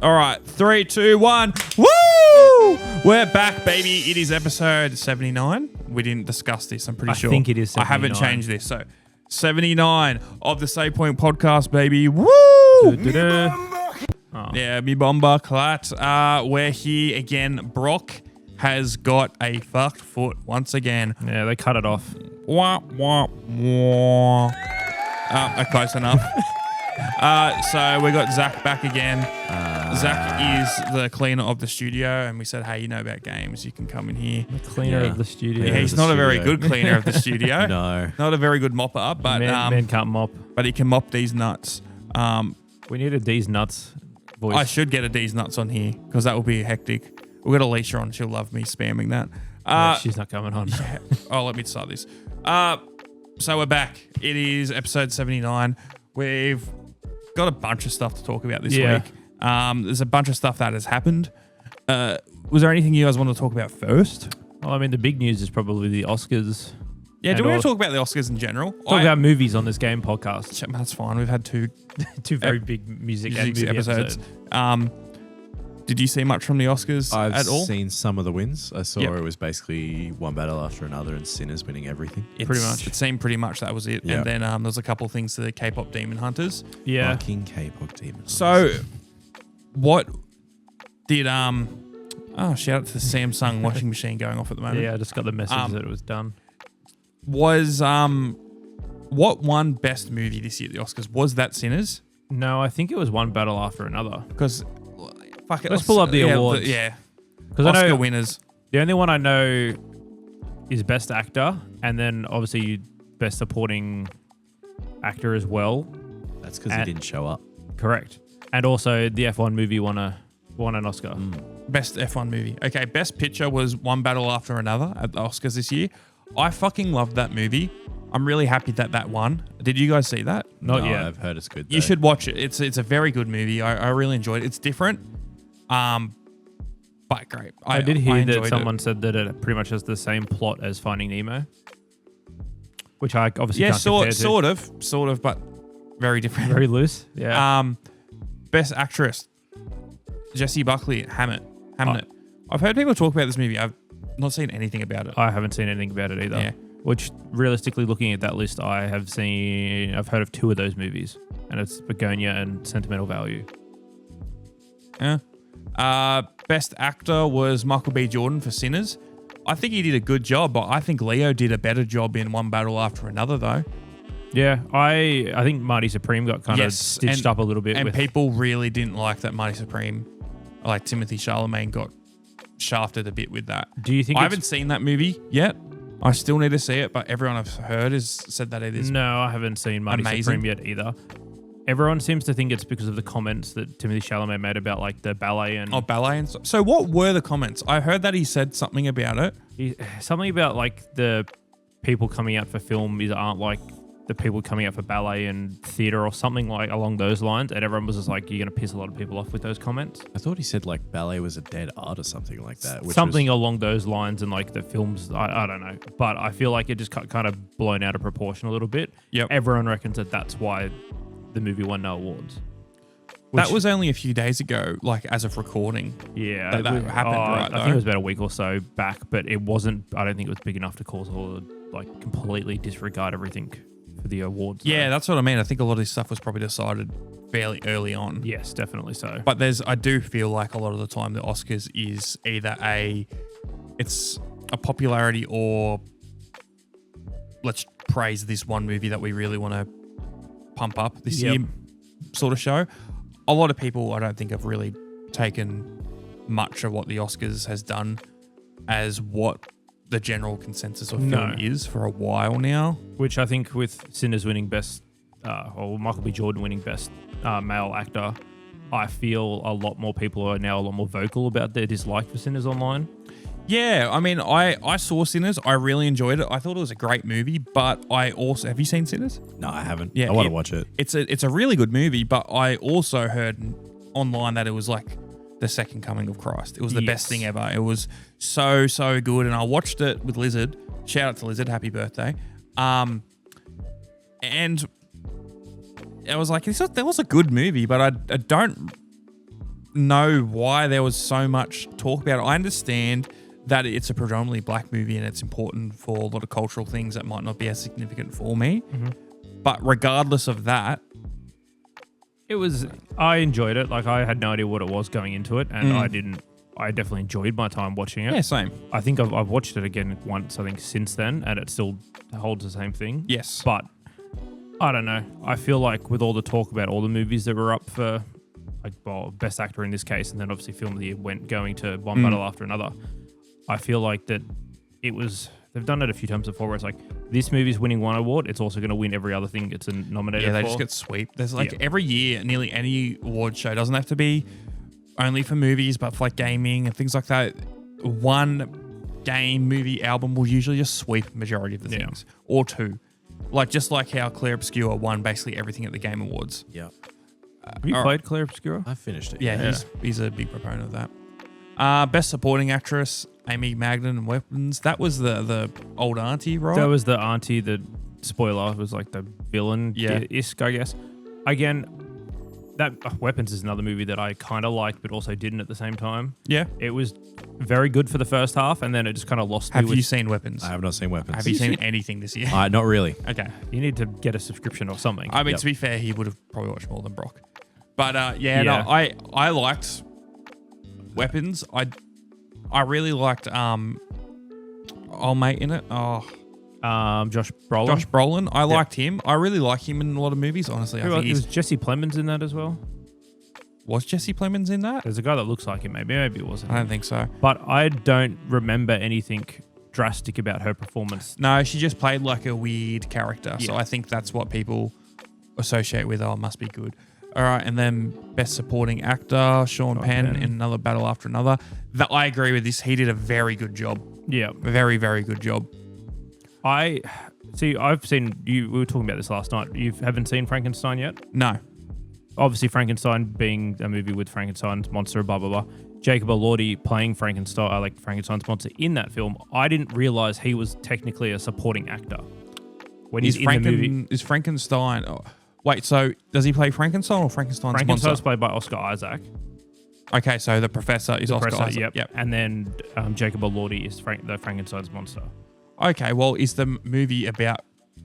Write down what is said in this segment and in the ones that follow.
All right, 3, 2, 1. Woo! We're back, baby. It is episode 79. We didn't discuss this, I'm pretty sure. I think it is 79. I haven't changed this. So 79 of the Save Point podcast, baby. Woo! Yeah, me bomba clat. We're here again. Brock has got a fucked foot once again. Yeah, they cut it off. Wah, wah, wah. Close enough. So we got Zach back again. Zach is the cleaner of the studio, and we said, hey, you know about games, you can come in here. The cleaner of the studio. Yeah, he's not a very good cleaner of the studio. No. Not a very good mopper, but Man can't mop. but he can mop these nuts. We need a D's nuts voice. I should get a D's nuts on here because that will be hectic. We've got Alicia on. She'll love me spamming that. Yeah, she's not coming on. Oh, let me start this. So we're back. It is episode 79. We've got a bunch of stuff to talk about this week. There's a bunch of stuff that has happened. Was there anything you guys want to talk about first? Well, I mean, the big news is probably the Oscars. Yeah, do we want to talk about the Oscars in general? Talk about movies on this game podcast. That's fine. We've had two very big music and movie episodes. Did you see much from the Oscars at all? I've seen some of the wins. I saw it was basically one battle after another and Sinners winning everything. Pretty much. It seemed pretty much that was it. Yep. And then there's a couple things to the K-pop Demon Hunters. Yeah. Fucking K-pop demon. So, what did shout out to the Samsung washing machine going off at the moment. Yeah, I just got the message that it was done. Was what won best movie this year at the Oscars? Was that Sinners? No, I think it was one battle after another. Because fuck it, Let's pull up the awards. Because I know Oscar winners. The only one I know is Best Actor, and then obviously Best Supporting Actor as well. That's because he didn't show up. Correct. And also the F1 movie won an Oscar. Best F1 movie. Okay, Best Picture was One Battle After Another at the Oscars this year. I fucking loved that movie. I'm really happy that won. Did you guys see that? Not No, yet. I've heard it's good. You should watch it. It's a very good movie. I really enjoyed it. It's different, but great. I did hear that enjoyed someone said that it pretty much has the same plot as Finding Nemo, which I obviously can't compare to. sort of, but very different. Very loose. Yeah. Best Actress, Jessie Buckley, Hamnet. I've heard people talk about this movie. I've not seen anything about it. I haven't seen anything about it either. Yeah. Which, realistically, looking at that list, I've heard of 2 of those movies, and it's Begonia and Sentimental Value. Yeah. Best Actor was Michael B. Jordan for Sinners. I think he did a good job, but I think Leo did a better job in One Battle After Another, though. Yeah, I think Marty Supreme got kind of stitched up a little bit. And people really didn't like that Marty Supreme, like Timothy Chalamet, got shafted a bit with that. Do you think I haven't seen that movie yet. I still need to see it, but everyone I've heard has said that it is. No, I haven't seen Marty Supreme yet either. Everyone seems to think it's because of the comments that Timothy Chalamet made about like the ballet and ballet and stuff. So what were the comments? I heard that he said something about it. Something about like the people coming out for film aren't like the people coming out for ballet and theatre or something like along those lines, and everyone was just like, you're going to piss a lot of people off with those comments. I thought he said like ballet was a dead art or something like that. Something along those lines, and like the films, I don't know. But I feel like it just got kind of blown out of proportion a little bit. Yep. Everyone reckons that that's why the movie won no awards. That was only a few days ago, like as of recording. Yeah. That happened, right? I think it was about a week or so back, but it wasn't, I don't think it was big enough to cause all like completely disregard everything for the awards. Yeah, that's what I mean. I think a lot of this stuff was probably decided fairly early on. Yes, definitely so. But I do feel like a lot of the time the Oscars is either it's a popularity or let's praise this one movie that we really want to pump up this year sort of show. A lot of people I don't think have really taken much of what the Oscars has done as what the general consensus of film is for a while now. Which I think with Sinners winning best, or Michael B. Jordan winning best male actor, I feel a lot more people are now a lot more vocal about their dislike for Sinners online. Yeah, I mean, I saw Sinners. I really enjoyed it. I thought it was a great movie, but I also... Have you seen Sinners? No, I haven't. Yeah, I want to watch it. It's a really good movie, but I also heard online that it was like the second coming of Christ. It was the best thing ever. It was so good, and I watched it with Lizard. Shout out to Lizard, happy birthday. And I was like, that was a good movie, but I don't know why there was so much talk about it. I understand that it's a predominantly black movie and it's important for a lot of cultural things that might not be as significant for me. But regardless of that, I enjoyed it. Like, I had no idea what it was going into it, and I definitely enjoyed my time watching it. yeah, same. I think I've watched it again once, I think, since then, and it still holds the same thing. Yes. But I don't know. I feel like with all the talk about all the movies that were up for, like, well, Best Actor in this case, and then obviously Film of the Year going to one battle after another, I feel like that they've done it a few times before where it's like, this movie's winning one award, it's also going to win every other thing it's nominated for. Yeah, they just get sweep. There's like every year, nearly any award show doesn't have to be only for movies, but for like gaming and things like that. One game, movie, album will usually just sweep majority of the things, or two. Like just like how Clear Obscure won basically everything at the Game Awards. Yeah. Have you played Clear Obscura? I finished it. Yeah, he's a big proponent of that. Best Supporting Actress, Amy Magdalene in Weapons. That was the old auntie, right? That was the auntie. The spoiler was like the villain-isk, I guess. Again, that Weapons is another movie that I kind of liked, but also didn't at the same time. Yeah. It was very good for the first half, and then it just kind of lost me. Have you seen Weapons? I have not seen Weapons. Have you seen anything this year? Not really. Okay. You need to get a subscription or something. I mean, to be fair, he would have probably watched more than Brock. But no, I liked Weapons. I really liked old mate in it. Josh Brolin. Josh Brolin. I liked him. I really like him in a lot of movies, honestly. I think was Jesse Plemons in that as well? Was Jesse Plemons in that? There's a guy that looks like him. Maybe it wasn't. I don't think so. But I don't remember anything drastic about her performance. No, she just played like a weird character. Yeah. So I think that's what people associate with, it must be good. All right, and then Best Supporting Actor, Sean Penn in Another Battle After Another. I agree with this. He did a very good job. Yeah. A very, very good job. I've seen you. We were talking about this last night. You haven't seen Frankenstein yet? No. Obviously, Frankenstein being a movie with Frankenstein's monster, blah, blah, blah. Jacob Elordi playing Frankenstein, like Frankenstein's monster in that film. I didn't realize he was technically a supporting actor when he's in the movie. Is Frankenstein... Oh, wait, so does he play Frankenstein or Frankenstein's monster? Frankenstein's played by Oscar Isaac. Okay, so the professor is Oscar Isaac. Yep. And then Jacob Elordi is the Frankenstein's monster. Okay, well, is the movie about...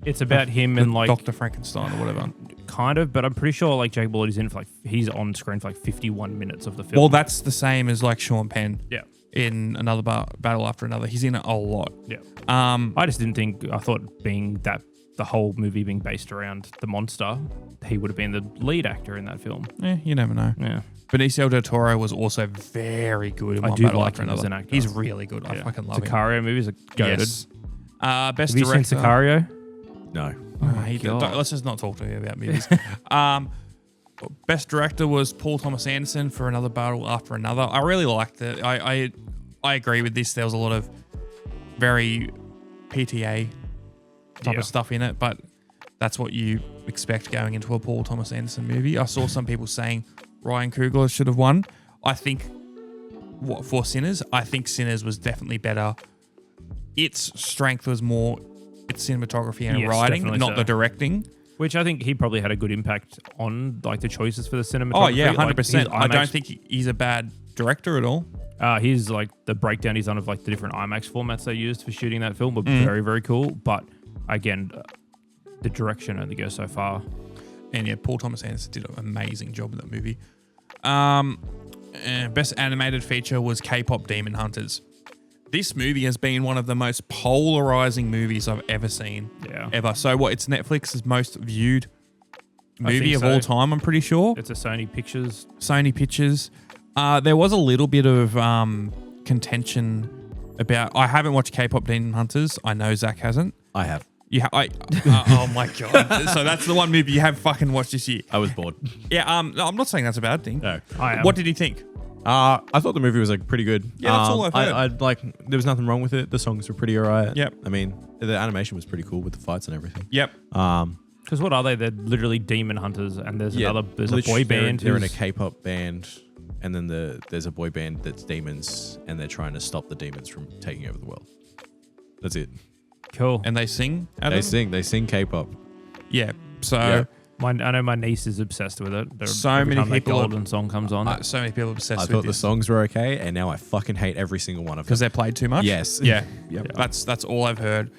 It's about him and like... Dr. Frankenstein or whatever. Kind of, but I'm pretty sure like Jacob Elordi's in for like... He's on screen for like 51 minutes of the film. Well, that's the same as like Sean Penn. Yeah. In Another Battle After Another. He's in it a lot. Yeah. I just didn't think... I thought being that... The whole movie being based around the monster, he would have been the lead actor in that film. You never know. Yeah. Benicio del Toro was also very good in I One do Battle like After him Another. as an actor. He's really good. I fucking love him. Sicario movies are goated. Yes. Best Have you director. seen Sicario? No. Let's just not talk to you about movies. Best director was Paul Thomas Anderson for Another Battle After Another. I really liked it. I agree with this. There was a lot of very PTA type of stuff in it, but that's what you expect going into a Paul Thomas Anderson movie. I saw some people saying Ryan Coogler should have won. I think for Sinners, I think Sinners was definitely better. Its strength was more its cinematography and writing, not the directing. Which I think he probably had a good impact on like the choices for the cinematography. Oh yeah, 100%. Like, I don't think he's a bad director at all. He's like the breakdown he's done of like the different IMAX formats they used for shooting that film were very, very cool. But again, the direction only goes so far. And yeah, Paul Thomas Anderson did an amazing job in that movie. Best animated feature was K-pop Demon Hunters. This movie has been one of the most polarizing movies I've ever seen. Yeah. Ever. So it's Netflix's most viewed movie of so. all time, I'm pretty sure. It's a Sony Pictures. Sony Pictures. There was a little bit of contention about... I haven't watched K-pop Demon Hunters. I know Zach hasn't. I have. Oh my God. So that's the one movie you have fucking watched this year. I was bored. Yeah, no, I'm not saying that's a bad thing. No. I am. What did you think? I thought the movie was like pretty good. Yeah, that's all I've heard. I like there was nothing wrong with it. The songs were pretty alright. Yep. I mean, the animation was pretty cool with the fights and everything. Yep. Because what are they? They're literally demon hunters, and there's a boy band. They're in a K-pop band, and then there's a boy band that's demons, and they're trying to stop the demons from taking over the world. That's it. Cool. And they sing? They sing K-pop. Yeah. So Yeah. I know my niece is obsessed with it. So every many time that people are- Golden song comes on. So many people are obsessed I with thought the this songs were okay, and now I fucking hate every single one of them. because they're played too much. Yes. Yeah. That's all I've heard.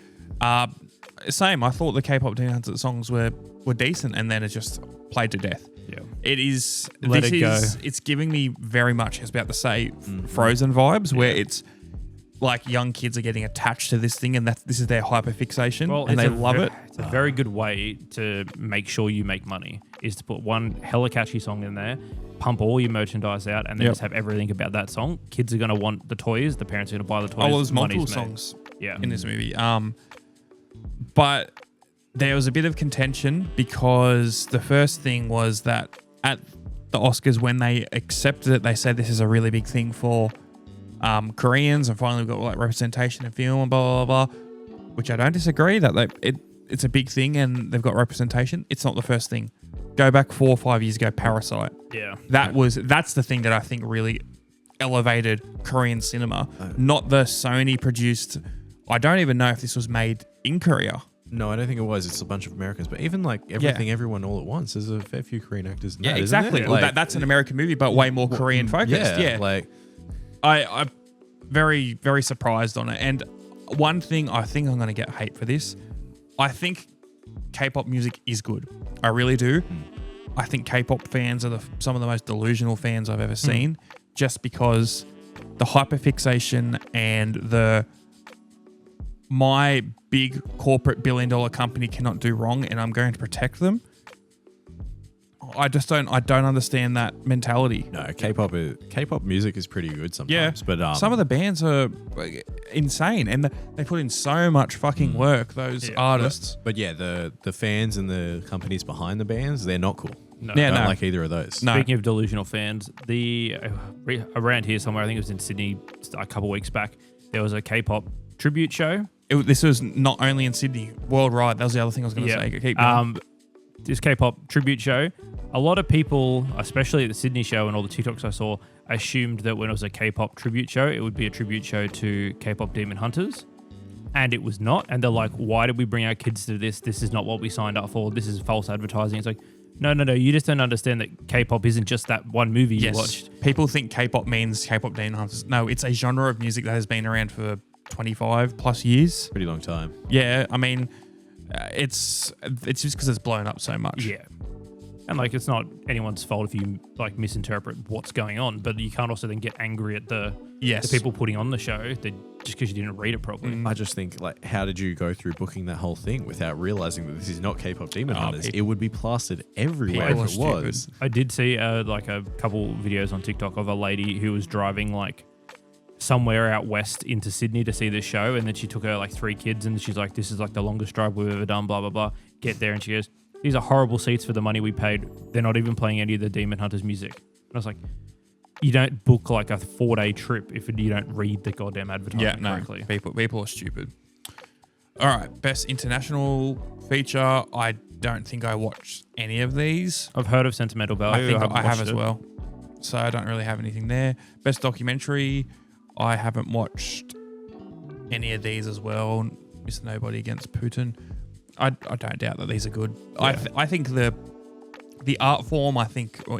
Same. I thought the K-pop Demon Hunters songs were decent, and then it just played to death. yeah. It is. Let this it go. is. It's giving me very much. I was about to say Frozen vibes, where it's like young kids are getting attached to this thing, and this is their hyperfixation, and they love it. It's a very good way to make sure you make money is to put one hella catchy song in there, pump all your merchandise out, and then Yep. just have everything about that song. Kids are going to want the toys. The parents are going to buy the toys. Oh, well, there's multiple money's made. songs Yeah. in this movie. But there was a bit of contention because the first thing was that at the Oscars, when they accepted it, they said this is a really big thing for Koreans, and finally we've got like representation in film and blah blah blah. Which I don't disagree that it's a big thing and they've got representation. It's not the first thing. Go back 4 or 5 years ago, Parasite. Yeah. That's the thing that I think really elevated Korean cinema. Not the Sony produced. I don't even know if this was made in Korea. No, I don't think it was. It's a bunch of Americans. But even like Everything, Everyone, All at Once, there's a fair few Korean actors in that, isn't exactly. there? Well, Like, that's an American movie, but way more Korean focused. Yeah, like I'm very, very surprised on it. And one thing, I think I'm going to get hate for this. I think K-pop music is good. I really do. I think K-pop fans are some of the most delusional fans I've ever seen, just because the hyperfixation and my big corporate billion-dollar company cannot do wrong, and I'm going to protect them. I don't understand that mentality. no, K-pop music is pretty good sometimes. But some of the bands are insane, and they put in so much fucking work. Those artists. But yeah, the fans and the companies behind the bands, they're not cool. No. Yeah, I don't no. like either of those. No. Speaking of delusional fans, around here somewhere, I think it was in Sydney a couple of weeks back, there was a K-pop tribute show. This was not only in Sydney, worldwide. That was the other thing I was going to say. Keep going. This K-pop tribute show, a lot of people, especially at the Sydney show and all the TikToks I saw, assumed that when it was a K-pop tribute show, it would be a tribute show to K-pop Demon Hunters. And it was not. And they're like, why did we bring our kids to this? This is not what we signed up for. This is false advertising. It's like, no. You just don't understand that K-pop isn't just that one movie you watched. People think K-pop means K-pop Demon Hunters. No, it's a genre of music that has been around for 25 plus years. Pretty long time. Yeah, I mean, it's just because it's blown up so much. Yeah. And like, it's not anyone's fault if you like misinterpret what's going on, but you can't also then get angry at the people putting on the show just because you didn't read it properly. I just think, like, how did you go through booking that whole thing without realizing that this is not K-pop Demon Hunters? It would be plastered everywhere People if it are was. I did see like a couple videos on TikTok of a lady who was driving like somewhere out west into Sydney to see this show, and then she took her like 3 kids, and she's like, this is like the longest drive we've ever done, blah blah blah. Get there, and she goes, these are horrible seats for the money we paid. They're not even playing any of the Demon Hunters music. And I was like, you don't book like a 4-day trip if you don't read the goddamn advertisement correctly. People are stupid. All right, best international feature. I don't think I watched any of these. I've heard of Sentimental Value. I think haven't I have watched as it. well. So I don't really have anything there. Best documentary. I haven't watched any of these as well. Mr. Nobody Against Putin. I don't doubt that these are good. Yeah. I think the art form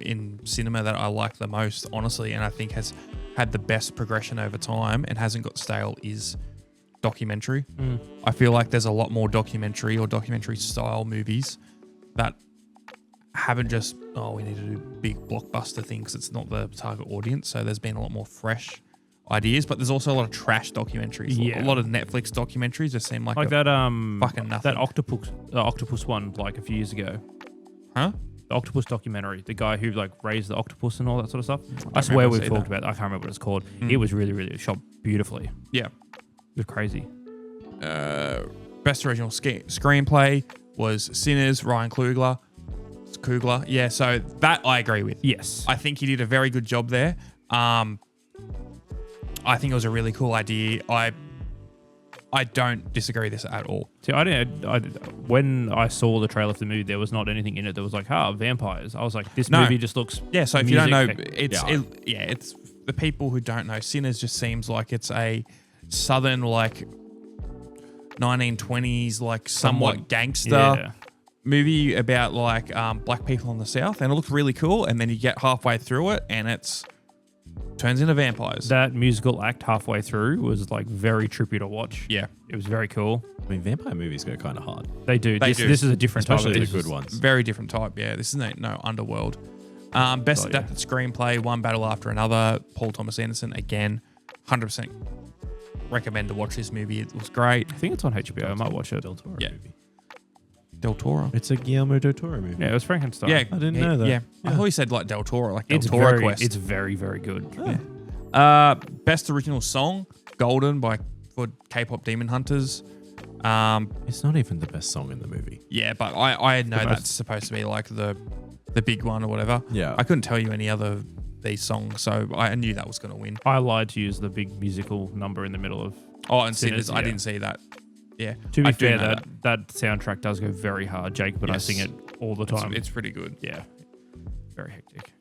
in cinema that I like the most, honestly, and I think has had the best progression over time and hasn't got stale is documentary. I feel like there's a lot more documentary or documentary style movies that haven't just, we need to do big blockbuster things. It's not the target audience. So there's been a lot more fresh ideas, but there's also a lot of trash documentaries. Yeah. A lot of Netflix documentaries just seem like that fucking nothing. that octopus one like a few years ago. Huh? The octopus documentary, the guy who like raised the octopus and all that sort of stuff. I don't swear remember we've seeing talked that. about it. I can't remember what it's called. It was really, really shot beautifully. Yeah. It was crazy. Best original screenplay was Sinners, Ryan Coogler. Yeah, so that I agree with. Yes. I think he did a very good job there. I think it was a really cool idea. I don't disagree with this at all. See, when I saw the trailer for the movie, there was not anything in it that was like, vampires. I was like, this No. movie just looks. Yeah, so if you don't know, music- it's the people who don't know. Sinners just seems like it's a southern, like 1920s, like somewhat gangster movie about like black people in the South, and it looked really cool. And then you get halfway through it, and it's turns into vampires. That musical act halfway through was like very trippy to watch. Yeah, It was very cool. I mean, vampire movies go kind of hard. They do. They This, do. this is a different type of Especially the this good is- ones. very different type. Yeah, this is no Underworld. Best Oh, yeah. adapted screenplay, One Battle After Another, Paul Thomas Anderson again. 100% recommend to watch this movie. It was great. I think it's on HBO. I might watch it. Del Toro Yeah. movie. Del Toro. It's a Guillermo del Toro movie. Yeah, it was Frankenstein. Yeah, I didn't know that. Yeah. I Yeah. thought you said like Del Toro, like Del It's Toro very, Quest. it's very, very good. Best original song, Golden for K-pop Demon Hunters. It's not even the best song in the movie. Yeah, but I know The most- that's supposed to be like the big one or whatever. Yeah. I couldn't tell you any other of these songs, so I knew that was going to win. I lied to use the big musical number in the middle of. Oh, and Sinners, Sinners, I yeah. didn't see that. Yeah. To be I do fair, know that soundtrack does go very hard. Jacob and I Yes. sing it all the time. It's pretty good. yeah, very hectic.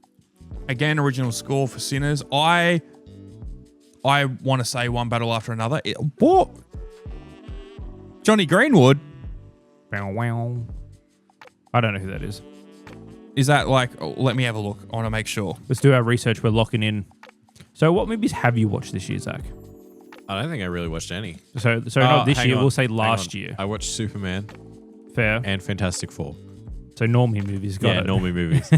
Again, original score for Sinners. I want to say One Battle After Another. What? Johnny Greenwood? Bow, wow. I don't know who that is. Is that like, oh, let me have a look. I want to make sure. Let's do our research. We're locking in. So, what movies have you watched this year, Zach? I don't think I really watched any. So not this hang year. on, We'll say hang last on. year. I watched Superman Fair. and Fantastic Four. So normie movies. Got Yeah, it. normie movies.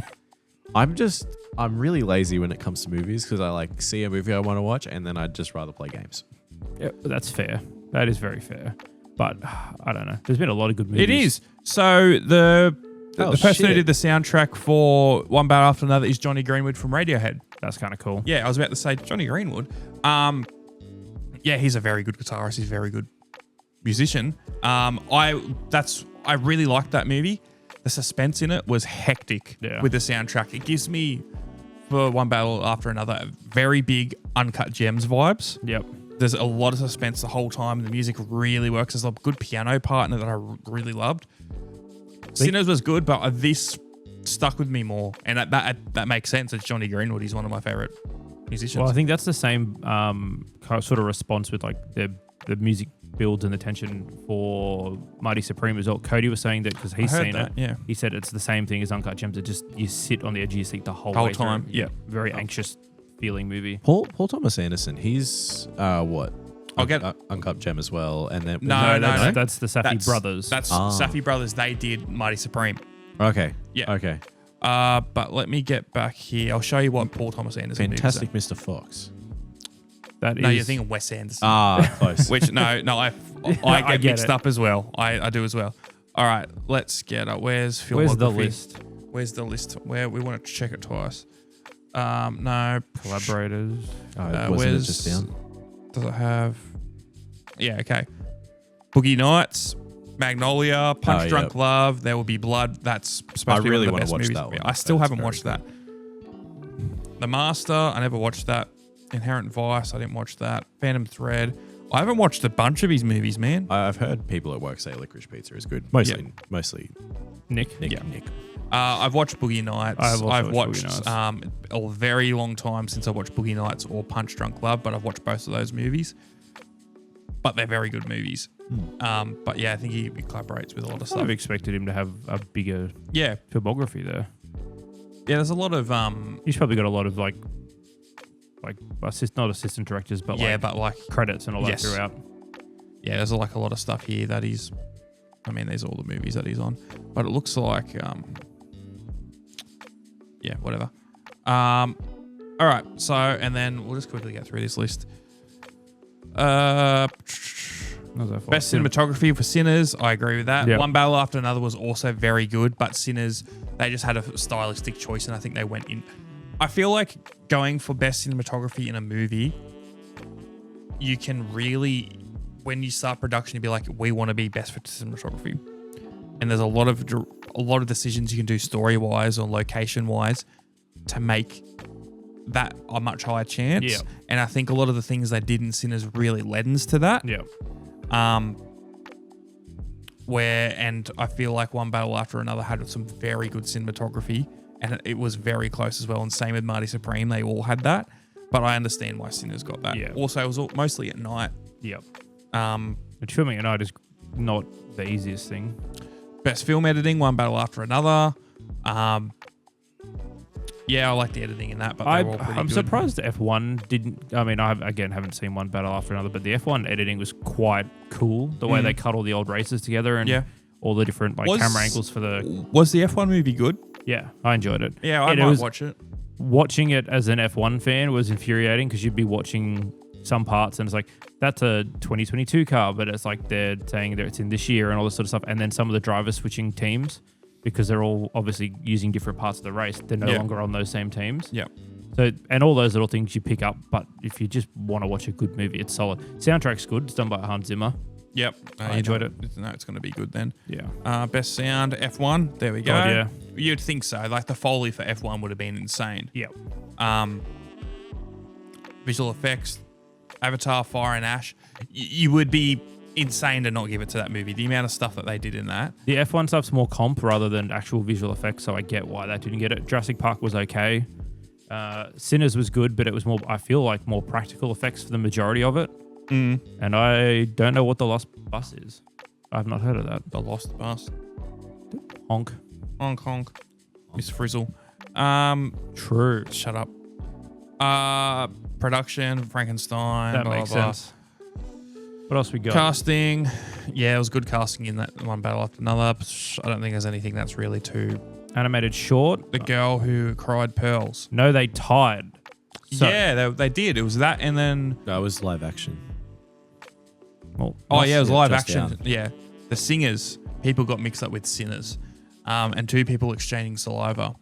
I'm really lazy when it comes to movies because I like see a movie I want to watch and then I'd just rather play games. Yeah, that's fair. That is very fair. But I don't know. There's been a lot of good movies. It is. So the Oh, person who shit. did the soundtrack for One Battle After Another is Johnny Greenwood from Radiohead. That's kind of cool. Yeah, I was about to say Johnny Greenwood. Yeah, he's a very good guitarist. He's a very good musician. I really liked that movie. The suspense in it was hectic Yeah. with the soundtrack. It gives me, for One Battle After Another, very big Uncut Gems vibes. Yep. There's a lot of suspense the whole time. The music really works. There's a good piano part in it that I really loved. Sinners was good, but this stuck with me more, and that makes sense. It's Johnny Greenwood. He's one of my favorite musicians. Well, I think that's the same sort of response with like the music builds and the tension for Mighty Supreme as well. Cody was saying that because he's I heard seen that, it. yeah. He said it's the same thing as Uncut Gems. It just you sit on the edge of your seat the whole Whole way time, through. yeah. Very anxious feeling movie. Paul Thomas Anderson, he's what? I'll get- Uncut Gem as well, and then No, no. That's the Safdie brothers. That's Ah. Safdie brothers. They did Mighty Supreme. Okay, Yeah. okay. But let me get back here. I'll show you what Paul Thomas Anderson Fantastic Mr. Fox. that did. No, is- you're thinking Wes Anderson. Close. Which I I get get mixed it. up as well. I do as well. All right, let's get up. Where's Where's the filmography? list? Where's the list? Where we want to check it twice. No. Collaborators. Wasn't it where's just down? Does it have? Yeah. Okay. Boogie Nights, Magnolia, Punch yeah. Drunk Love, There Will Be Blood. That's supposed I to be really one of the wanna best watch movies. that one. I still That's haven't very watched that. The Master. I never watched that. Inherent Vice. I didn't watch that. Phantom Thread. I haven't watched a bunch of his movies, man. I've heard people at work say Licorice Pizza is good. Mostly Nick. Nick. Yeah. Nick. I've watched Boogie Nights. I've also I've watched watched Boogie Nights. a very long time since I watched Boogie Nights or Punch Drunk Love, but I've watched both of those movies. But they're very good movies. But yeah, I think he collaborates with a lot of stuff. I've expected him to have a bigger Yeah, filmography there. yeah. There's a lot of He's probably got a lot of like not assistant directors, but yeah, like but like credits and all that Yes. throughout. yeah, there's like a lot of stuff here that he's. I mean, there's all the movies that he's on, but it looks like yeah, whatever. All right, so and then we'll just quickly get through this list. Best cinematography for Sinners, I agree with that. Yeah. One Battle After Another was also very good, but Sinners, they just had a stylistic choice, and I think they went in. I feel like going for best cinematography in a movie, you can really, when you start production, you be like, we want to be best for cinematography, and there's a lot of decisions you can do story wise or location wise to make that a much higher chance. Yeah. And I think a lot of the things they did in Sinners really lends to that. Yeah. And I feel like One Battle After Another had some very good cinematography, and it was very close as well. And same with Mighty Supreme, they all had that. But I understand why Sinners got that. Yeah. Also, it was mostly at night. Yep. Um, But filming at night is not the easiest thing. Best film editing, One Battle After Another. Yeah, I like the editing in that, but they were all pretty I'm good. surprised the F1 didn't. I mean, I haven't seen One Battle After Another, but the F1 editing was quite cool. The way they cut all the old races together and all the different camera angles for the. Was the F1 movie good? Yeah, I enjoyed it. Yeah, I might watch it. Watching it as an F1 fan was infuriating because you'd be watching some parts and it's like, that's a 2022 car, but it's like they're saying that it's in this year and all this sort of stuff. And then some of the drivers switching teams because they're all obviously using different parts of the race. They're no longer on those same teams. Yeah. So, and all those little things you pick up. But if you just want to watch a good movie, it's solid. Soundtrack's good. It's done by Hans Zimmer. Yep. I enjoyed it. No, it's going to be good then. Yeah. Best sound, F1. There we go. God, yeah. You'd think so. Like the Foley for F1 would have been insane. Yeah. Visual effects, Avatar, Fire and Ash. You would be insane to not give it to that movie. The amount of stuff that they did in that. The F1 stuff's more comp rather than actual visual effects, so I get why that didn't get it. Jurassic Park was okay. Sinners was good, but it was more, I feel like, more practical effects for the majority of it. And I don't know what The Lost Bus is. I've not heard of that. The Lost Bus. Honk. Honk honk. Miss Frizzle. True. Shut up. Production, Frankenstein. That blah, makes blah, blah. sense. What else we got? Casting. Yeah, it was good casting in that One Battle After Another. I don't think there's anything that's really too... Animated short. The girl who cried pearls. No, they tied. So, yeah, they did. It was that and then... That was live action. Well, Oh, yeah, it was Yeah, live just action. down. Yeah. The singers, people got mixed up with sinners. And two people exchanging saliva.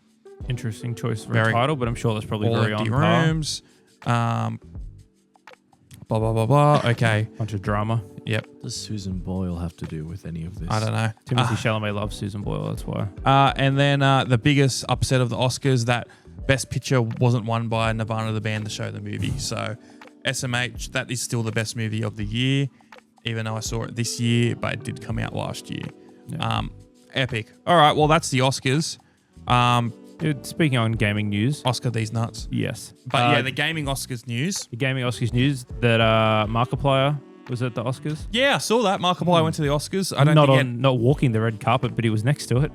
interesting choice for Very- a title, but I'm sure that's probably All very on empty par. rooms. Blah, blah, blah, blah. Okay. Bunch of drama. Yep. What does Susan Boyle have to do with any of this? I don't know. Timothy Chalamet loves Susan Boyle, that's why. And then the biggest upset of the Oscars, that Best Picture wasn't won by Nirvana the band, the show, the movie. So SMH, that is still the best movie of the year, even though I saw it this year, but it did come out last year. Yeah. Epic. All right, well, that's the Oscars. Speaking on gaming news, Oscar these nuts. yes. But yeah, the gaming Oscars news. the gaming Oscars news that Markiplier was at the Oscars. Yeah, I saw that. Markiplier went to the Oscars. I don't not think not walking the red carpet, but he was next to it.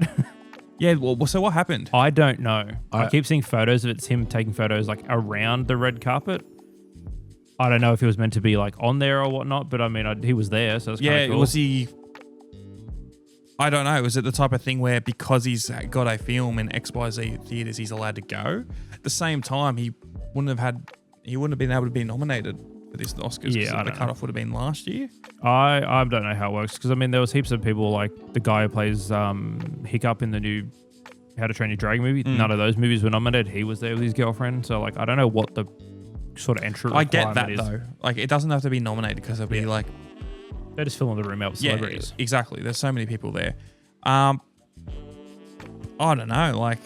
Yeah, well, so what happened? I don't know. I I- keep seeing photos of it. It's him taking photos like around the red carpet. I don't know if he was meant to be like on there or whatnot, but I mean, he was there, so it's kind Yeah, of cool. was he... I don't know. Was it the type of thing where because he's got a film in XYZ theaters, he's allowed to go? At the same time, he wouldn't have been able to be nominated for this Oscars. 'cause Yeah, I the don't cutoff would have been last year. I don't know how it works because I mean there was heaps of people like the guy who plays Hiccup in the new How to Train Your Dragon movie. None of those movies were nominated. He was there with his girlfriend, so like I don't know what the sort of entry I get that requirement is. though. Like it doesn't have to be nominated because it'll be Yeah. like They're just filling the room out with celebrities. exactly. There's so many people there. I don't know. Like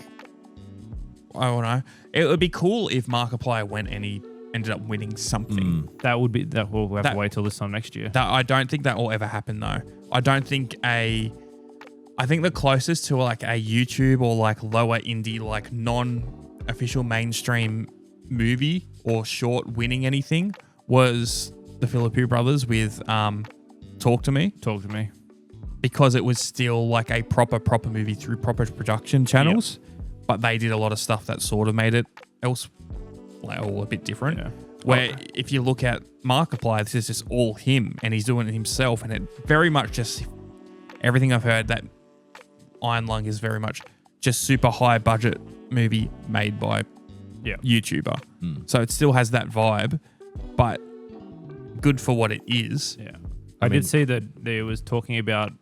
I don't know. It would be cool if Markiplier went and he ended up winning something. That would be that. We'll have That- to wait till this time next year. That I don't think that will ever happen though. I don't think I think the closest to like a YouTube or like lower indie, like non-official mainstream movie or short winning anything was the Philippou Brothers with Talk to Me, Talk to me. because it was still like a proper movie through proper production channels, but they did a lot of stuff that sort of made it else like all a bit different. Yeah. Where if you look at Markiplier, this is just all him and he's doing it himself, and it very much just everything I've heard that Iron Lung is very much just super high budget movie made by YouTuber. So it still has that vibe, but good for what it is. Yeah. I did see that there was talking about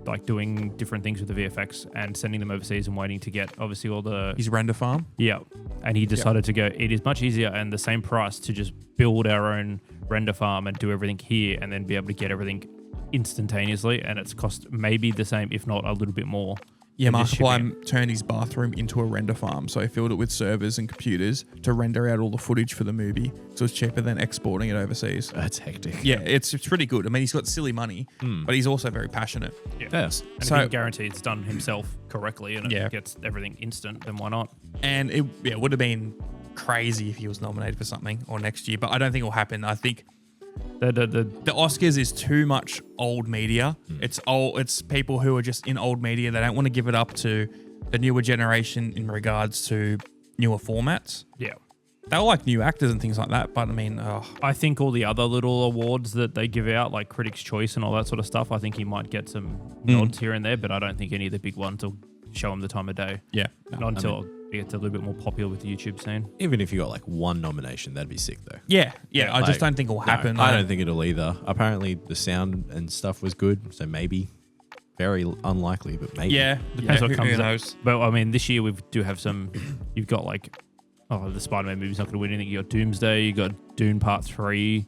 like doing different things with the VFX and sending them overseas and waiting to get obviously all the His render farm. yeah. And he decided to go. It is much easier and the same price to just build our own render farm and do everything here and then be able to get everything instantaneously. And it's cost maybe the same, if not a little bit more. Yeah, than just shipping it. Markiplier turned his bathroom into a render farm, so he filled it with servers and computers to render out all the footage for the movie. So it's cheaper than exporting it overseas. That's hectic. Yeah, it's pretty good. I mean, he's got silly money, but he's also very passionate. Yes. And So- if he can guarantee it's done himself correctly and Yeah. it gets everything instant, then why not? And it would have been crazy if he was nominated for something or next year, but I don't think it will happen. I think The Oscars is too much old media. It's old. It's people who are just in old media. They don't want to give it up to the newer generation in regards to newer formats. Yeah. They like new actors and things like that. But I mean, I think all the other little awards that they give out, like Critics' Choice and all that sort of stuff, I think he might get some nods here and there, but I don't think any of the big ones will show him the time of day. yeah. Not until it gets a little bit more popular with the YouTube scene. Even if you got like one nomination, that'd be sick though. Yeah. I just Like, don't think it will happen. No, I don't think it'll either. Apparently, the sound and stuff was good, so maybe. Very unlikely, but maybe. Yeah. Depends what who comes knows? out. But I mean, this year we do have some. You've got like, the Spider-Man movie's not going to win anything. You got Doomsday. You got Dune Part 3. You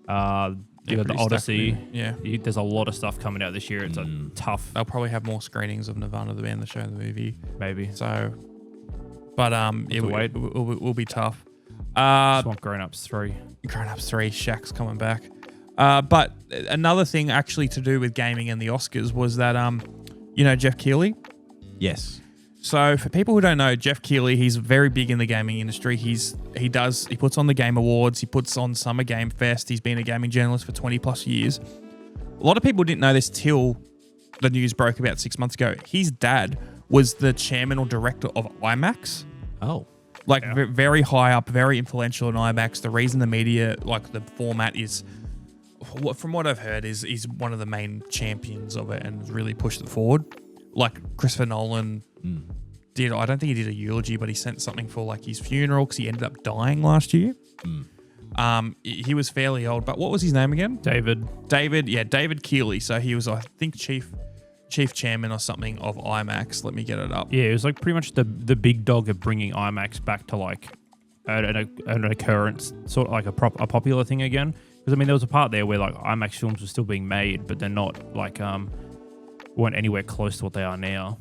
got the Pretty stacked Odyssey. movie. Yeah. There's a lot of stuff coming out this year. It's a tough, They'll probably have more screenings of Nirvana the band, the show, the movie. maybe. So, but it to wait. will be tough. Swamp Grown Ups 3. Grown Ups 3, Shaq's coming back. But another thing actually to do with gaming and the Oscars was that, Jeff Keighley. Yes. So for people who don't know, Jeff Keighley, he's very big in the gaming industry. He puts on the Game Awards. He puts on Summer Game Fest. He's been a gaming journalist for 20 plus years. A lot of people didn't know this till the news broke about 6 months ago. His dad was the chairman or director of IMAX. Oh. Very high up, very influential in IMAX. The reason the media, like the format is, from what I've heard, is he's one of the main champions of it and really pushed it forward. Like Christopher Nolan did, I don't think he did a eulogy, but he sent something for like his funeral because he ended up dying last year. He was fairly old, but what was his name again? David Keighley. So he was, I think, chief chairman or something of IMAX. Let me get it up. Yeah, it was like pretty much the big dog of bringing IMAX back to like an occurrence, sort of like a popular thing again. Because I mean, there was a part there where like IMAX films were still being made, but they're not like weren't anywhere close to what they are now.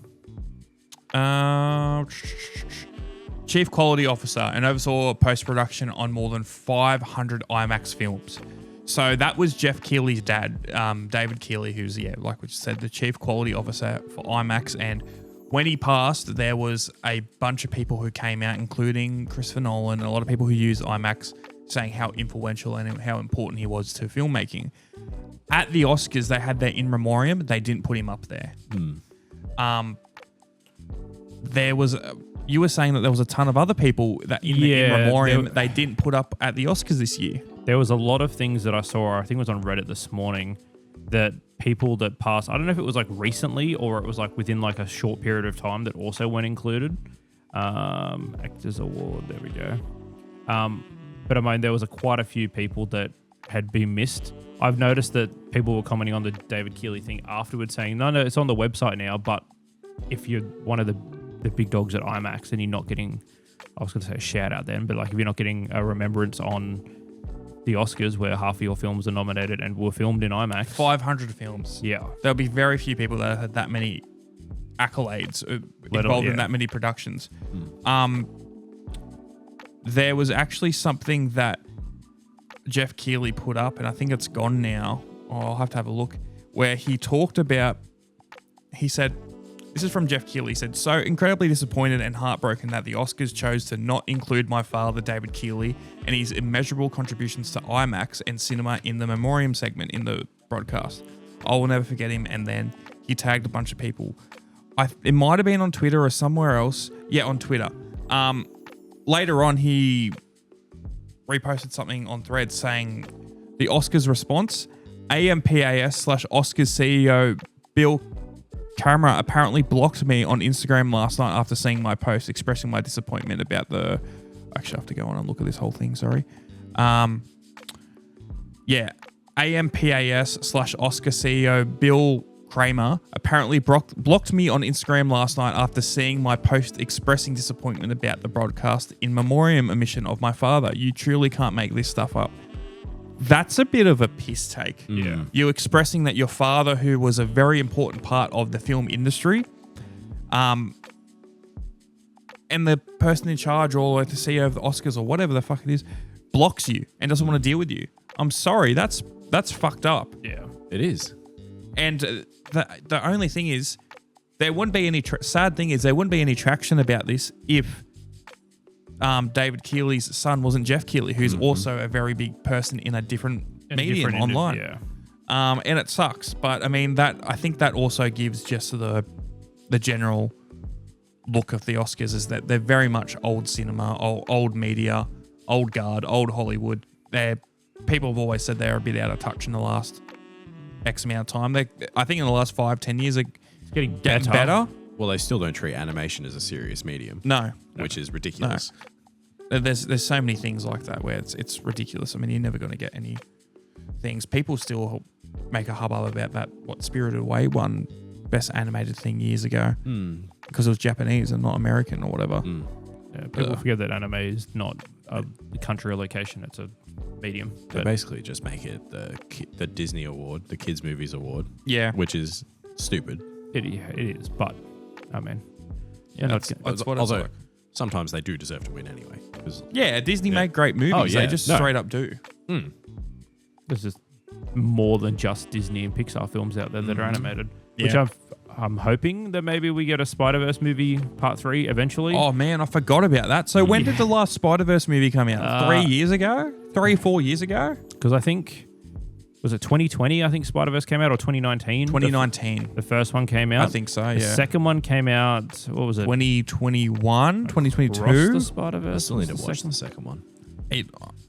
Chief Quality Officer and oversaw post-production on more than 500 IMAX films. So that was Jeff Keighley's dad, David Keighley, who's, like we just said, the Chief Quality Officer for IMAX. And when he passed, there was a bunch of people who came out, including Christopher Nolan, and a lot of people who use IMAX, saying how influential and how important he was to filmmaking. At the Oscars, they had their in memoriam. They didn't put him up there. There was, you were saying that there was a ton of other people that in the in memoriam they didn't put up at the Oscars this year. There was a lot of things that I saw. I think it was on Reddit this morning that people that passed. I don't know if it was like recently or it was like within like a short period of time that also weren't included. Actors Award. There we go. But I mean, there was quite a few people that had been missed. I've noticed that people were commenting on the David Keighley thing afterwards saying, no, it's on the website now, but if you're one of the big dogs at IMAX and you're not getting, I was going to say a shout out then, but like if you're not getting a remembrance on the Oscars where half of your films are nominated and were filmed in IMAX. 500 films. Yeah. There'll be very few people that had that many accolades involved in that many productions. There was actually something that Jeff Keighley put up, and I think it's gone now. I'll have to have a look, where he talked about, he said, this is from Jeff Keighley, he said, so incredibly disappointed and heartbroken that the Oscars chose to not include my father, David Keighley, and his immeasurable contributions to IMAX and cinema in the memoriam segment in the broadcast. I will never forget him. And then he tagged a bunch of people. It might have been on Twitter or somewhere else. Yeah, on Twitter. Later on, he reposted something on Threads saying the Oscars response, AMPAS/Oscars CEO Bill Camera apparently blocked me on Instagram last night after seeing my post expressing my disappointment about the... Actually, I have to go on and look at this whole thing, sorry. AMPAS/Oscar CEO Bill Kramer apparently blocked me on Instagram last night after seeing my post expressing disappointment about the broadcast in memoriam omission of my father. You truly can't make this stuff up. That's a bit of a piss take. Yeah. You expressing that your father, who was a very important part of the film industry, and the person in charge or the CEO of the Oscars or whatever the fuck it is, blocks you and doesn't want to deal with you. I'm sorry, that's fucked up. Yeah. It is. And the only thing is, there wouldn't be any sad thing is there wouldn't be any traction about this if David Keighley's son wasn't Jeff Keighley, who's also a very big person in a different medium online. Yeah. And it sucks. But I mean, I think that also gives just the general look of the Oscars is that they're very much old cinema, old media, old guard, old Hollywood. People have always said they're a bit out of touch in the last X amount of time. I think in the last 5-10 years, it's getting better. Well, they still don't treat animation as a serious medium. No. Which is ridiculous. No. There's so many things like that where it's ridiculous. I mean, you're never going to get any things. People still make a hubbub about that, Spirited Away won Best Animated Thing years ago because it was Japanese and not American or whatever. Yeah, people forget that anime is not a country or location. It's a medium. They basically just make it the Disney Award, the Kids Movies Award. Yeah. Which is stupid. It is, but I mean, that's what it's like. Sometimes they do deserve to win anyway. Yeah, Disney make great movies. Oh, yeah. They just straight up do. There's just more than just Disney and Pixar films out there that are animated. Which I'm hoping that maybe we get a Spider-Verse movie part 3 eventually. Oh man, I forgot about that. So when did the last Spider-Verse movie come out? 3 years ago? 3-4 years ago? Because I think, was it 2020? I think Spider-Verse came out, or 2019? 2019. The first one came out. I think so, yeah. The second one came out, what was it? 2021? 2022? Across the Spider-Verse. I still need to watch the second one.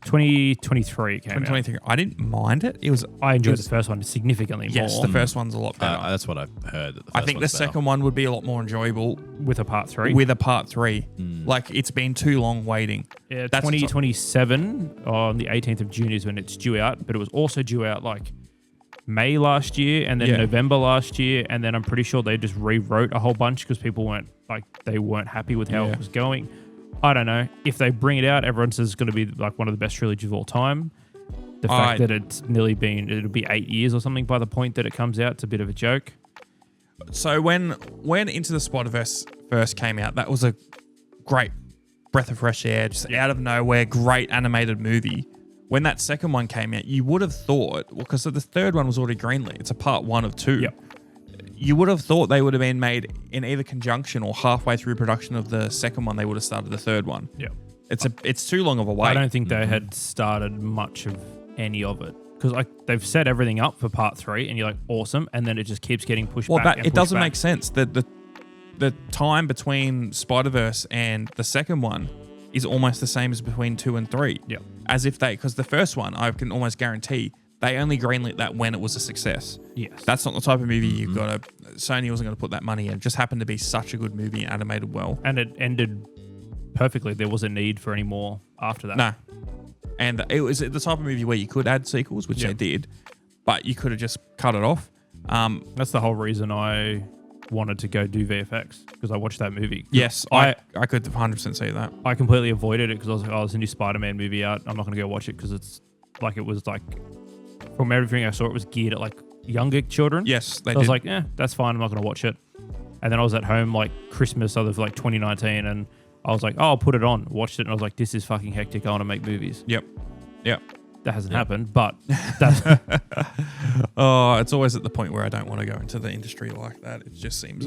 2023 came out. 2023. I didn't mind it. I enjoyed the first one significantly more. Yes, the first one's a lot better. That's what I've heard. That the I first think the one's better. second one would be a lot more enjoyable with a part 3. with a part 3. Like, it's been too long waiting. Yeah, That's 2027 on the 18th of June is when it's due out, but it was also due out like May last year and then November last year, and then I'm pretty sure they just rewrote a whole bunch because people weren't happy with how it was going. I don't know. If they bring it out, everyone says it's going to be like one of the best trilogies of all time. The fact that it's it'll be 8 years or something by the point that it comes out, it's a bit of a joke. So when Into the Spider-Verse first came out, that was a great breath of fresh air, just out of nowhere, great animated movie. When that second one came out, you would have thought, because the third one was already greenlit, it's a part 1 of 2. Yep. You would have thought they would have been made in either conjunction or halfway through production of the second one, they would have started the third one. Yeah. It's too long of a wait. I don't think they had started much of any of it. Because they've set everything up for part 3 and you're like, awesome. And then it just keeps getting pushed back. It doesn't make sense. The time between Spider-Verse and the second one is almost the same as between 2 and 3. Yeah. As if because the first one, I can almost guarantee, they only greenlit that when it was a success. Yes. That's not the type of movie you've got to... Sony wasn't going to put that money in. It just happened to be such a good movie, animated well. And it ended perfectly. There was a need for any more after that. No. And it was the type of movie where you could add sequels, which they did, but you could have just cut it off. That's the whole reason I wanted to go do VFX, because I watched that movie. Yes, I could 100% see that. I completely avoided it because I was like, oh, there's a new Spider-Man movie out. I'm not going to go watch it because it was from everything I saw, it was geared at like younger children. Yes, they did. I was like, that's fine. I'm not going to watch it. And then I was at home like Christmas of like 2019 and I was like, oh, I'll put it on. Watched it and I was like, this is fucking hectic. I want to make movies. Yep. That hasn't happened, but that's... It's always at the point where I don't want to go into the industry like that. It just seems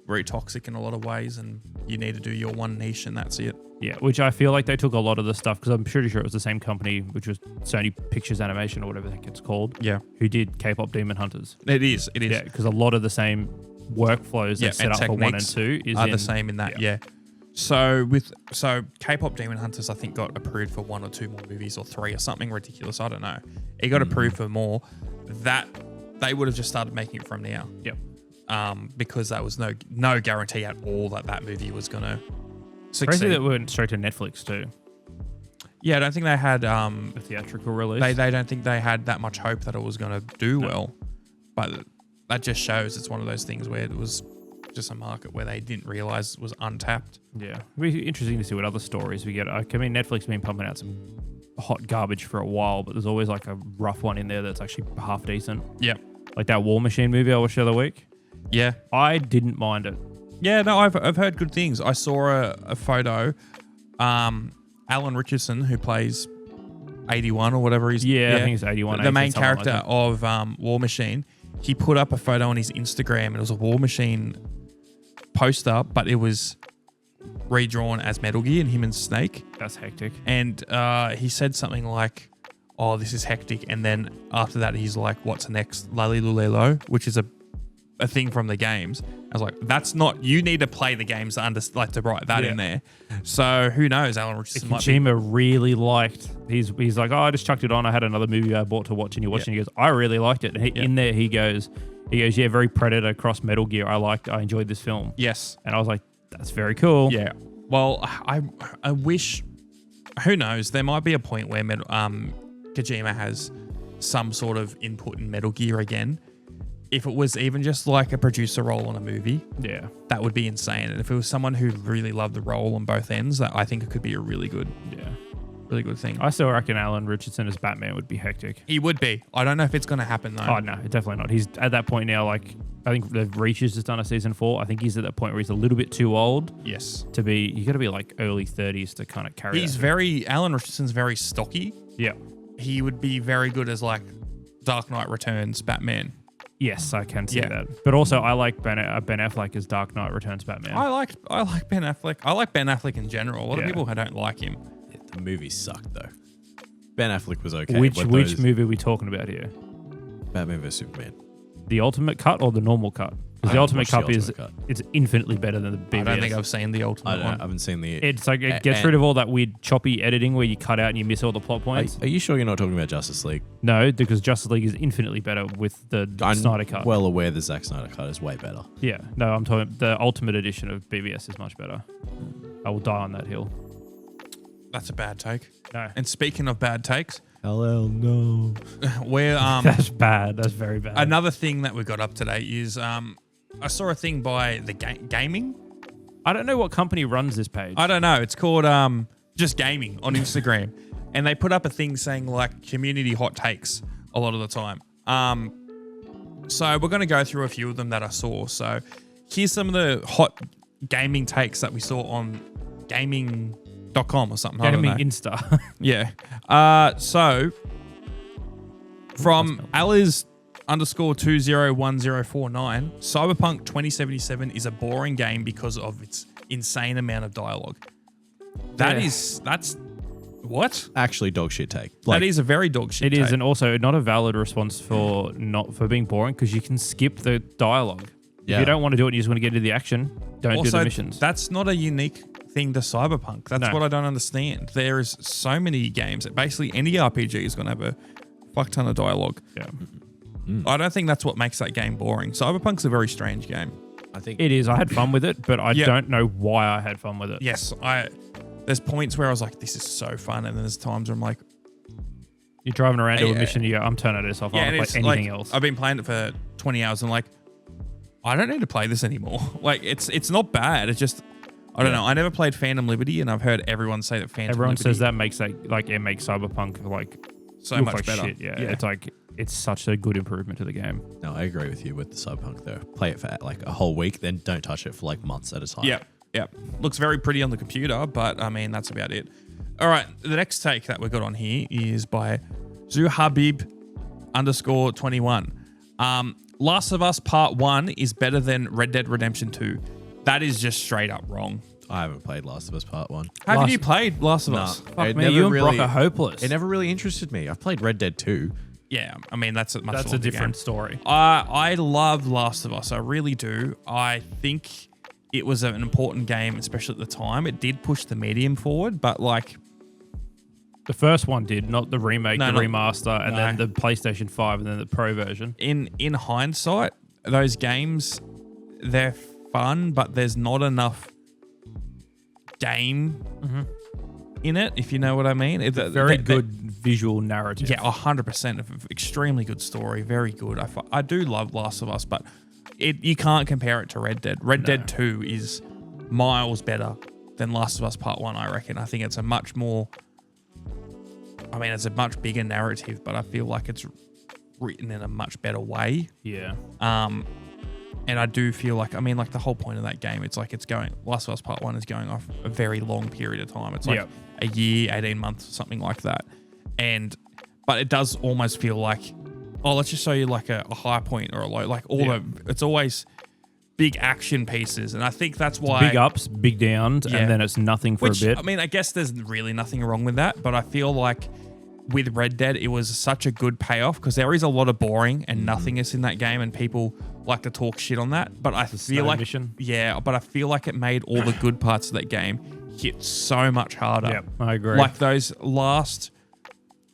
very toxic in a lot of ways and you need to do your one niche and that's it. Yeah, which I feel like they took a lot of the stuff, because I'm pretty sure it was the same company, which was Sony Pictures Animation or whatever I think it's called, who did K-pop Demon Hunters. It is. Yeah, because a lot of the same workflows that set up for 1 and 2 are the same in that, So K-pop Demon Hunters, I think, got approved for 1 or 2 more movies or 3 or something ridiculous. I don't know. It got approved for more. That they would have just started making it from now. Yep. Because there was no guarantee at all that movie was going to succeed. Crazy that went straight to Netflix too. Yeah, I don't think they had a theatrical release. They don't think they had that much hope that it was going to do well. But that just shows it's one of those things where it was just a market where they didn't realize it was untapped. Yeah. It'll be interesting to see what other stories we get. I mean, Netflix has been pumping out some hot garbage for a while, but there's always like a rough one in there that's actually half decent. Yeah. Like that War Machine movie I watched the other week. Yeah. I didn't mind it. Yeah, no, I've heard good things. I saw a photo. Alan Richardson, who plays 81 or whatever he's... Yeah, I think it's 81. The main character of War Machine, he put up a photo on his Instagram and it was a War Machine poster, but it was redrawn as Metal Gear and him and Snake. That's hectic. And he said something like, oh, this is hectic. And then after that, he's like, what's next? Lali Lulelo, which is a thing from the games. I was like, that's not, you need to play the games to write that in there. So who knows? Alan Richardson might be. Kojima really liked, he's like, oh, I just chucked it on. I had another movie I bought to watch and you're watching. He goes, I really liked it. And in there, he goes, yeah, very Predator cross Metal Gear. I enjoyed this film. Yes. And I was like, that's very cool. Yeah. Well, I wish, who knows? There might be a point where Kojima has some sort of input in Metal Gear again. If it was even just like a producer role on a movie, that would be insane. And if it was someone who really loved the role on both ends, that I think it could be a really good thing. I still reckon Alan Richardson as Batman would be hectic. He would be. I don't know if it's going to happen though. Oh no, definitely not. He's at that point now. Like I think the Reacher's just done a season 4. I think he's at that point where he's a little bit too old. Yes. To be, you got to be like early 30s to kind of carry. Alan Richardson's very stocky. Yeah. He would be very good as like Dark Knight Returns Batman. Yes, I can see that. But also, I like Ben Affleck as Dark Knight Returns Batman. I like Ben Affleck. I like Ben Affleck in general. A lot of people don't like him. The movie sucked though. Ben Affleck was okay. Which movie are we talking about here? Batman vs Superman. The ultimate cut or the normal cut? Because the ultimate cut it's infinitely better than the BVS. I don't think I've seen the ultimate one. I haven't seen the. It's like it gets rid of all that weird choppy editing where you cut out and you miss all the plot points. Are you sure you're not talking about Justice League? No, because Justice League is infinitely better with the Snyder cut. Well aware the Zack Snyder cut is way better. Yeah, no, I'm talking the ultimate edition of BVS is much better. I will die on that hill. That's a bad take. No. And speaking of bad takes, Hell no. we're that's bad. That's very bad. Another thing that we got up today is I saw a thing by the gaming. I don't know what company runs this page. I don't know. It's called just gaming on Instagram, and they put up a thing saying like community hot takes a lot of the time. So we're going to go through a few of them that I saw. So here's some of the hot gaming takes that we saw on gaming.com or something. Gaming Insta. Yeah. So from Aliz_201049, Cyberpunk 2077 is a boring game because of its insane amount of dialogue. That's what? Actually, dog shit take. That is a very dog shit take. It is, take. and also not a valid response for being boring because you can skip the dialogue. Yeah. If you don't want to do it and you just want to get into the action, don't do the Also, missions. that's not a unique thing to Cyberpunk. That's what I don't understand. There is so many games. Basically, any RPG is going to have a fuck ton of dialogue. Yeah. I don't think that's what makes that game boring. Cyberpunk's a very strange game. I think it is. I had fun with it, but I don't know why I had fun with it. Yes, there's points where I was like, this is so fun, and then there's times where I'm like, you're driving around to a mission, you go, I'm turning this off. I don't play anything else. I've been playing it for 20 hours and like, I don't need to play this anymore. Like, it's not bad. It's just, I don't know. I never played Phantom Liberty, and I've heard everyone say that Phantom Liberty. Everyone says that makes it makes Cyberpunk like so much better. Shit, yeah. It's like, it's such a good improvement to the game. No, I agree with you with the Cyberpunk though. Play it for like a whole week, then don't touch it for like months at a time. Yeah. Looks very pretty on the computer, but I mean, that's about it. All right. The next take that we got on here is by Zuhabib_21. Last of Us Part 1 is better than Red Dead Redemption 2. That is just straight up wrong. I haven't played Last of Us Part 1. Haven't you played Last of Us? Fuck me, you and Brock are hopeless. It never really interested me. I've played Red Dead 2. Yeah, I mean, that's a different story. I love Last of Us. I really do. I think it was an important game, especially at the time. It did push the medium forward, but like... The first one did, not the remake, remaster, and then the PlayStation 5, and then the Pro version. In hindsight, those games, they're fun, but there's not enough game in it, if you know what I mean. It's very good visual narrative. Yeah, 100%. Extremely good story. Very good. I do love Last of Us, but you can't compare it to Red Dead. Red Dead 2 is miles better than Last of Us Part 1, I reckon. I think it's a much more... I mean, it's a much bigger narrative, but I feel like it's written in a much better way. Yeah. And I do feel like, I mean, like the whole point of that game, it's like Last of Us Part 1 is going off a very long period of time. It's like a year, 18 months, something like that. But it does almost feel like, oh, let's just show you like a high point or a low, like it's always big action pieces. And I think that's why. Big ups, big downs, and then it's nothing for a bit. I mean, I guess there's really nothing wrong with that, but I feel like with Red Dead, it was such a good payoff because there is a lot of boring and nothingness in that game, and people like to talk shit on that. But I feel snow like, mission. yeah, but I feel like it made all the good parts of that game hit so much harder. Yep, I agree. Like those last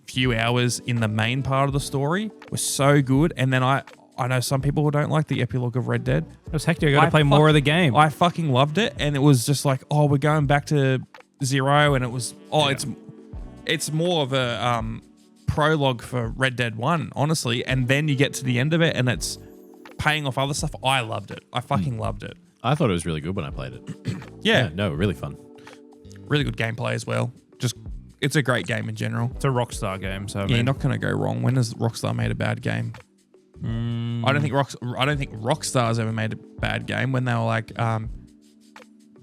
few hours in the main part of the story were so good, and then I know some people who don't like the epilogue of Red Dead. It was hectic. I got to play more of the game. I fucking loved it, and it was just like, oh, we're going back to zero, and it was it's more of a prologue for Red Dead 1, honestly, and then you get to the end of it, and it's paying off other stuff. I loved it. I fucking loved it. I thought it was really good when I played it. Yeah, No, really fun. really good gameplay as well. Just, it's a great game in general. It's a Rockstar game, so I Yeah, mean, you're not going to go wrong. When has Rockstar made a bad game? I don't think Rockstar's ever made a bad game. When they were like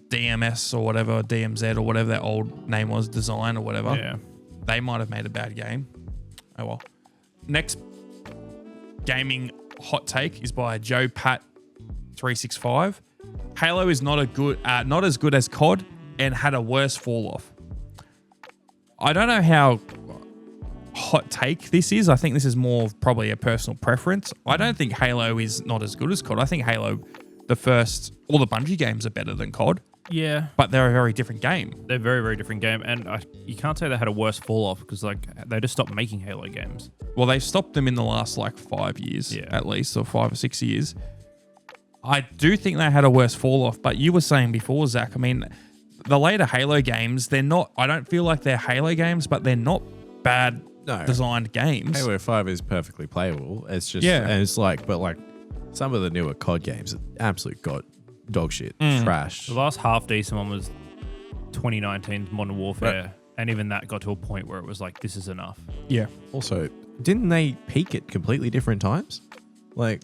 DMS or whatever, DMZ or whatever their old name was, Design or whatever. yeah. They might have made a bad game. Oh well. Next gaming hot take is by Joe Pat 365. Halo is not as good as COD and had a worse fall off. I don't know how hot take this is. I think this is more of probably a personal preference. I don't think Halo is not as good as COD. I think Halo, all the Bungie games are better than COD, Yeah. but they're a very different game. They're very, very different game. And you can't say they had a worse fall off because like they just stopped making Halo games. Well, they've stopped them in the last like 5 years at least, or 5 or 6 years. I do think they had a worse fall off, but you were saying before, Zach, I mean, the later Halo games, I don't feel like they're Halo games, but they're not bad designed games. Halo 5 is perfectly playable. It's just, Yeah. and it's like, but like some of the newer COD games, absolute dog shit, trash. The last half decent one was 2019's Modern Warfare. And even that got to a point where it was like, this is enough. Yeah. Also, didn't they peak at completely different times? Like,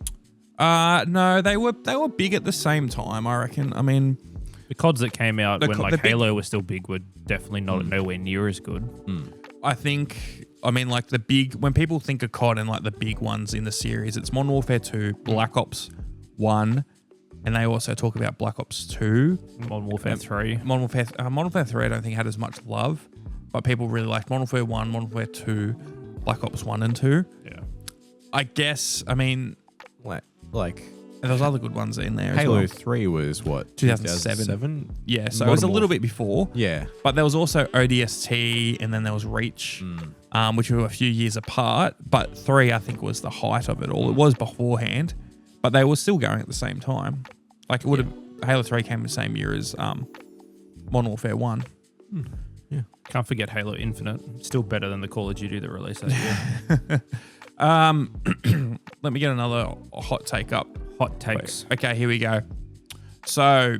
No, they were big at the same time, I reckon. I mean, The CODs that came out when like the big- Halo was still big were definitely not nowhere near as good. I think, like when people think of COD and like the big ones in the series, it's Modern Warfare 2, Black Ops 1, and they also talk about Black Ops 2. Modern Warfare 3. Modern Warfare 3 I don't think had as much love, but people really liked Modern Warfare 1, Modern Warfare 2, Black Ops 1 and 2. Yeah. I guess, I mean, like there's other good ones in there Halo as well. 3 was what? 2007? Yeah, so it was a little bit before. Yeah. But there was also ODST, and then there was Reach, which were a few years apart. But 3, I think, was the height of it all. It was beforehand, but they were still going at the same time. Like, it would have Halo 3 came the same year as Modern Warfare 1. Can't forget Halo Infinite. Still better than the Call of Duty that released that year. Let me get another hot take up. Hot takes. Okay, here we go. So,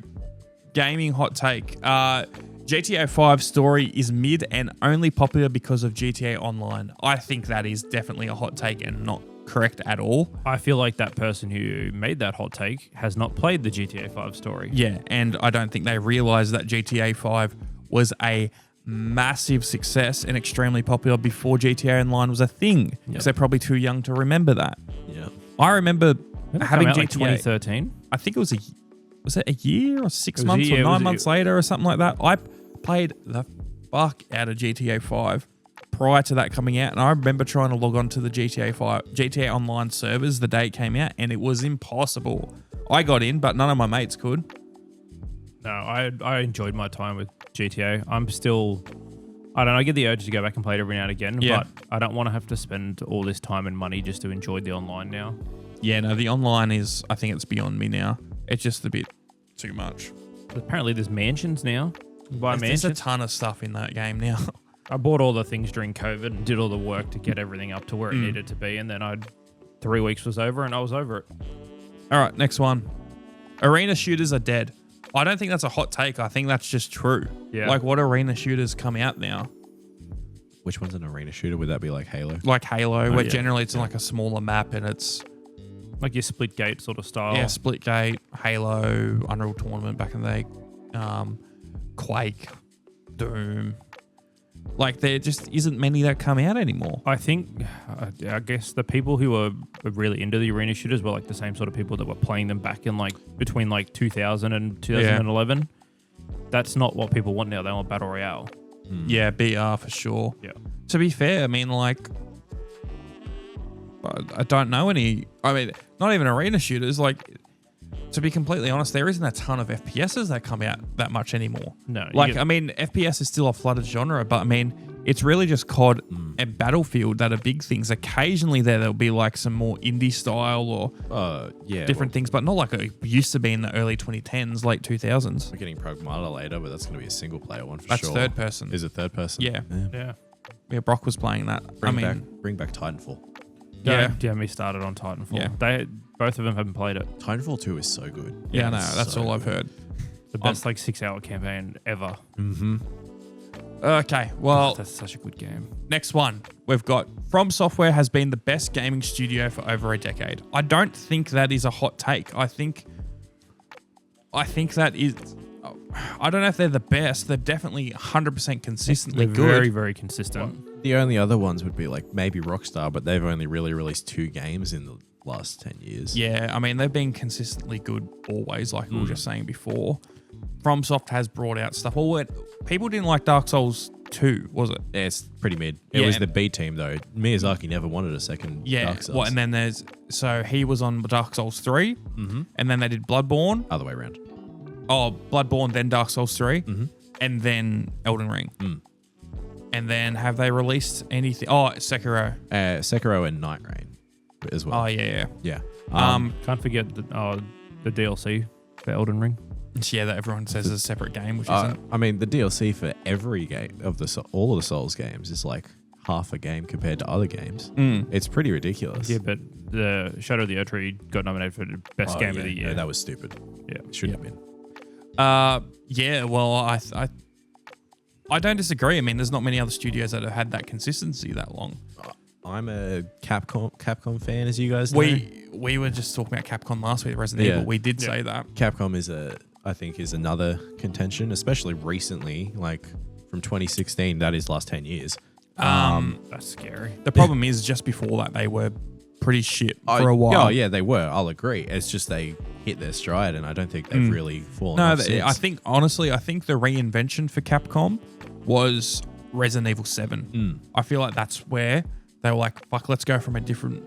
gaming hot take. GTA 5 story is mid and only popular because of GTA Online. I think that is definitely a hot take and not correct at all. I feel like that person who made that hot take has not played the GTA 5 story. Yeah, and I don't think they realized that GTA 5 was a massive success and extremely popular before GTA Online was a thing. Because they're probably too young to remember that. Yeah. I remember having out GTA. like 2013. I think it was it a year or 6 It was months a year, or it was 9 a- months later or something like that. I played the fuck out of GTA 5 prior to that coming out, and I remember trying to log on to the GTA Online servers the day it came out, and it was impossible. I got in, but none of my mates could. No, I enjoyed my time with GTA. I'm still, I don't know, I get the urge to go back and play it every now and again, Yeah. but I don't want to have to spend all this time and money just to enjoy the online now. Yeah, no, the online is, I think it's beyond me now. It's just a bit too much. Apparently there's mansions now. You buy There's a mansions. ton of stuff in that game now. I bought all the things during COVID and did all the work to get everything up to where it needed to be, and then 3 weeks was over and I was over it. All right, next one. Arena shooters are dead. I don't think that's a hot take. I think that's just true. Yeah. Like, what arena shooters come out now? Which one's an arena shooter? Would that be like Halo? Like Halo, where yeah. generally it's like a smaller map and it's Like your split gate sort of style. Splitgate, Halo, Unreal Tournament back in the day, Quake, Doom. Like, there just isn't many that come out anymore. I think, I guess the people who were really into the arena shooters were like the same sort of people that were playing them back in like between like 2000 and 2011. That's not what people want now. They want Battle Royale. Yeah, BR for sure. Yeah. to be fair, I mean, like, I don't know any. I mean, not even arena shooters. Like, to be completely honest, there isn't a ton of FPSs that come out that much anymore. No, Like, I mean, FPS is still a flooded genre, but I mean, it's really just COD and Battlefield that are big things. Occasionally there'll be like some more indie style or different things, but not like it used to be in the early 2010s, late 2000s. We're getting Pragmata later, but that's going to be a single player one for That's sure. third person. Is it third person? Yeah. yeah. Yeah, Brock was playing that. Bring back Titanfall. Yeah. Don't get me started on Titanfall. Yeah. Both of them haven't played it. Titanfall 2 is so good. Yeah, no, it's that's so all I've good. heard. The best 6-hour campaign ever. Mm-hmm. Okay, well, That's such a good game. next one. We've got From Software has been the best gaming studio for over a decade. I don't think that is a hot take. I think that is... I don't know if they're the best. They're definitely 100% consistently They're good. very, very consistent. The only other ones would be like maybe Rockstar, but they've only really released 2 games in the last 10 years. Yeah, I mean, they've been consistently good always, like we were just saying before. FromSoft has brought out stuff. Well, people didn't like Dark Souls 2, was it? Yeah, it's pretty mid. It Yeah, was and- the B team though. Miyazaki never wanted a second Yeah. Dark Souls. Well, and then so he was on Dark Souls 3, and then they did Bloodborne. Other way around. Oh, Bloodborne, then Dark Souls 3, Mm-hmm. and then Elden Ring. Mm. And then have they released anything? Oh, Sekiro. Sekiro and Night Rain as well. Oh, yeah. Yeah. Can't forget the DLC for Elden Ring. Yeah, that everyone says is a separate game, which I isn't. mean, the DLC for every game of all of the Souls games is like half a game compared to other games. It's pretty ridiculous. Yeah, but the Shadow of the Erdtree got nominated for the best game of the year. No, that was stupid. Yeah. It shouldn't have been. Yeah, well, I don't disagree. I mean, there's not many other studios that have had that consistency that long. I'm a Capcom fan, as you guys know. We were just talking about Capcom last week, Resident Yeah. Evil. We did say that. Capcom I think is another contention, especially recently, like from 2016. That is last 10 years. That's scary. The problem is, just before that, they were pretty shit for a while. Oh yeah, they were. I'll agree. It's just they hit their stride, and I don't think they've really fallen No, off since. I think honestly, the reinvention for Capcom was Resident Evil 7. I feel like that's where they were like, "Fuck, let's go from a different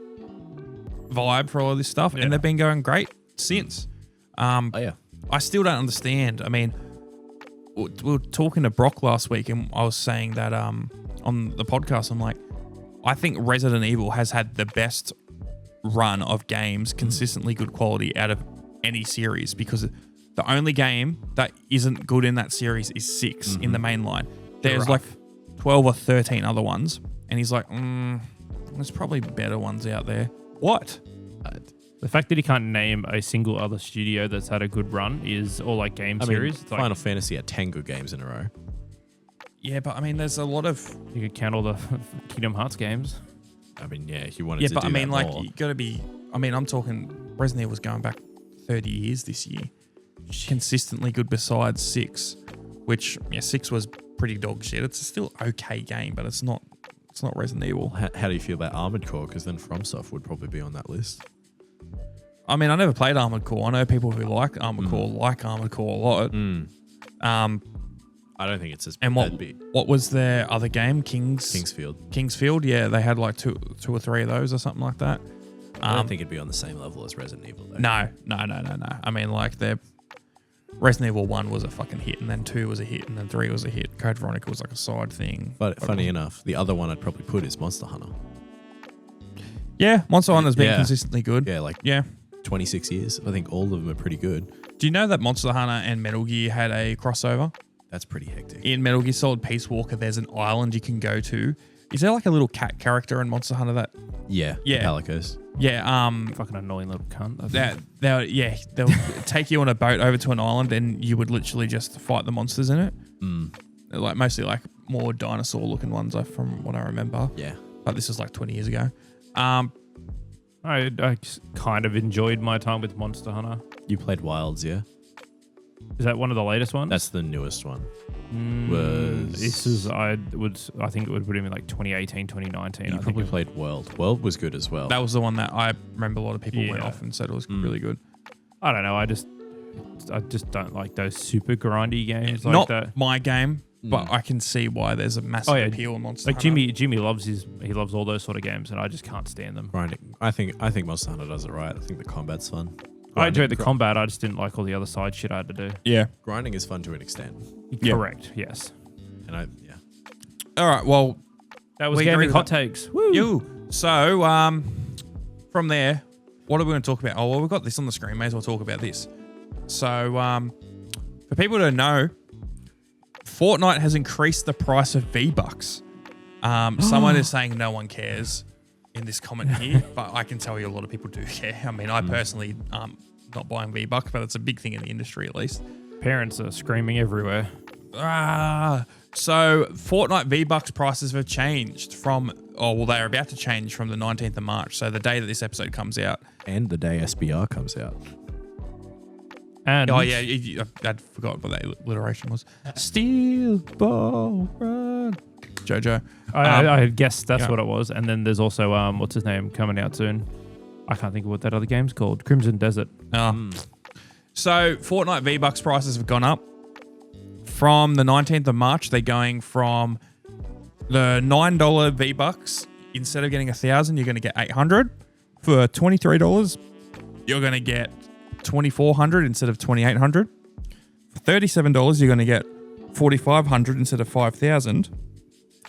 vibe for all of this stuff," Yeah. and they've been going great since. Oh yeah. I still don't understand. I mean, we were talking to Brock last week, and I was saying that on the podcast, I'm like, I think Resident Evil has had the best run of games, consistently good quality out of any series, because the only game that isn't good in that series is 6 in the main line. There's like 12 or 13 other ones, and he's like, there's probably better ones out there. What? The fact that he can't name a single other studio that's had a good run is, or like game series. It's like, Final Fantasy had 10 good games in a row. Yeah, but I mean, there's a lot of... you could count all the Kingdom Hearts games. I mean, yeah, if you wanted Yeah, to but do I mean, that like, more. you got to be... I mean, I'm talking... Resident Evil was going back 30 years this year. Consistently good besides 6, which, 6 was pretty dog shit. It's a still okay game, but it's not Resident Evil. How do you feel about Armored Core? Because then FromSoft would probably be on that list. I mean, I never played Armored Core. I know people who like Armored Core a lot. I don't think it's as And that'd be what was their other game? Kingsfield. Kingsfield, yeah. They had like two or three of those or something like that. I don't think it'd be on the same level as Resident Evil, though. No. I mean, like, Resident Evil 1 was a fucking hit, and then 2 was a hit, and then 3 was a hit. Code Veronica was like a side thing. But funny enough, the other one I'd probably put is Monster Hunter. Yeah, Monster Hunter's been Yeah. consistently good. Yeah, like Yeah. 26 years. I think all of them are pretty good. Do you know that Monster Hunter and Metal Gear had a crossover? That's pretty hectic. In Metal Gear Solid Peace Walker, there's an island you can go to. Is there like a little cat character in Monster Hunter that... Yeah. Yeah. Palicos. Yeah, Fucking annoying little cunt. they'll take you on a boat over to an island, and you would literally just fight the monsters in it. They're like mostly like more dinosaur-looking ones, from what I remember. Yeah. But this is like 20 years ago. I kind of enjoyed my time with Monster Hunter. You played Wilds, yeah? Is that one of the latest ones? That's the newest one. This is I think it would put him in like 2018, 2019. You I probably think played World. World was good as well. That was the one that I remember a lot of people went Yeah. off and said it was really good. I don't know. I just don't like those super grindy games like Not that. my game. but I can see why there's a massive appeal in Monster Like Hunter. Jimmy loves all those sort of games, and I just can't stand them. Grinding. I think Monster Hunter does it right. I think the combat's fun. I enjoyed the combat. I just didn't like all the other side shit I had to do. Yeah. Grinding is fun to an extent. Yeah. Correct. Yes. And I All right. Well, That was We agree gaming with hot that. takes. Woo. So from there, what are we going to talk about? Oh, well, we've got this on the screen. May as well talk about this. So for people to know, Fortnite has increased the price of V-Bucks. Someone is saying no one cares in this comment here, but I can tell you a lot of people do care. I mean, I personally not buying V-Bucks, but it's a big thing in the industry at least. Parents are screaming everywhere. So Fortnite V-Bucks prices have changed they're about to change from the 19th of March. So the day that this episode comes out. and the day SBR comes out. And Oh yeah, I forgot what that alliteration was. Steel ball run. Jojo. I guessed that's yeah. what it was. And then there's also what's his name coming out soon. I can't think of what that other game's called. Crimson Desert. So Fortnite V-Bucks prices have gone up. From the 19th of March, they're going from the $9 V-Bucks. Instead of getting 1,000, you're going to get 800. For $23, you're going to get 2,400 instead of 2,800. For $37, you're going to get 4,500 instead of 5,000.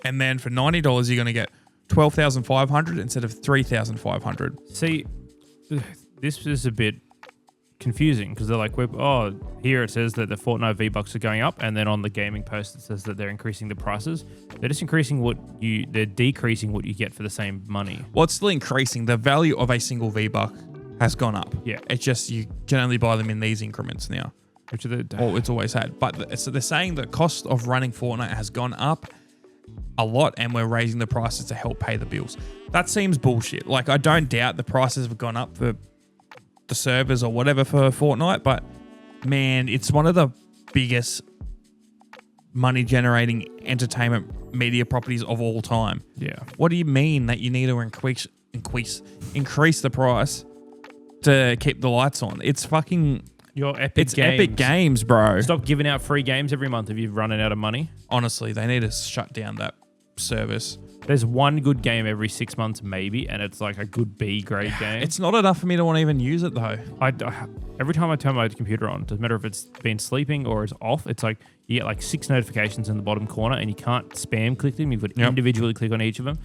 And then for $90, you're going to get 12,500 instead of 3,500. See, this is a bit confusing because they're like, here it says that the Fortnite V-Bucks are going up, and then on the gaming post it says that they're increasing the prices. They're just they're decreasing what you get for the same money. Well, it's still increasing. The value of a single V-Buck has gone up. Yeah. It's just you can only buy them in these increments now. Which are Or it's always had. But so they're saying the cost of running Fortnite has gone up a lot, and we're raising the prices to help pay the bills. That seems bullshit. Like, I don't doubt the prices have gone up for the servers or whatever for Fortnite, but man, it's one of the biggest money generating entertainment media properties of all time. Yeah. What do you mean that you need to increase the price to keep the lights on? It's fucking Your Epic Games, bro. Stop giving out free games every month if you've running out of money. Honestly, they need to shut down that service. There's one good game every 6 months, maybe, and it's like a good B grade game. It's not enough for me to want to even use it though. Every time I turn my computer on, doesn't matter if it's been sleeping or it's off, it's like you get like 6 notifications in the bottom corner and you can't spam click them. You've got to individually click on each of them.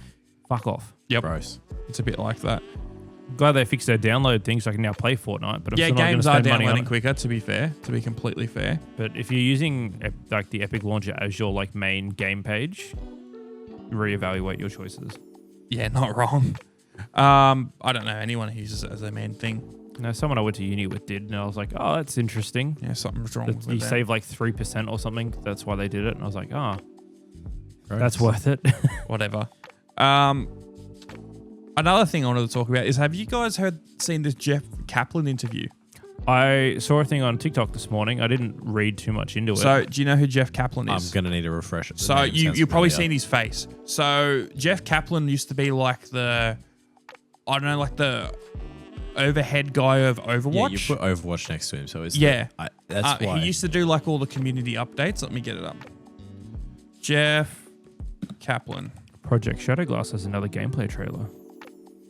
Fuck off. Yep. Gross. It's a bit like that. Glad they fixed their download thing so I can now play Fortnite. But I'm still not games gonna are spend money on downloading it. quicker, to be completely fair. But if you're using like the Epic Launcher as your like main game page, reevaluate your choices. Yeah, not wrong. I don't know anyone who uses it as their main thing. No, someone I went to uni with did, and I was like, oh, that's interesting. Yeah, something's wrong with You that. save like 3% or something. That's why they did it. And I was like, oh, Gross. that's worth it. Whatever. Another thing I wanted to talk about is, have you guys seen this Jeff Kaplan interview? I saw a thing on TikTok this morning. I didn't read too much into it. So, do you know who Jeff Kaplan is? I'm going to need to refresh it. The So name sounds you've probably familiar. seen his face. So Jeff Kaplan used to be like the overhead guy of Overwatch. Yeah, you put Overwatch next to him, so it's Yeah. that's why he used to do like all the community updates. Let me get it up. Jeff Kaplan. Project Shadowglass has another gameplay trailer.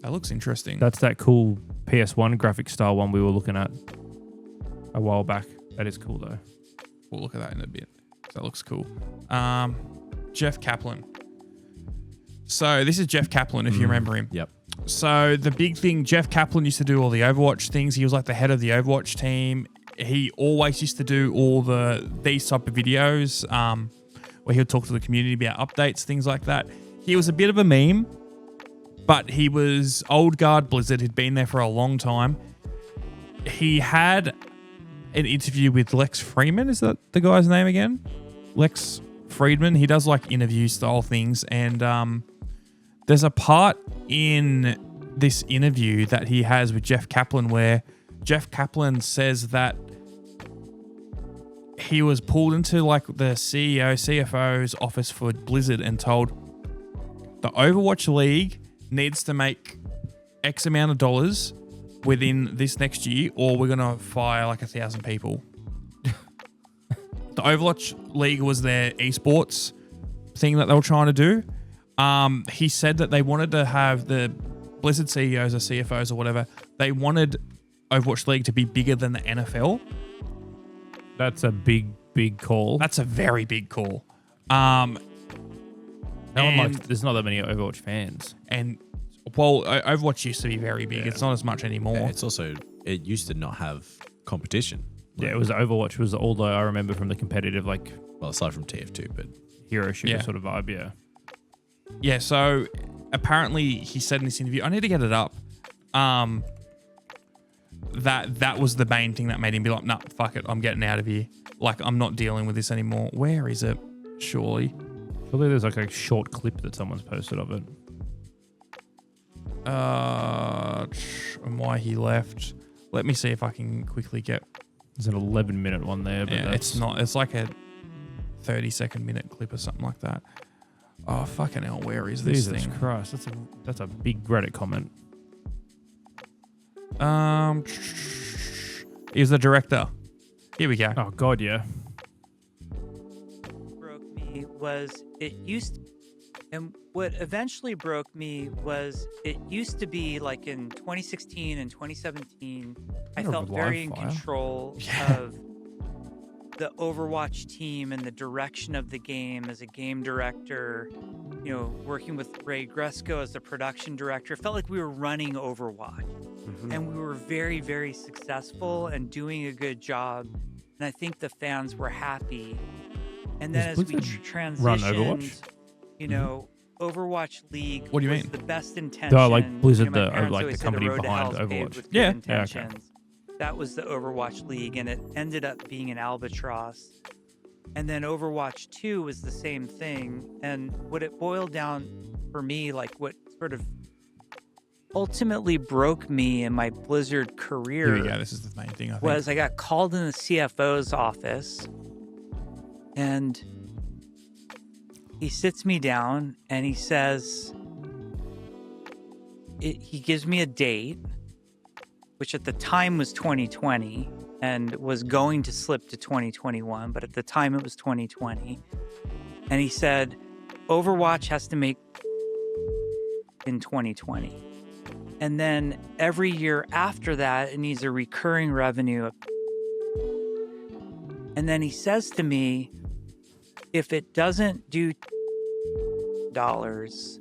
That looks interesting. That's that cool PS1 graphic style one we were looking at a while back. That is cool though. We'll look at that in a bit. That looks cool. Jeff Kaplan. So this is Jeff Kaplan, if you remember him. Yep. So the big thing, Jeff Kaplan used to do all the Overwatch things. He was like the head of the Overwatch team. He always used to do all these type of videos where he would talk to the community about updates, things like that. He was a bit of a meme, but he was old guard Blizzard. He'd been there for a long time. He had an interview with Lex Friedman. Is that the guy's name again? Lex Friedman. He does like interview style things. And there's a part in this interview that he has with Jeff Kaplan where Jeff Kaplan says that he was pulled into like the CEO, CFO's office for Blizzard and told the Overwatch League needs to make X amount of dollars within this next year, or we're going to fire like 1,000 people. The the Overwatch League was their esports thing that they were trying to do. He said that they wanted to have the Blizzard CEOs or CFOs or whatever. They wanted Overwatch League to be bigger than the NFL. That's a big call. That's a very big call. There's not that many Overwatch fans. And well, Overwatch used to be very big. It's not as much anymore. Yeah, it's also, it used to not have competition. Yeah, it was Overwatch was all that I remember from the competitive, like, Well, aside from TF2, but hero shooter Yeah. sort of vibe, yeah. Yeah, so apparently he said in this interview, I need to get it up, that was the main thing that made him be like, nah, fuck it, I'm getting out of here. Like, I'm not dealing with this anymore. Where is it? Surely. Surely there's like a short clip that someone's posted of it. And why he left. Let me see if I can quickly get. There's an 11-minute one there, but Yeah, that's it's not. It's like a 30-second minute clip or something like that. Oh, fucking hell, where is this Jesus thing? Christ, that's a big Reddit comment. He's the director. Here we go. Oh God, yeah. Broke me was it used, and what eventually broke me was it used to be like in 2016 and 2017, I Kind of felt a very in live file. control Yeah. of the Overwatch team and the direction of the game as a game director. You know, working with Ray Gresco as the production director, it felt like we were running Overwatch. And we were very, very successful and doing a good job. And I think the fans were happy. And then Does as we Blizzard run transitioned, Overwatch? you know, Overwatch League What do you was mean? the best intention. like Blizzard, my the- parents like always the say company road to behind hell's paved Overwatch. with good Yeah. Yeah, okay. intentions. That was the Overwatch League, and it ended up being an albatross. And then Overwatch 2 was the same thing. And what it boiled down for me, like what sort of ultimately broke me in my Blizzard career Here we go. This is the main thing, I think. was I got called in the CFO's office, and he sits me down and he says, he gives me a date, which at the time was 2020 and was going to slip to 2021, but at the time it was 2020. And he said, Overwatch has to make in 2020. And then every year after that, it needs a recurring revenue. And then he says to me, if it doesn't do dollars,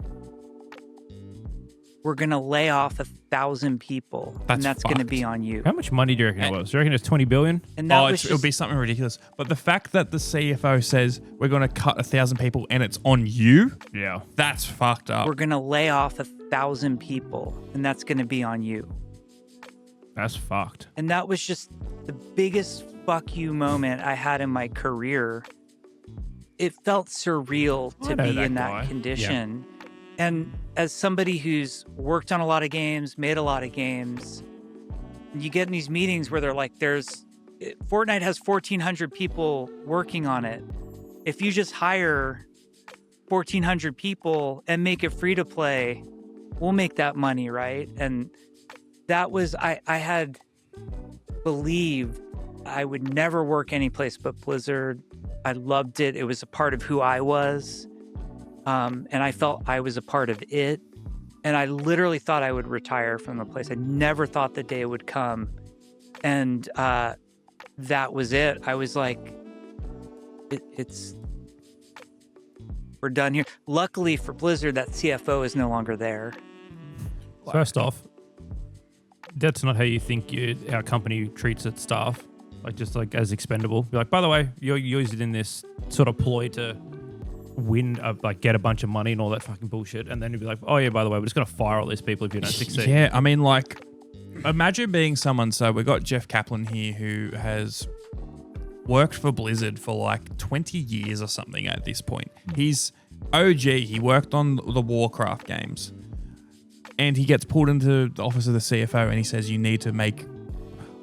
we're going to lay off 1,000 people. That's and that's going to fucked. be on you. How much money do you reckon it was? Do you reckon it's 20 billion? And that was it'll just, be something ridiculous. But the fact that the CFO says we're going to cut 1,000 people and it's on you, Yeah. that's fucked up. we're going to lay off 1,000 people, and that's going to be on you. That's fucked. And that was just the biggest fuck you moment I had in my career. It felt surreal I to know be that in guy. that condition. And as somebody who's worked on a lot of games, made a lot of games, you get in these meetings where they're like, Fortnite has 1,400 people working on it. If you just hire 1,400 people and make it free to play, we'll make that money, right? And that was, I had believed I would never work anyplace but Blizzard. I loved it. It was a part of who I was. And I felt I was a part of it. And I literally thought I would retire from the place. I never thought the day would come. And that was it. I was like, we're done here. Luckily for Blizzard, that CFO is no longer there. First off, that's not how you think our company treats its staff. Like, just like as expendable. Be like, by the way, you're using in this sort of ploy to win, like get a bunch of money and all that fucking bullshit. And then you'd be like, oh yeah, by the way, we're just going to fire all these people if you don't succeed. Yeah, I mean, like, imagine being someone. So we got Jeff Kaplan here who has worked for Blizzard for like 20 years or something at this point. He's OG. He worked on the Warcraft games. And he gets pulled into the office of the CFO and he says, you need to make,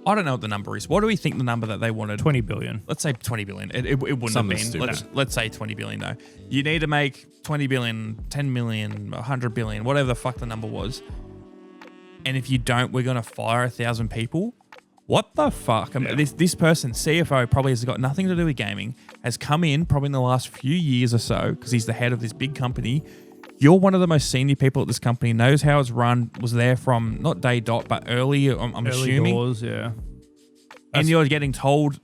I don't know what the number is. What do we think the number that they wanted? 20 billion. Let's say 20 billion. It wouldn't Something have been. stupid. Let's say 20 billion though. You need to make 20 billion, 10 million, 100 billion, whatever the fuck the number was. And if you don't, we're going to fire 1,000 people. what the fuck? I mean, this person, CFO, probably has got nothing to do with gaming, has come in probably in the last few years or so because he's the head of this big company. You're one of the most senior people at this company, knows how it's run, was there from not day dot, but early, I'm Early assuming. doors, yeah. And you're getting told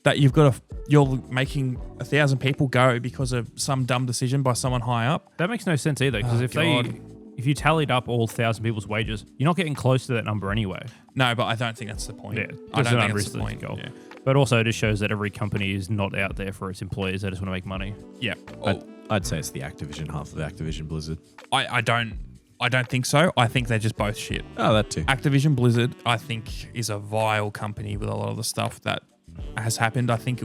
that you're making 1,000 people go because of some dumb decision by someone high up. That makes no sense either, because if you tallied up all 1,000 people's wages, you're not getting close to that number anyway. No, but I don't think that's the point. Yeah, I that's don't an think that's the point. unrealistic goal. Yeah. But also, it just shows that every company is not out there for its employees. They just want to make money. Yeah. I'd say it's the Activision half of Activision Blizzard. I don't think so. I think they're just both shit. Oh, that too. Activision Blizzard, I think, is a vile company with a lot of the stuff that has happened. I think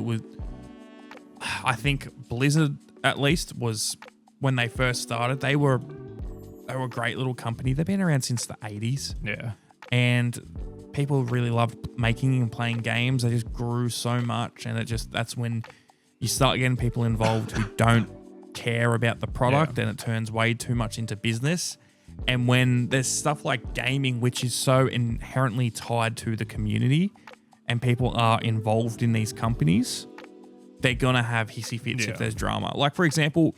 Blizzard, at least, was when they first started, they were a great little company. They've been around since the 80s. Yeah. And people really loved making and playing games. They just grew so much, and that's when you start getting people involved who don't care about the product, and it turns way too much into business. And when there's stuff like gaming, which is so inherently tied to the community, and people are involved in these companies, they're gonna have hissy fits if there's drama. Like, for example,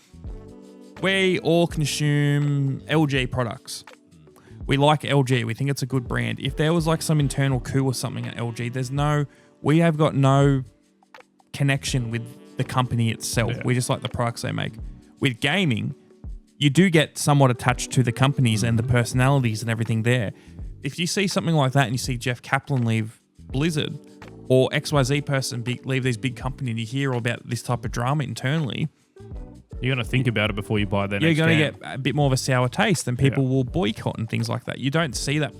we all consume LG products. We like LG. We think it's a good brand. If there was like some internal coup or something at LG, we have got no connection with the company itself. Yeah. We just like the products they make. With gaming, you do get somewhat attached to the companies and the personalities and everything there. If you see something like that and you see Jeff Kaplan leave Blizzard, or XYZ person leave these big company, and you hear all about this type of drama internally, You're going to think about it before you buy their you're next going to game. get a bit more of a sour taste, and people will boycott and things like that. You don't see that.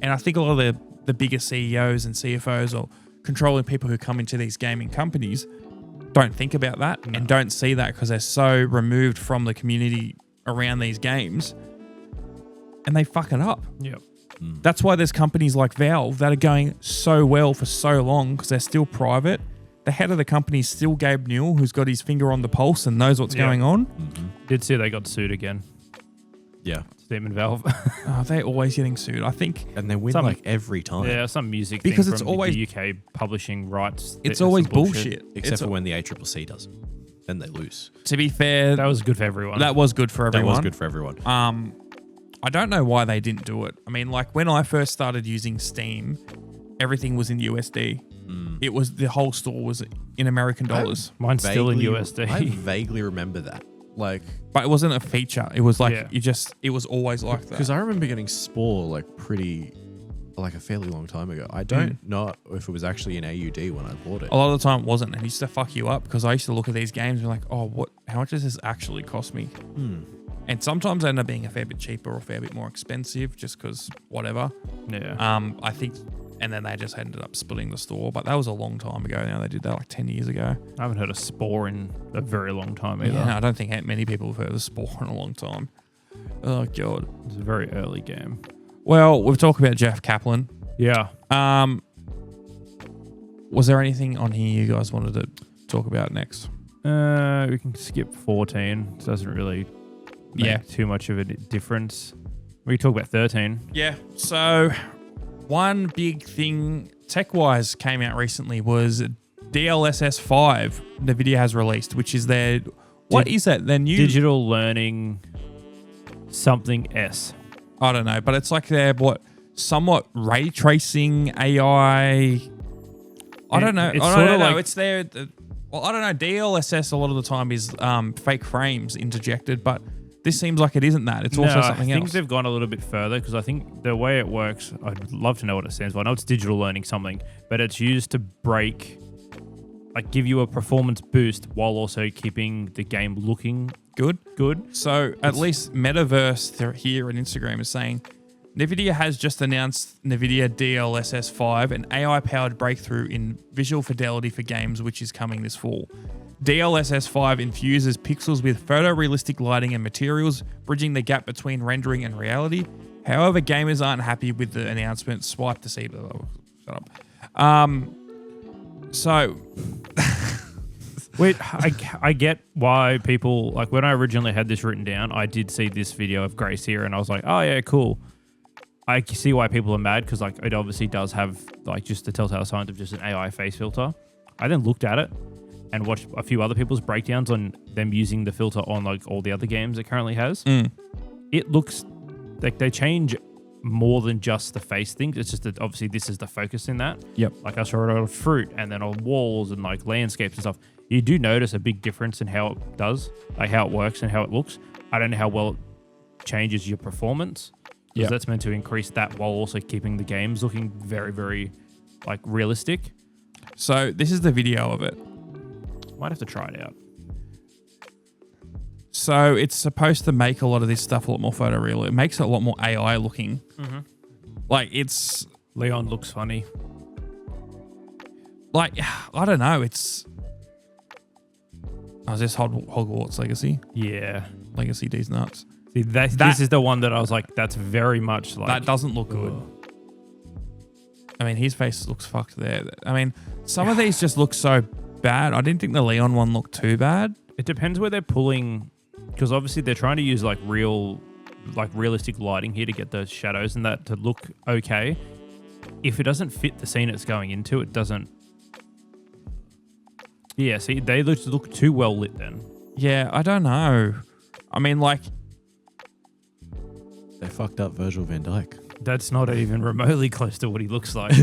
And I think a lot of the bigger CEOs and CFOs or controlling people who come into these gaming companies don't think about that and don't see that because they're so removed from the community around these games, and they fuck it up. Yep. That's why there's companies like Valve that are going so well for so long because they're still private. The head of the company is still Gabe Newell, who's got his finger on the pulse and knows what's going on. Did see they got sued again. Yeah. Steam and Valve. They're always getting sued. I think And they win like every time. Yeah, some music Because thing it's from always- the UK publishing rights. it's Some always bullshit. Except for when the ACCC does it. Then they lose. To be fair, That was good for everyone. that was good for everyone. That was good for everyone. I don't know why they didn't do it. I mean, like when I first started using Steam, everything was in USD. It was the whole store was in American dollars, Mine's still in I USD. vaguely remember that. Like, but it wasn't a feature. It was like Yeah. it was always like because that. I remember getting Spore like a fairly long time ago. I don't know if it was actually in AUD when I bought it. A lot of the time it wasn't, and it used to fuck you up because I used to look at these games and be like, oh, how much does this actually cost me? And sometimes they end up being a fair bit cheaper or a fair bit more expensive just because whatever. Yeah. I think, and then they just ended up splitting the store, but that was a long time ago now. They did that like 10 years ago. I haven't heard of Spore in a very long time either. Yeah, I don't think many people have heard of Spore in a long time. Oh, God. It's a very early game. Well, we've talked about Jeff Kaplan. Yeah. Was there anything on here you guys wanted to talk about next? We can skip 14. It doesn't really make too much of a difference. We can talk about 13. Yeah. So, one big thing tech-wise came out recently was DLSS 5 NVIDIA has released, which is their... What is that? Their new... Digital Learning something S. I don't know, but it's like their somewhat ray tracing AI. I don't know. It's I sort don't of know. like- It's their. Well, I don't know. DLSS a lot of the time is fake frames interjected, but this seems like it isn't that. It's also something I think else. they've gone a little bit further because I think the way it works, I'd love to know what it stands for. I know it's digital learning something, but it's used to give you a performance boost while also keeping the game looking Good. good. So at least Metaverse here on Instagram is saying NVIDIA has just announced NVIDIA DLSS 5, an AI-powered breakthrough in visual fidelity for games, which is coming this fall. DLSS 5 infuses pixels with photorealistic lighting and materials, bridging the gap between rendering and reality. However, gamers aren't happy with the announcement. Swipe to see. Shut up. So... Wait, I get why people, like when I originally had this written down, I did see this video of Grace here and I was like, oh yeah, cool. I see why people are mad because like it obviously does have like just the telltale signs of just an AI face filter. I then looked at it and watched a few other people's breakdowns on them using the filter on like all the other games it currently has. It looks like they change more than just the face thing. It's just that obviously this is the focus in that. Yep. Like I saw it on fruit and then on walls and like landscapes and stuff. You do notice a big difference in how it does, like how it works and how it looks. I don't know how well it changes your performance. Because that's meant to increase that while also keeping the games looking very, very like realistic. So this is the video of it. Might have to try it out. So it's supposed to make a lot of this stuff a lot more photoreal. It makes it a lot more AI looking. Like it's Leon looks funny. like, I don't know. It's, is this Hogwarts Legacy? Yeah. Legacy D's nuts. See, this is the one that I was like, that's very much like... That doesn't look good. I mean, his face looks fucked there. I mean, some of these just look so bad. I didn't think the Leon one looked too bad. It depends where they're pulling, because obviously they're trying to use like realistic lighting here to get those shadows and that to look okay. If it doesn't fit the scene it's going into, it doesn't... Yeah, see, they look too well lit then. Yeah, I don't know. I mean, like... They fucked up Virgil van Dijk. That's not even remotely close to what he looks like.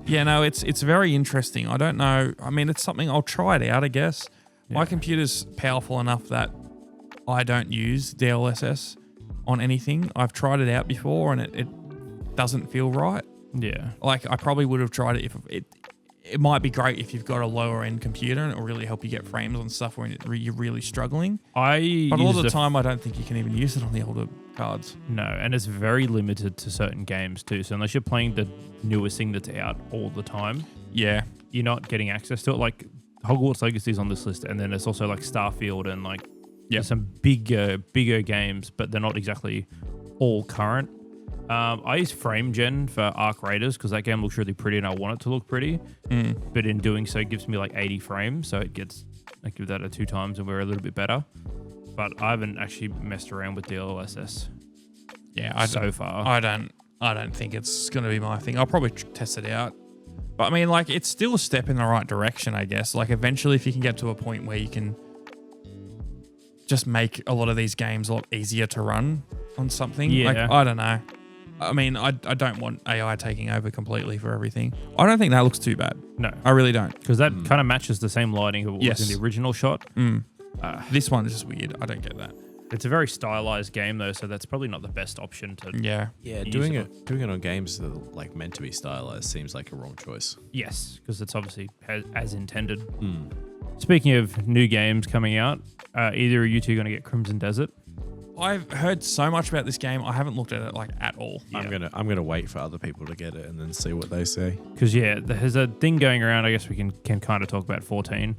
Yeah, no, it's very interesting. I don't know. I mean, it's something I'll try it out, I guess. Yeah. My computer's powerful enough that I don't use DLSS on anything. I've tried it out before and it doesn't feel right. Yeah. Like, I probably would have tried it if it might be great if you've got a lower end computer and it'll really help you get frames on stuff when you're really struggling. But a lot of the time, I don't think you can even use it on the older cards. No, and it's very limited to certain games too. So unless you're playing the newest thing that's out all the time, Yeah. you're not getting access to it. Like Hogwarts Legacy is on this list, and then there's also like Starfield and like some bigger games, but they're not exactly all current. I use FrameGen for Arc Raiders because that game looks really pretty and I want it to look pretty. But in doing so, it gives me like 80 frames. So I give that a 2 times and we're a little bit better. But I haven't actually messed around with DLSS so far. I don't think it's going to be my thing. I'll probably test it out. But I mean, like, it's still a step in the right direction, I guess. Like, eventually, if you can get to a point where you can just make a lot of these games a lot easier to run on something. Yeah. Like, I don't know. I mean, I don't want AI taking over completely for everything. I don't think that looks too bad. No. I really don't. Because that kind of matches the same lighting of what was in the original shot. This one is just weird. I don't get that. It's a very stylized game though, so that's probably not the best option to... Yeah. Yeah, doing it on games that are like meant to be stylized seems like a wrong choice. Yes, because it's obviously as intended. Speaking of new games coming out, either of you two going to get Crimson Desert? I've heard so much about this game. I haven't looked at it like at all. Yeah. I'm gonna wait for other people to get it and then see what they say. Because there's a thing going around. I guess we can kind of talk about 14.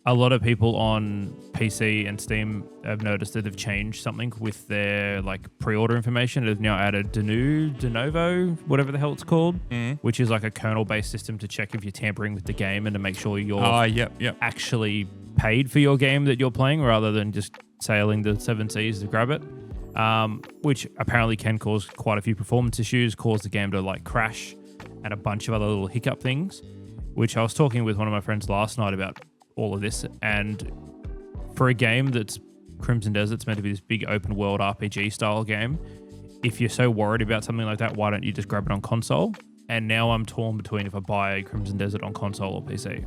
A lot of people on PC and Steam have noticed that they've changed something with their like pre-order information. They've now added de novo, whatever the hell it's called, which is like a kernel-based system to check if you're tampering with the game and to make sure you're actually paid for your game that you're playing rather than just sailing the 7 seas to grab it, which apparently can cause quite a few performance issues, cause the game to like crash and a bunch of other little hiccup things, which I was talking with one of my friends last night about all of this. And for a game that's Crimson Desert's meant to be this big open world RPG style game, if you're so worried about something like that, why don't you just grab it on console? And now I'm torn between if I buy Crimson Desert on console or PC.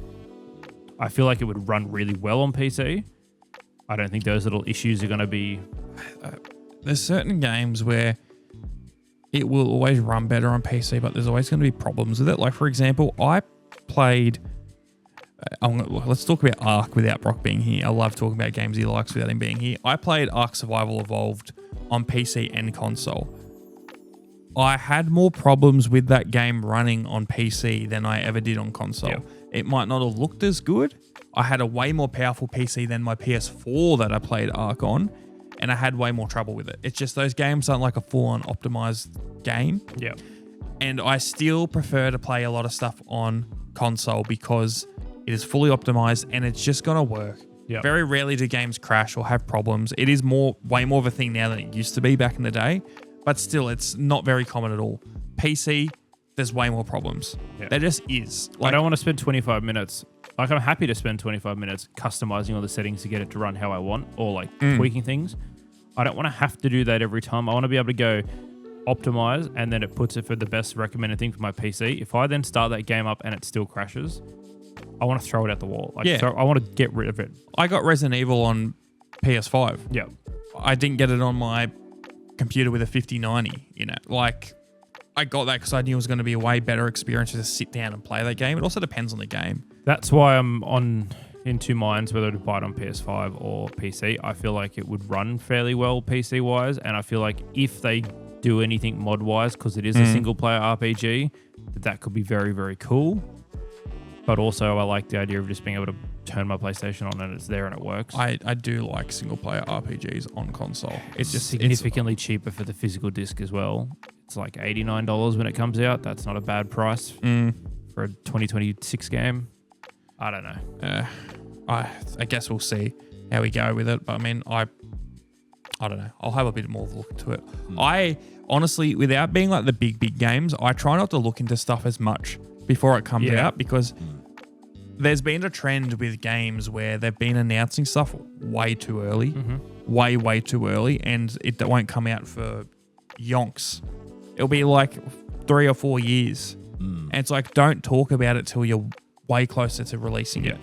I feel like it would run really well on PC. I don't think those little issues are going to be... There's certain games where it will always run better on PC, but there's always going to be problems with it. Like, for example, I played... let's talk about Ark without Brock being here. I love talking about games he likes without him being here. I played Ark Survival Evolved on PC and console. I had more problems with that game running on PC than I ever did on console. Yep. It might not have looked as good. I had a way more powerful PC than my PS4 that I played Ark on, and I had way more trouble with it. It's just those games aren't like a full-on optimized game. Yeah. And I still prefer to play a lot of stuff on console because it is fully optimized and it's just going to work. Yep. Very rarely do games crash or have problems. It is way more of a thing now than it used to be back in the day. but still, it's not very common at all. PC, there's way more problems. Yeah. There just is. I don't want to spend 25 minutes. Like, I'm happy to spend 25 minutes customizing all the settings to get it to run how I want, or like tweaking things. I don't want to have to do that every time. I want to be able to go optimize, and then it puts it for the best recommended thing for my PC. If I then start that game up and it still crashes, I want to throw it at the wall. Like, Yeah. so I want to get rid of it. I got Resident Evil on PS5. Yeah. I didn't get it on my computer with a 5090 in it. Like, I got that because I knew it was going to be a way better experience to sit down and play that game. It also depends on the game. That's why I'm in two minds whether to buy it on PS5 or PC. I feel like it would run fairly well PC wise, and I feel like if they do anything mod wise, because it is a single player RPG, that could be very, very cool. But also, I like the idea of just being able to turn my PlayStation on and it's there and it works. I do like single player RPGs on console. It's just significantly cheaper for the physical disc as well. It's like $89 when it comes out. That's not a bad price for a 2026 game. I don't know. I guess we'll see how we go with it. But I mean, I don't know. I'll have a bit more of a look into it. I honestly, without being like the big games, I try not to look into stuff as much before it comes out, because there's been a trend with games where they've been announcing stuff way too early, way too early, and it won't come out for yonks. It'll be like 3 or 4 years. And it's like, don't talk about it till you're way closer to releasing it,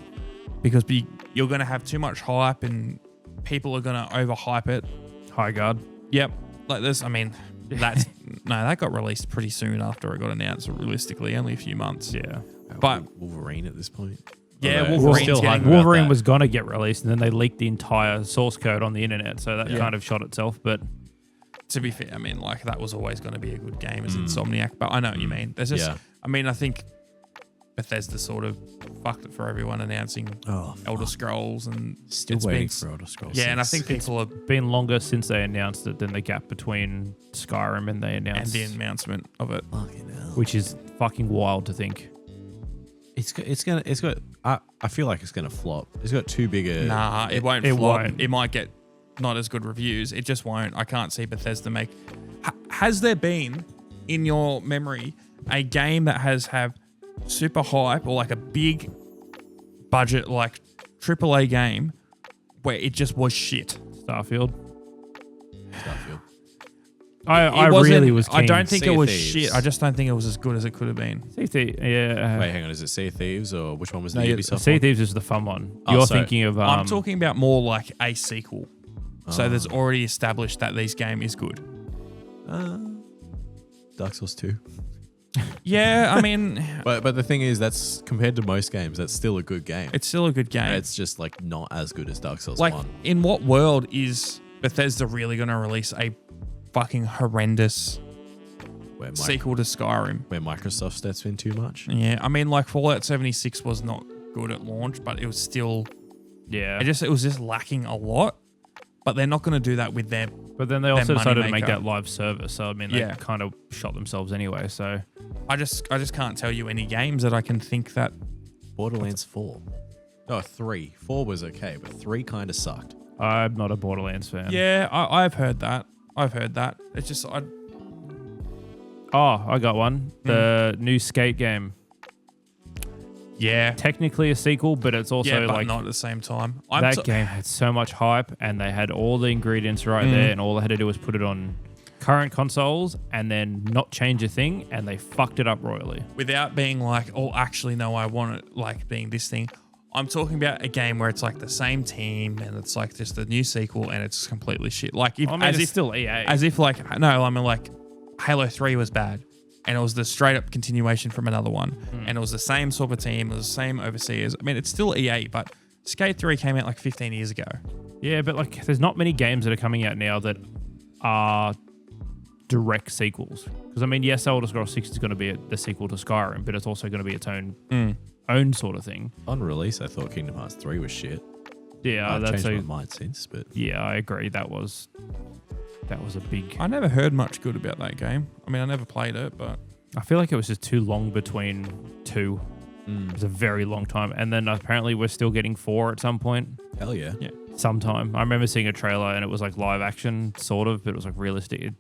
because you're going to have too much hype and people are going to overhype it. High guard. Yep. Like this, I mean, that got released pretty soon after it got announced, realistically, only a few months. Yeah. But Wolverine at this point. yeah, Although Wolverine's still getting- hype about Wolverine that. was going to get released, and then they leaked the entire source code on the internet, so that kind of shot itself. But to be fair, I mean, like, that was always going to be a good game as Insomniac, but I know what you mean. There's just, I mean, I think Bethesda sort of fucked it for everyone announcing Elder Scrolls, and Still it's waiting been- for Elder Scrolls. Yeah, and I 6. think people are, been longer since they announced it than the gap between Skyrim and they and announced, the announcement of it. Fucking hell. which is fucking wild to think. I feel like it's gonna flop. It's got too big a. Nah, it won't it flop. won't. It might get not as good reviews. It just won't. I can't see Bethesda make. Has there been, in your memory, a game that has have super hype or like a big budget, like AAA game, where it just was shit? Starfield. Starfield. I wasn't- really was keen. I don't think Sea it of was Thieves. shit. I just don't think it was as good as it could have been. Sea Thieves, yeah. Wait, hang on. Is it Sea of Thieves or which one was the No, yeah, Ubisoft Sea one? Thieves is the fun one. Oh, You're sorry. thinking of. I'm talking about more like a sequel. So there's already established that this game is good. Dark Souls 2. Yeah, I mean, But the thing is, that's compared to most games, that's still a good game. it's still a good game. It's just like not as good as Dark Souls Like, 1. in what world is Bethesda really going to release a fucking horrendous Where, sequel to Skyrim? where Microsoft steps in too much. Yeah, I mean, like, Fallout 76 was not good at launch, but it was still, Yeah. it was just lacking a lot. But they're not going to do that with their. But then they also money decided to make maker. that live service. So, I mean, they Yeah. kind of shot themselves anyway. So, I just can't tell you any games that I can think that. Borderlands 4. No, 3. 4 was okay, but 3 kind of sucked. I'm not a Borderlands fan. Yeah, I've heard that. It's just Oh, I got one. The new Skate game. yeah, Technically a sequel, but it's also yeah, but like not at the same time. that game had so much hype, and they had all the ingredients right there, and all they had to do was put it on current consoles and then not change a thing, and they fucked it up royally. Without being like, oh, actually, no, I want it like being this thing. I'm talking about a game where it's like the same team and it's like just a new sequel and it's completely shit. Like, if, I mean, as it's if still EA. as if like, no, I mean, like, Halo 3 was bad and it was the straight up continuation from another one, and it was the same sort of team, it was the same overseers. I mean, it's still EA, but Skate 3 came out like 15 years ago. Yeah, but like, there's not many games that are coming out now that are direct sequels. Because I mean, yes, Elder Scrolls 6 is going to be the sequel to Skyrim, but it's also going to be its own sort of thing. On release, I thought Kingdom Hearts 3 was shit. Yeah, I've that's changed my mind since, but yeah, I agree. That was a big. I never heard much good about that game. I mean, I never played it, but I feel like it was just too long between 2. It was a very long time, and then apparently we're still getting 4 at some point. hell yeah. Sometime I remember seeing a trailer and it was like live action, sort of, but it was like realistic.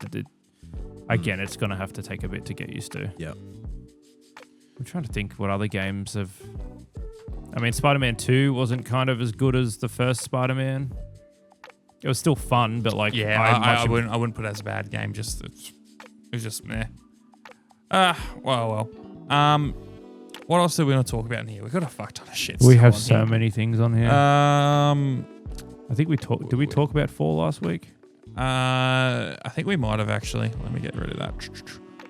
Again, it's going to have to take a bit to get used to. Yeah. I'm trying to think what other games have... I mean, Spider-Man 2 wasn't kind of as good as the first Spider-Man. It was still fun, but like... Yeah, I wouldn't put it as a bad game. It was just meh. Well. What else do we want to talk about in here? We've got a fuck ton of shit. We have on so here. many things on here. I think we talked... Did we talk about 4 last week? I think we might have actually. Let me get rid of that.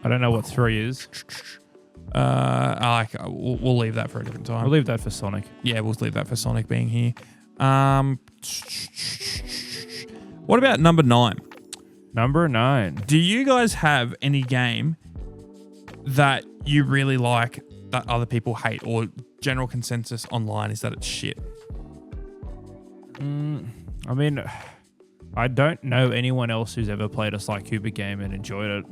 I don't know what 3 is. We'll leave that for a different time. We'll leave that for Sonic. Yeah, we'll leave that for Sonic being here. What about number 9? Number 9. Do you guys have any game that you really like that other people hate, or general consensus online is that it's shit? I mean, I don't know anyone else who's ever played a Sly Cooper game and enjoyed it.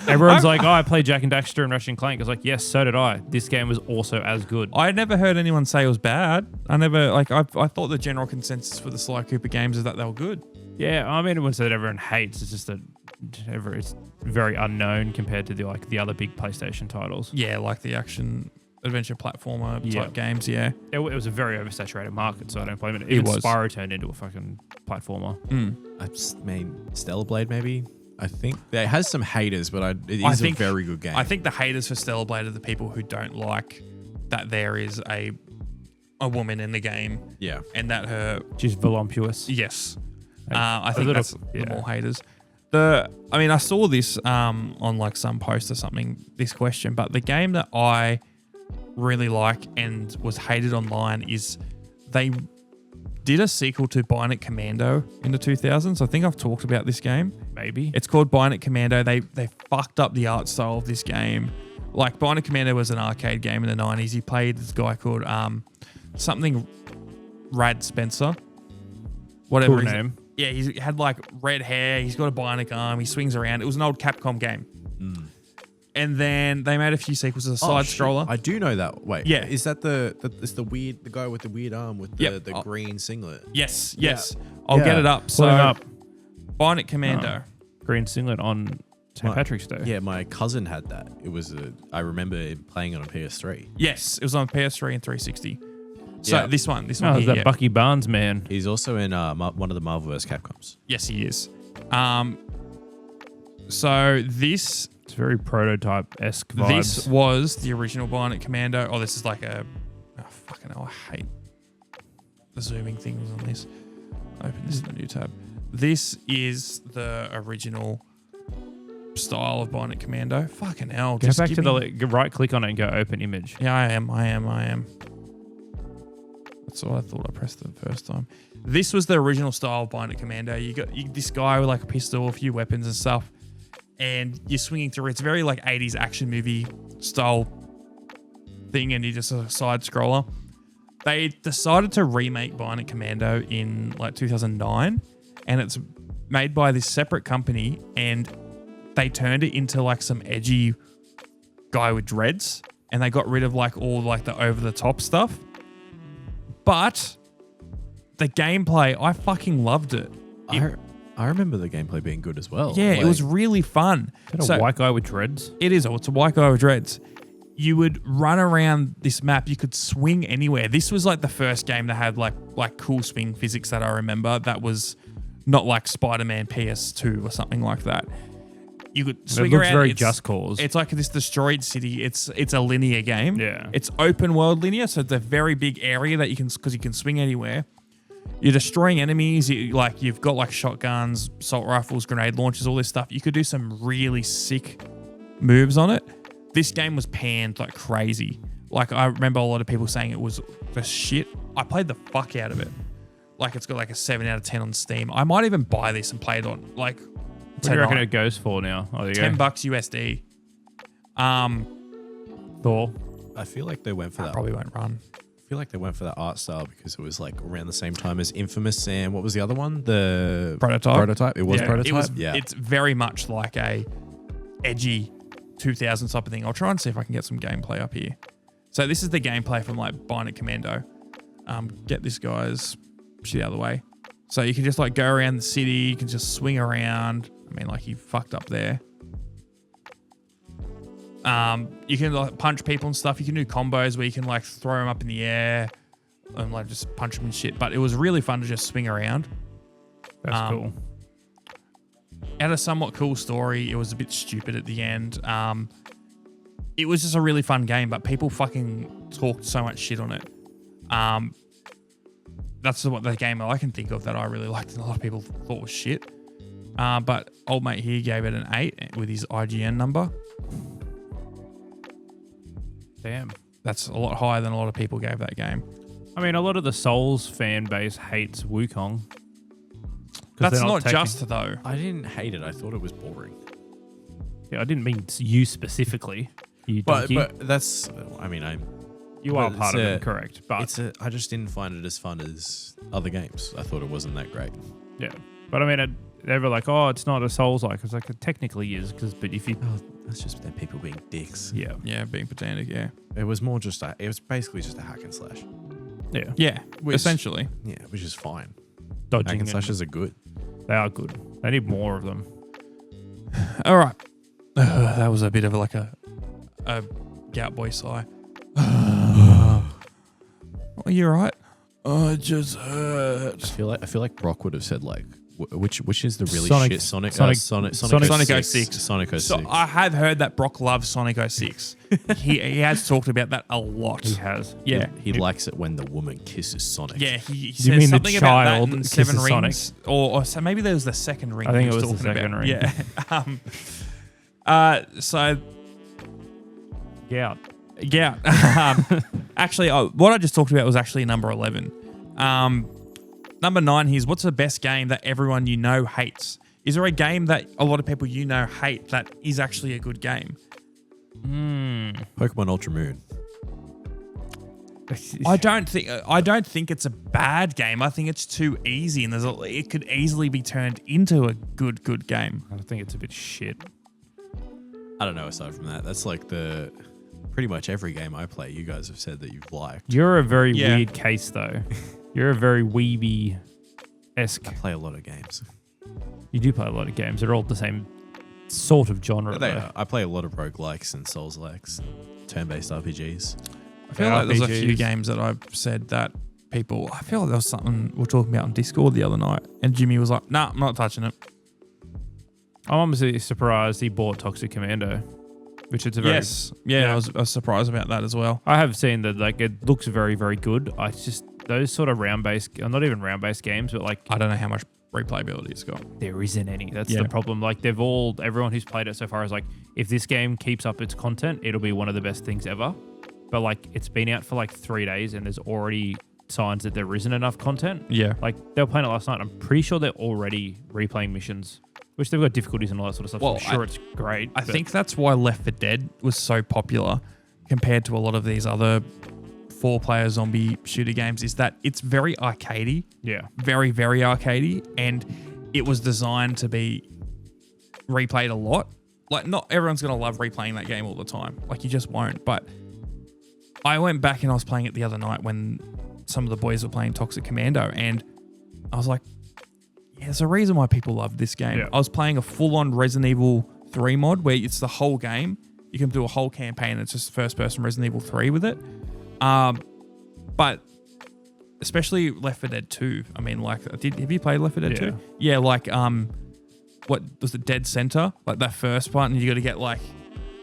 Everyone's like, I played Jack and Daxter and Ratchet and Clank. I was like, yes, so did I. This game was also as good. I never heard anyone say it was bad. I thought the general consensus for the Sly Cooper games is that they were good. Yeah, I mean, it wasn't that everyone hates. It's just that it's very unknown compared to the other big PlayStation titles. Yeah, like the action adventure platformer type games. Yeah, it was a very oversaturated market, so I don't blame it. It Even was. Spyro turned into a fucking platformer. I mean, Stellar Blade maybe. I think it has some haters, but it is a very good game. I think the haters for Stellar Blade are the people who don't like that there is a woman in the game. Yeah. And that her... She's voluptuous. Yes. And I think that's the more haters. I saw this on like some post or something, this question, but the game that I really like and was hated online is they did a sequel to Bionic Commando in the 2000s. I think I've talked about this game. Maybe. It's called Bionic Commando. They fucked up the art style of this game. Like, Bionic Commando was an arcade game in the 90s. He played this guy called something Rad Spencer. Whatever Cool his name. Yeah, he had like red hair. He's got a bionic arm. He swings around. It was an old Capcom game. And then they made a few sequels as a side scroller. I do know that. Wait, Yeah. is that the guy with the weird arm with the green singlet? Yes. I'll get it up. Pull him up. Bionic Commando. Green singlet on St. Patrick's Day. Yeah, my cousin had that. It was I remember playing it on PS3. Yes, it was on PS3 and 360. So Yeah. this one Oh, here, is that yeah. Bucky Barnes man? He's also in one of the Marvel vs. Capcoms. Yes, he is. So this It's very prototype-esque vibes. This was the original Bionic Commando. Oh, this is like a... Oh, fucking hell, I hate the zooming things on this. Open this in a new tab. This is the original style of Bionic Commando. Fucking hell. Go back to the right-click on it and go open image. Yeah, I am. That's what I thought I pressed the first time. This was the original style of Bionic Commando. You got this guy with like a pistol, a few weapons and stuff. And you're swinging through. It's very like 80s action movie style thing, and you're just a side scroller. They decided to remake Bionic Commando in like 2009, and it's made by this separate company, and they turned it into like some edgy guy with dreads, and they got rid of like all like the over the top stuff. But the gameplay, I fucking loved it. I remember the gameplay being good as well. Yeah, it was really fun. Is that a white guy with dreads? It is. It's a white guy with dreads. You would run around this map. You could swing anywhere. This was like the first game that had like cool swing physics that I remember. That was not like Spider-Man PS2 or something like that. You could swing It looks around. very Just Cause. It's like this destroyed city. It's a linear game. Yeah. It's open world linear, so it's a very big area that you can, because you can swing anywhere. You're destroying enemies. You've got like shotguns, assault rifles, grenade launchers, all this stuff. You could do some really sick moves on it. This game was panned like crazy. Like, I remember a lot of people saying it was the shit. I played the fuck out of it. Like, it's got like a 7 out of 10 on Steam. I might even buy this and play it on like What do you reckon it goes for now? Oh, there you $10 go. USD. Thor. I feel like they went for that. Probably won't run. I feel like they went for that art style because it was like around the same time as Infamous, and what was the other one? The Prototype. It was Prototype. It's very much like a edgy 2000 type of thing. I'll try and see if I can get some gameplay up here. So this is the gameplay from like Bionic Commando. Get this guy's shit out of the way. So you can just like go around the city. You can just swing around. I mean, like, he fucked up there. You can like punch people and stuff. You can do combos where you can like throw them up in the air and like just punch them and shit. But it was really fun to just swing around. That's cool. Had a somewhat cool story. It was a bit stupid at the end. It was just a really fun game, but people fucking talked so much shit on it. That's what the game I can think of that I really liked and a lot of people thought was shit. But old mate here gave it an 8 with his IGN number. Damn. That's a lot higher than a lot of people gave that game. I mean, a lot of the Souls fan base hates Wukong. That's not just though. I didn't hate it. I thought it was boring. Yeah, I didn't mean you specifically. You donkey. But that's. I mean, you are but part of it's it, correct? But I just didn't find it as fun as other games. I thought it wasn't that great. yeah, but I mean, they were like, "Oh, it's not a Souls-like." It's like it technically is, but if you, That's just them people being dicks. Yeah, being pedantic, yeah. It was more just it was basically just a hack and slash. yeah, Yeah, essentially. Yeah, which is fine. dodging Hack and slashes are good. They are good. They need more of them. All right. That was a bit of like a gout boy sigh. Oh, you're right. Oh, it just hurt. I feel like Brock would have said like which is the really Sonic- shit Sonic Sonic 06. Sonic 06. So I have heard that Brock loves Sonic 06. he has talked about that a lot. He has. Yeah. He likes it when the woman kisses Sonic. Yeah, he You says mean the something about that child in Seven kisses Rings. Or so maybe there was the second ring. I think he it was the talking second about. ring. Yeah. So Yeah. yeah. Actually, what I just talked about was actually number 11. Number 9 here's what's the best game that everyone you know hates? Is there a game that a lot of people you know hate that is actually a good game? Pokemon Ultra Moon. I don't think it's a bad game. I think it's too easy, and it could easily be turned into a good game. I think it's a bit shit. I don't know. Aside from that, that's like pretty much every game I play. You guys have said that you've liked. You're a very Yeah. weird case, though. You're a very weeby-esque. I play a lot of games. You do play a lot of games. They're all the same sort of genre. They though. are. I play a lot of roguelikes and Souls-likes, turn-based RPGs. I feel like there's a few RPGs. games that I've said that people. I feel like there was something we were talking about on Discord the other night, and Jimmy was like, "Nah, I'm not touching it." I'm honestly surprised he bought Toxic Commando, which it's a very. Yes, yeah, I was surprised about that as well. I have seen that like it looks very, very good. I just those sort of round-based, not even round-based games, but like I don't know how much replayability it's got. there isn't any. That's Yeah. the problem. Like everyone who's played it so far is like, if this game keeps up its content, it'll be one of the best things ever. But like it's been out for like 3 days and there's already signs that there isn't enough content. Yeah, Like they were playing it last night. I'm pretty sure they're already replaying missions, which they've got difficulties and all that sort of stuff. Well, so I'm sure it's great. I but think that's why Left 4 Dead was so popular compared to a lot of these other 4-player zombie shooter games. Is that it's very arcadey. yeah, Very, very arcadey, and it was designed to be replayed a lot. Like, not everyone's going to love replaying that game all the time. Like, you just won't. But I went back and I was playing it the other night when some of the boys were playing Toxic Commando, and I was like, yeah, there's a reason why people love this game. Yeah. I was playing a full-on Resident Evil 3 mod where it's the whole game. You can do a whole campaign. It's just first-person Resident Evil 3 with it. But especially Left 4 Dead 2. I mean, like, have you played Left 4 Dead 2? Yeah, like, what was it, Dead Center? Like that first part, and you got to get like,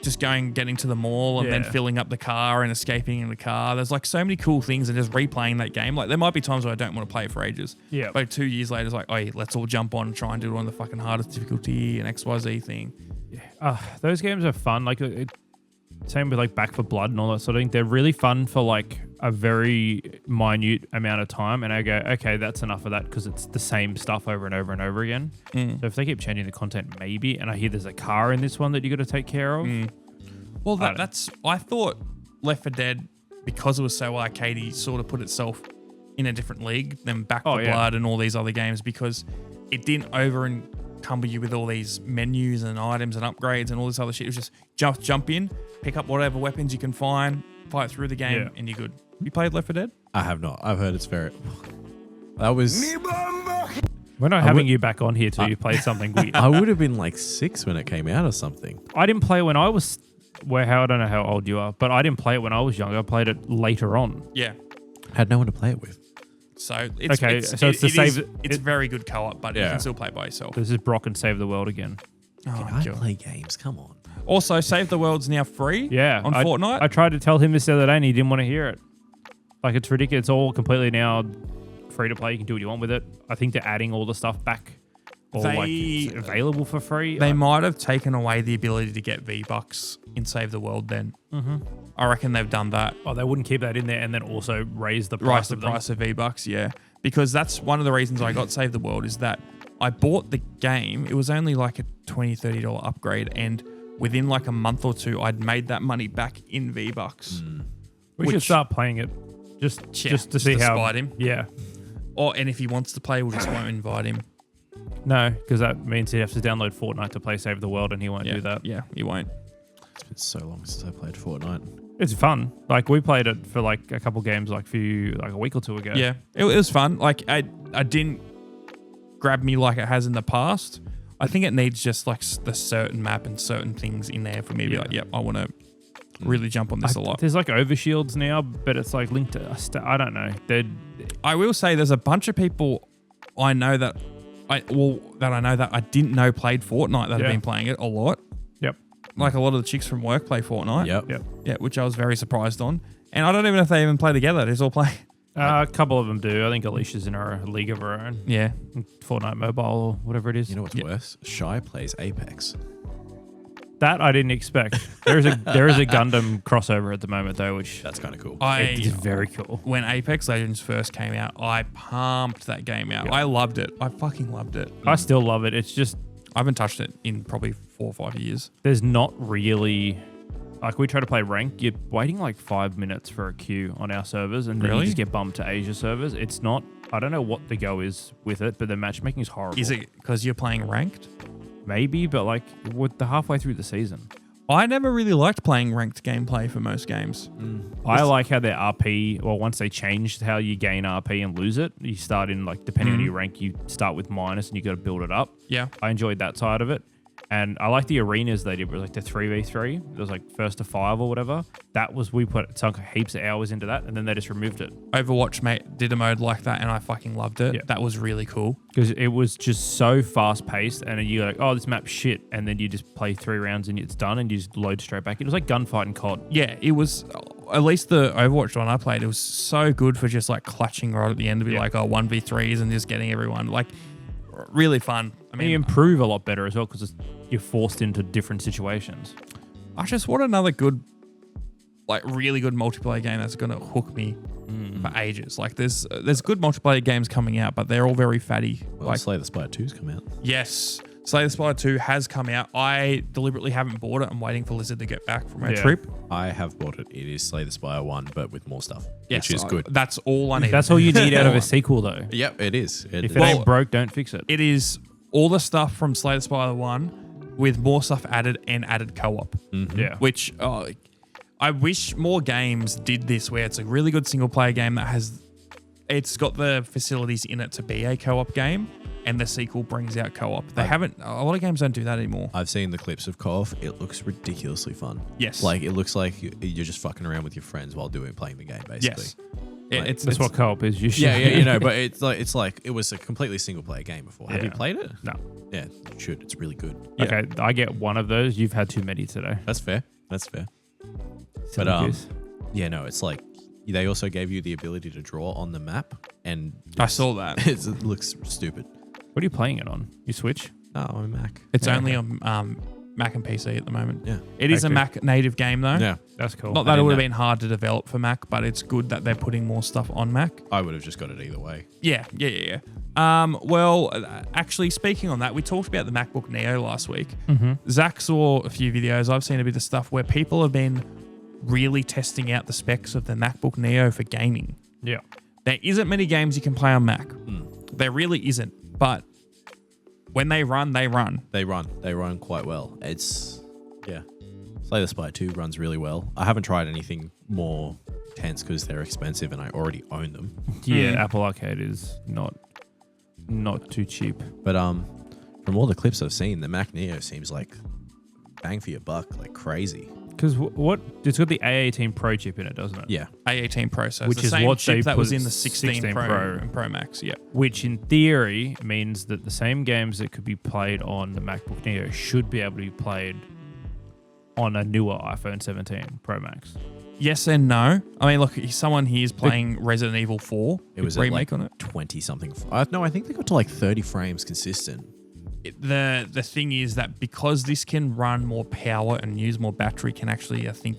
just getting to the mall and then Yeah. filling up the car and escaping in the car. There's like so many cool things, and just replaying that game. Like, there might be times where I don't want to play it for ages. Yeah. But 2 years later, it's like, oh, yeah, let's all jump on and try and do it on the fucking hardest difficulty and XYZ thing. those games are fun. Like same with like Back 4 Blood and all that sort of thing. They're really fun for like a very minute amount of time, and I go, okay, that's enough of that because it's the same stuff over and over and over again. So if they keep changing the content, maybe. And I hear there's a car in this one that you got to take care of. Well, I thought Left 4 Dead, because it was so arcadey, sort of put itself in a different league than Back 4 yeah. Blood and all these other games, because it didn't encumber you with all these menus and items and upgrades and all this other shit. It was just jump in, pick up whatever weapons you can find, fight through the game, Yeah. and you're good. You played Left 4 Dead? I have not. I've heard it's very. That was. We're not I having would- you back on here till you play something weird. I would have been like 6 when it came out or something. I didn't play when I was I don't know how old you are, but I didn't play it when I was younger. I played it later on. Yeah. Had no one to play it with. So it's Okay, it's, so it's the it is- save- it's it- very good co-op, but you Yeah. can still play by yourself. This is Brock and Save the World again. Oh, I God. play games. Come on. Also, Save the World's now free. Yeah, on Fortnite. I tried to tell him this the other day and he didn't want to hear it. Like, it's ridiculous. It's all completely now free to play. You can do what you want with it. I think they're adding all the stuff back. Or like it's available for free. They might have taken away the ability to get V-Bucks in Save the World then. Mm-hmm. I reckon they've done that. Oh, they wouldn't keep that in there and then also raise the price Rise the of them. price of V-Bucks, yeah. Because that's one of the reasons I got Save the World is that I bought the game. It was only like a $20, $30 upgrade. And within like a month or two, I'd made that money back in V-Bucks. We should which- start playing it just Yeah, to see how. spite him. Yeah. And if he wants to play, we'll just won't invite him. No, because that means he'd have to download Fortnite to play Save the World and he won't Yeah, do that. Yeah, he won't. It's been so long since I played Fortnite. It's fun. Like, we played it for like a couple games like a week or two ago. Yeah, it was fun. Like I didn't grab me like it has in the past. I think it needs just like the certain map and certain things in there for me to be Yeah. like, yep, I want to really jump on this a lot. There's like overshields now, but it's like linked to I don't know. I will say there's a bunch of people I know that I didn't know played Fortnite that Yeah. have been playing it a lot. Yep. Like a lot of the chicks from work play Fortnite. Yep. Yeah, which I was very surprised on. And I don't even know if they even play together. They just all play. A couple of them do. I think Alicia's in a league of her own. Yeah. Fortnite Mobile or whatever it is. You know what's worse? Shy plays Apex. That I didn't expect. there is a Gundam crossover at the moment though, which That's kind of cool. is very cool. When Apex Legends first came out, I pumped that game out. Yeah. I loved it. I fucking loved it. I still love it. It's just I haven't touched it in probably 4 or 5 years. there's not really like we try to play rank. You're waiting like 5 minutes for a queue on our servers, and then Really? you just get bumped to Asia servers. It's not. I don't know what the go is with it, but the matchmaking is horrible. Is it because you're playing ranked? Maybe, but like with the halfway through the season, I never really liked playing ranked gameplay for most games. I like how their RP. Well, once they changed how you gain RP and lose it, you start in like depending on your rank, you start with minus, and you got to build it up. Yeah. I enjoyed that side of it. And I like the arenas they did, like the 3v3. It was like first to 5 or whatever. That was, we sunk heaps of hours into that, and then they just removed it. Overwatch did a mode like that, and I fucking loved it. Yeah. That was really cool. Because it was just so fast paced, and you're like, oh, this map's shit. And then you just play 3 rounds and it's done, and you just load straight back. It was like gunfight and COD. Yeah, it was, at least the Overwatch one I played, it was so good for just like clutching right at the end to be Yeah. like, 1v3s and just getting everyone. Like, really fun. I And you mean, improve a lot better as well because you're forced into different situations. I just want another good, like really good multiplayer game that's going to hook me for ages. Like there's good multiplayer games coming out, but they're all very fatty. Well, like Slay the Spire 2's come out. yes, Slay the Spire 2 has come out. I deliberately haven't bought it. I'm waiting for Lizard to get back from her Yeah. trip. I have bought it. It is Slay the Spire 1, but with more stuff, Yes, which is good. That's all I need. That's all you need out of a sequel, though. Yep, it is. If it Well, ain't broke, don't fix it. It is all the stuff from Slay the Spire 1 with more stuff added and added co-op, Yeah. which I wish more games did this where it's a really good single player game that it's got the facilities in it to be a co-op game and the sequel brings out co-op. A lot of games don't do that anymore. I've seen the clips of KOF. It looks ridiculously fun. Yes. Like, it looks like you're just fucking around with your friends while playing the game, basically. Yes. Yeah, Like, That's what co-op is usually. Yeah, but it's like it was a completely single player game before. Have you Yeah. played it? No. Yeah, you should. It's really good. Okay, I get one of those. You've had too many today. That's fair. But Silly goose. yeah, no, it's like they also gave you the ability to draw on the map, and I saw that. it looks stupid. What are you playing it on? You Switch? Oh, I'm a Mac. It's Yeah, only okay. on Mac and PC at the moment. Yeah. It is a Okay. Mac native game though. Yeah, That's cool. Not that it And would have that- been hard to develop for Mac, but it's good that they're putting more stuff on Mac. I would have just got it either way. Yeah. Actually, speaking on that, we talked about the MacBook Neo last week. Zach saw a few videos. I've seen a bit of stuff where people have been really testing out the specs of the MacBook Neo for gaming. Yeah. There isn't many games you can play on Mac. There really isn't. But when they run, they run. They run quite well. It's Slay the Spire 2 runs really well. I haven't tried anything more intense because they're expensive and I already own them. Yeah, Apple Arcade is not not too cheap. But from all the clips I've seen, the Mac Neo seems like bang for your buck, like crazy. Because what it's got the A18 Pro chip in it, doesn't it? Yeah. A18 Pro, so it's Which the is same what chip they that was put in the 16, 16 Pro, Pro. and Pro Max. Yeah. Which in theory means that the same games that could be played on the MacBook Neo should be able to be played on a newer iPhone 17 Pro Max. Yes and no. I mean, look, someone here is playing Resident Evil 4. It was remake at like on it. 20 something. No, I think they got to like 30 frames consistent. The thing is that because this can run more power and use more battery, can actually, I think,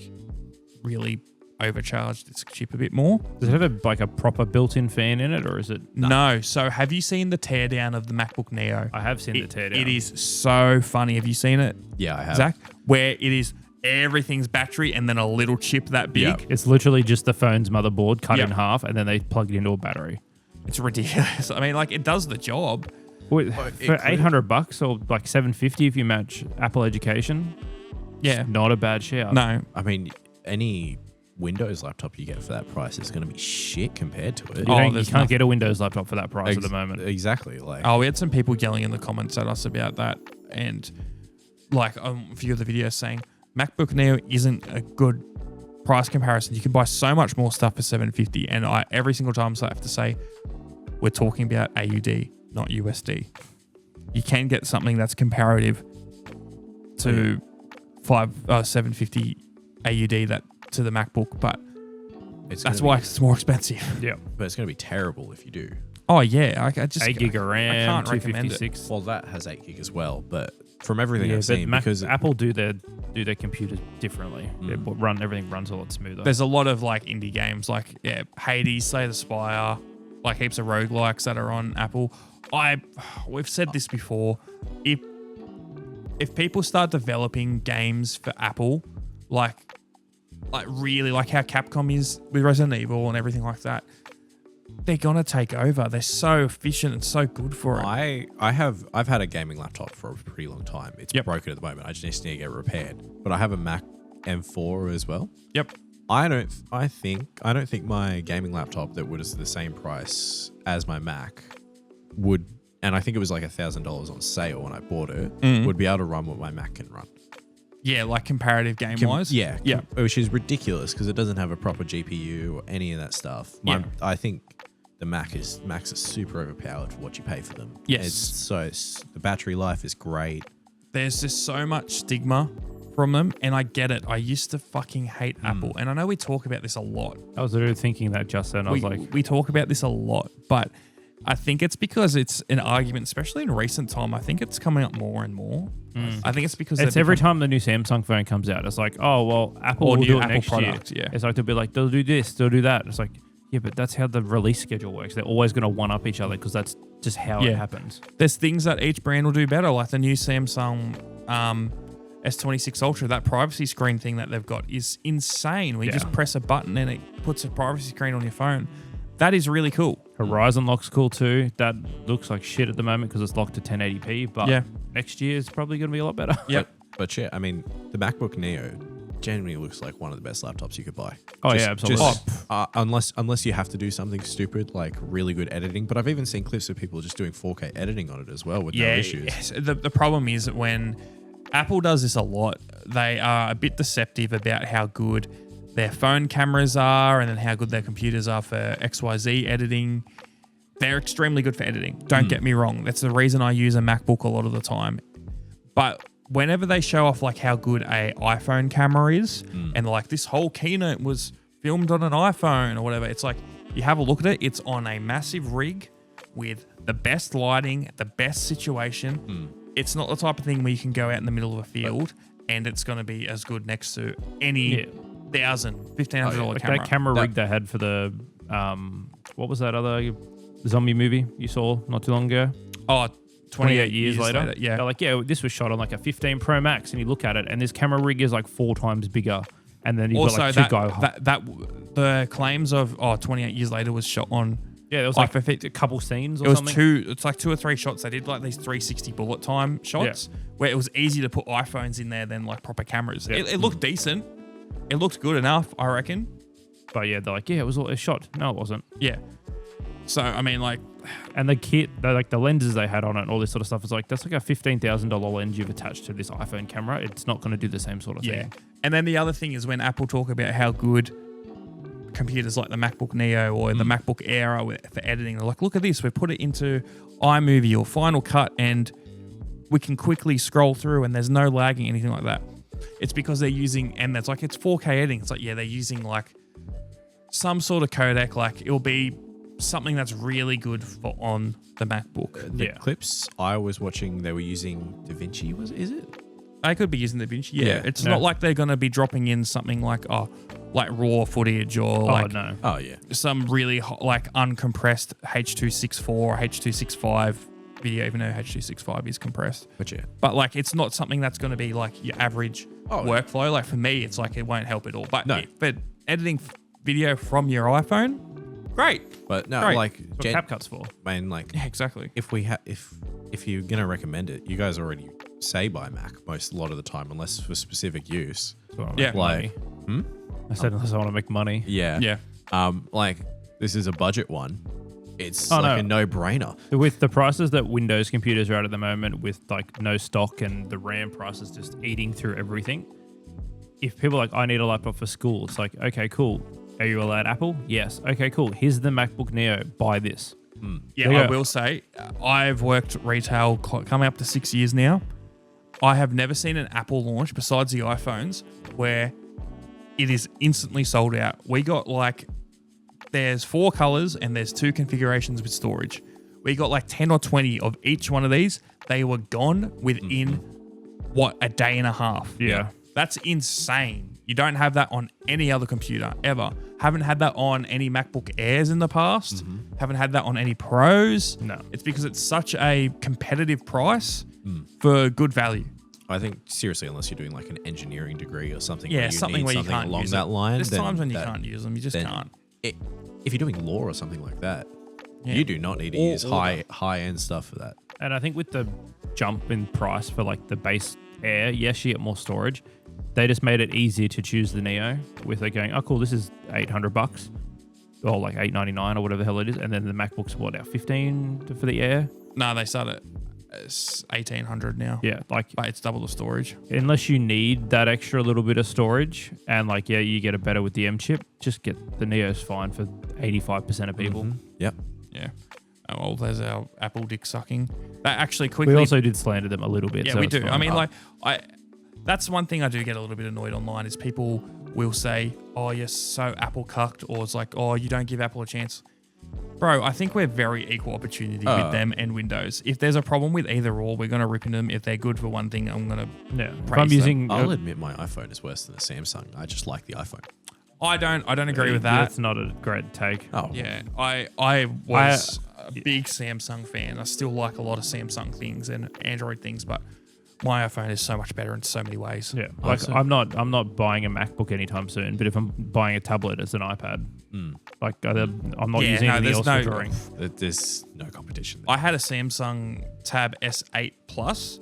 really overcharge this chip a bit more. Does it have a proper built-in fan in it, or is it? No. So have you seen the teardown of the MacBook Neo? I have seen the teardown. It is so funny. Have you seen it, Yeah, I have. Zach? Where it is everything's battery and then a little chip that big. Yep. It's literally just the phone's motherboard cut Yep. in half, and then they plug it into a battery. It's ridiculous. I mean, like, it does the job. Wait, But it for could- $800 or like $750 if you match Apple Education, Yeah. it's not a bad shout. No. I mean, any Windows laptop you get for that price is going to be shit compared to it. You there's can't nothing. get a Windows laptop for that price at the moment. Exactly. Like, Oh, we had some people yelling in the comments at us about that, and like a few of the videos saying MacBook Neo isn't a good price comparison. You can buy so much more stuff for $750, and I every single time I have to say we're talking about AUD, not USD. You can get something that's comparative to $750 AUD that to the MacBook, but it's that's gonna why be, it's more expensive. Yeah. but it's going to be terrible if you do. Oh yeah, I just 8 gig of RAM, I can't recommend it. 256. Well, that has 8 gig as well, but from everything Yeah, I've but seen, because Apple do their computers differently. Everything runs a lot smoother. There's a lot of like indie games like Hades, Slay the Spire, like heaps of roguelikes that are on Apple. We've said this before. If people start developing games for Apple, like really like how Capcom is with Resident Evil and everything like that, they're gonna take over. They're so efficient and so good for it. I've had a gaming laptop for a pretty long time. It's Yep. broken at the moment. I just need to get it repaired. But I have a Mac M4 as well. Yep. I don't think my gaming laptop that was the same price as my Mac would, and I think it was like $1,000 on sale when I bought it, would be able to run what my Mac can run. Yeah, like comparative game wise. Yeah. Yeah. Which is ridiculous because it doesn't have a proper GPU or any of that stuff. Yeah. I think the Macs are super overpowered for what you pay for them. Yes. The battery life is great. There's just so much stigma from them, and I get it. I used to fucking hate Apple, and I know we talk about this a lot. I was literally thinking that just then. I was like, we talk about this a lot, but I think it's because it's an argument, especially in recent time. I think it's coming up more and more. I think it's because it's every time the new Samsung phone comes out, it's like, oh, well, Apple Or will new do it Apple next product, year. yeah. It's like they'll be like, they'll do this, they'll do that. It's like, yeah, but that's how the release schedule works. They're always going to one-up each other because that's just how Yeah. it happens. there's things that each brand will do better, like the new Samsung S26 Ultra. That privacy screen thing that they've got is insane. Where you just press a button and it puts a privacy screen on your phone. That is really cool. Horizon Lock's cool too. That looks like shit at the moment because it's locked to 1080p, but Yeah. next year is probably going to be a lot better. Yep. But yeah, I mean, the MacBook Neo genuinely looks like one of the best laptops you could buy. Oh, yeah, absolutely. Unless you have to do something stupid like really good editing. But I've even seen clips of people just doing 4K editing on it as well with no issues. Yes. The problem is that when Apple does this a lot, they are a bit deceptive about how good their phone cameras are and then how good their computers are for XYZ editing. They're extremely good for editing. Don't get me wrong. That's the reason I use a MacBook a lot of the time. But whenever they show off like how good a iPhone camera is and like this whole keynote was filmed on an iPhone or whatever, it's like you have a look at it. It's on a massive rig with the best lighting, the best situation. It's not the type of thing where you can go out in the middle of a field and it's going to be as good next to any $1,500 Like camera. that camera rig they had for the, what was that other zombie movie you saw not too long ago? Oh, 28 years later. Yeah. They're like, yeah, this was shot on like a 15 Pro Max, and you look at it, and this camera rig is like 4 times bigger. And then you've Also, got like two the claims of 28 years later was shot on. yeah, there was like, like a couple scenes or It was something. it's like 2 or 3 shots. They did like these 360 bullet time shots where it was easy to put iPhones in there than like proper cameras. Yeah. It looked decent. It looked good enough, I reckon. But yeah, they're like, yeah, it was all a shot. No, it wasn't. Yeah. So, I mean, like, and the kit, like the lenses they had on it and all this sort of stuff, is like, that's like a $15,000 lens you've attached to this iPhone camera. It's not going to do the same sort of thing. And then the other thing is when Apple talk about how good computers like the MacBook Neo or the MacBook Air are for editing, they're like, look at this, we put it into iMovie or Final Cut and we can quickly scroll through and there's no lagging, anything like that. It's because they're using, and that's like, it's 4K editing. It's like, yeah, they're using like some sort of codec, like it'll be something that's really good for on the MacBook. The clips I was watching, they were using DaVinci. Is it? They could be using DaVinci. Yeah, Yeah. it's not like they're going to be dropping in something like like raw footage or like no. Oh yeah. some really like uncompressed H.264 or H.265 video, even though H.265 is compressed. But yeah. But like, it's not something that's going to be like your average workflow. Like for me, it's like it won't help at all. But No. but editing video from your iPhone, great. But no, Great. like That's what CapCut's for. man, like Yeah, exactly. if we if you're gonna recommend it, you guys already say buy Mac a lot of the time, unless for specific use. So I wanna Yeah. make Like, money. I said unless I want to make money. yeah, Yeah. like this is a budget one. It's Oh, like no. a no-brainer. With the prices that Windows computers are at the moment, with like no stock and the RAM prices just eating through everything, if people are like, I need a laptop for school, it's like, okay, cool. Are you allowed Apple? Yes. Okay, cool. Here's the MacBook Neo. Buy this. Yeah, Yeah. I will say, I've worked retail coming up to 6 years now. I have never seen an Apple launch besides the iPhones where it is instantly sold out. We got like, there's 4 colors and there's 2 configurations with storage. We got like 10 or 20 of each one of these. They were gone within, a day and a half. Yeah. That's insane. You don't have that on any other computer ever. Haven't had that on any MacBook Airs in the past. Haven't had that on any Pros. No. It's because it's such a competitive price for good value. I think seriously, unless you're doing like an engineering degree or something, Yeah, where you something need where you something can't along use that it. line. There's then times when you that- can't use them. You just then can't. If you're doing law or something like that, Yeah. you do not need to Or- use or- high end stuff for that. And I think with the jump in price for like the base Air, yes, you get more storage. They just made it easier to choose the Neo with it going, oh, cool, this is $800 or like $899 or whatever the hell it is. And then the MacBook's what, now $15 for the Air? No, they start at 1,800 now. Yeah, like But it's double the storage. unless you need that extra little bit of storage and like, yeah, you get it better with the M chip, just get the Neo's fine for 85% of people. Yep. Yeah. Oh, well, there's our Apple dick sucking. That actually quickly. We also did slander them a little bit. Yeah, so we it's do. fine. I mean, that's one thing I do get a little bit annoyed online is people will say, oh, you're so Apple cucked, or it's like, oh, you don't give Apple a chance. Bro, I think we're very equal opportunity with them and Windows. If there's a problem with either or, we're going to rip into them. If they're good for one thing, I'm going to... yeah. If praise I'm them. using, I'll admit my iPhone is worse than a Samsung. I just like the iPhone. I don't agree with that. That's not a great take. Oh, Yeah, I was a big Samsung fan. I still like a lot of Samsung things and Android things, but my iPhone is so much better in so many ways. Yeah, like Also- I'm not buying a MacBook anytime soon. But if I'm buying a tablet, it's an iPad. Like I'm not Yeah, using no, anything there's else no- for drawing. there's no competition there. I had a Samsung Tab S8 Plus.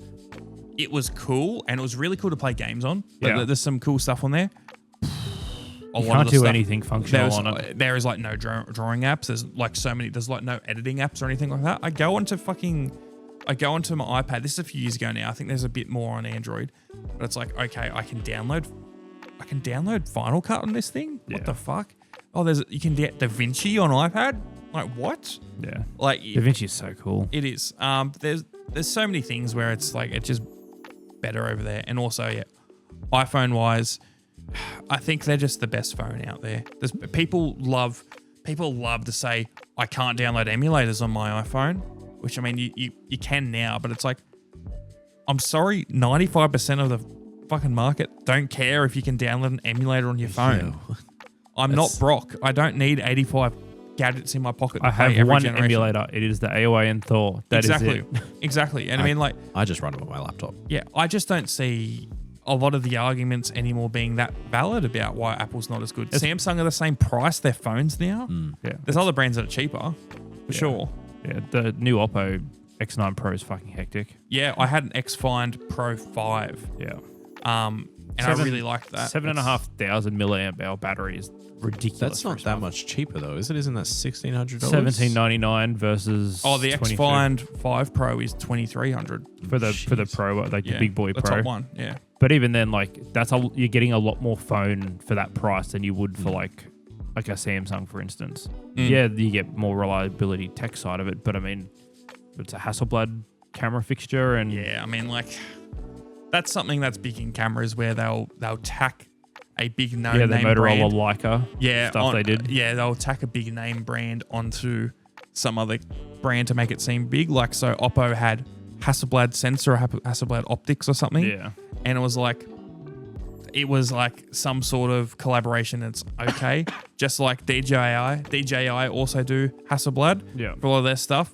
It was cool, and it was really cool to play games on. But Yeah. there's some cool stuff on there. A You lot of can't the do stuff- anything functional on it. There is like no drawing apps. There's like so many. There's like no editing apps or anything like that. I go onto my iPad. This is a few years ago now. I think there's a bit more on Android, but it's like, okay, I can download Final Cut on this thing. What Yeah. the fuck? Oh, you can get DaVinci on iPad. Like what? Yeah, Like DaVinci is so cool. it is. There's so many things where it's like it's just better over there. And also, yeah, iPhone wise, I think they're just the best phone out there. People love to say I can't download emulators on my iPhone, which I mean you can now, but it's like I'm sorry, 95% of the fucking market don't care if you can download an emulator on your phone. Yeah. I'm not Brock. I don't need 85 gadgets in my pocket. To I play have every one generation. emulator. It is the AOA and Thor. That is exactly. it. Exactly. And I mean, like, I just run it on my laptop. yeah, I just don't see a lot of the arguments anymore being that valid about why Apple's not as good. Samsung are the same price, their phones now. Yeah, There's other brands that are cheaper, for sure. yeah. The new Oppo X9 Pro is fucking hectic. Yeah, I had an X Find Pro 5. Yeah, And I really liked that. 7,500 milliamp hour battery is ridiculous. That's for a not that smartphone. much cheaper though, is it? Isn't that $1,600? $1,799 versus. Oh, the 22 X-Find 5 Pro is $2,300. for the Pro, like the big boy the Pro. top one. Yeah. But even then, like you're getting a lot more phone for that price than you would for like a Samsung, for instance. Yeah, you get more reliability tech side of it, but I mean, it's a Hasselblad camera fixture, and Yeah, I mean, like, that's something that's big in cameras where they'll tack a big the name Motorola brand. Leica stuff they did. Yeah, they'll tack a big name brand onto some other brand to make it seem big. Like, so Oppo had Hasselblad sensor or Hasselblad optics or something. Yeah. And it was like some sort of collaboration. It's okay. Just like DJI also do Hasselblad Yeah. for all of their stuff.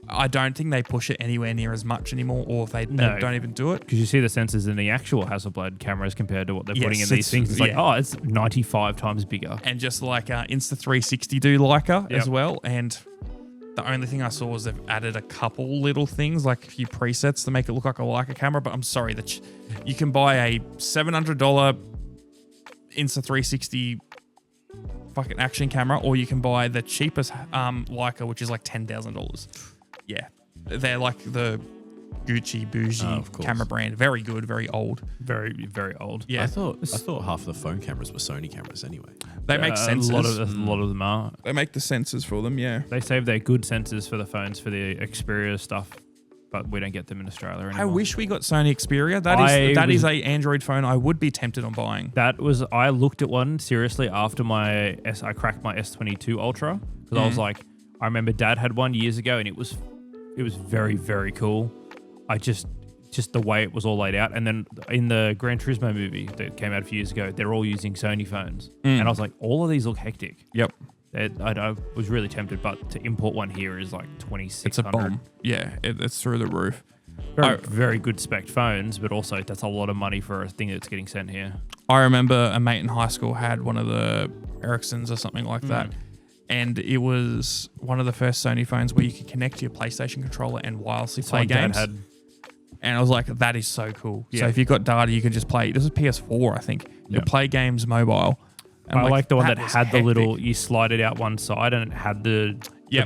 I don't think they push it anywhere near as much anymore, or they don't even do it. Because you see the sensors in the actual Hasselblad cameras compared to what they're putting in Yes, these things. It's like, yeah. it's 95 times bigger. And just like Insta360 do Leica Yep. as well. And the only thing I saw was they've added a couple little things, like a few presets to make it look like a Leica camera. But I'm sorry, you can buy a $700 Insta360 fucking action camera, or you can buy the cheapest Leica, which is like $10,000. Yeah, they're like the Gucci bougie of course. camera brand. Very good, very old. Very, very old. Yeah, I thought half the phone cameras were Sony cameras anyway. they make sensors. A lot of them are. They make the sensors for them. Yeah. They save their good sensors for the phones for the Xperia stuff, but we don't get them in Australia anymore. I wish we got Sony Xperia. That is a Android phone I would be tempted on buying. I looked at one seriously after I cracked my S22 Ultra, because I was like, I remember Dad had one years ago, and it was very, very cool. I just the way it was all laid out. And then in the Gran Turismo movie that came out a few years ago, they're all using Sony phones. And I was like, all of these look hectic. Yep. I was really tempted, but to import one here is like $2,600. It's a bomb. Yeah, it's through the roof. Very good spec phones, but also that's a lot of money for a thing that's getting sent here. I remember a mate in high school had one of the Ericssons or something like that. And it was one of the first Sony phones where you could connect to your PlayStation controller and wirelessly play games. And I was like, that is so cool. Yeah. So if you've got data, you can just play. This is PS4, I think. You can play games mobile. And I like the one that was had hectic. the little, you slide it out one side and it had the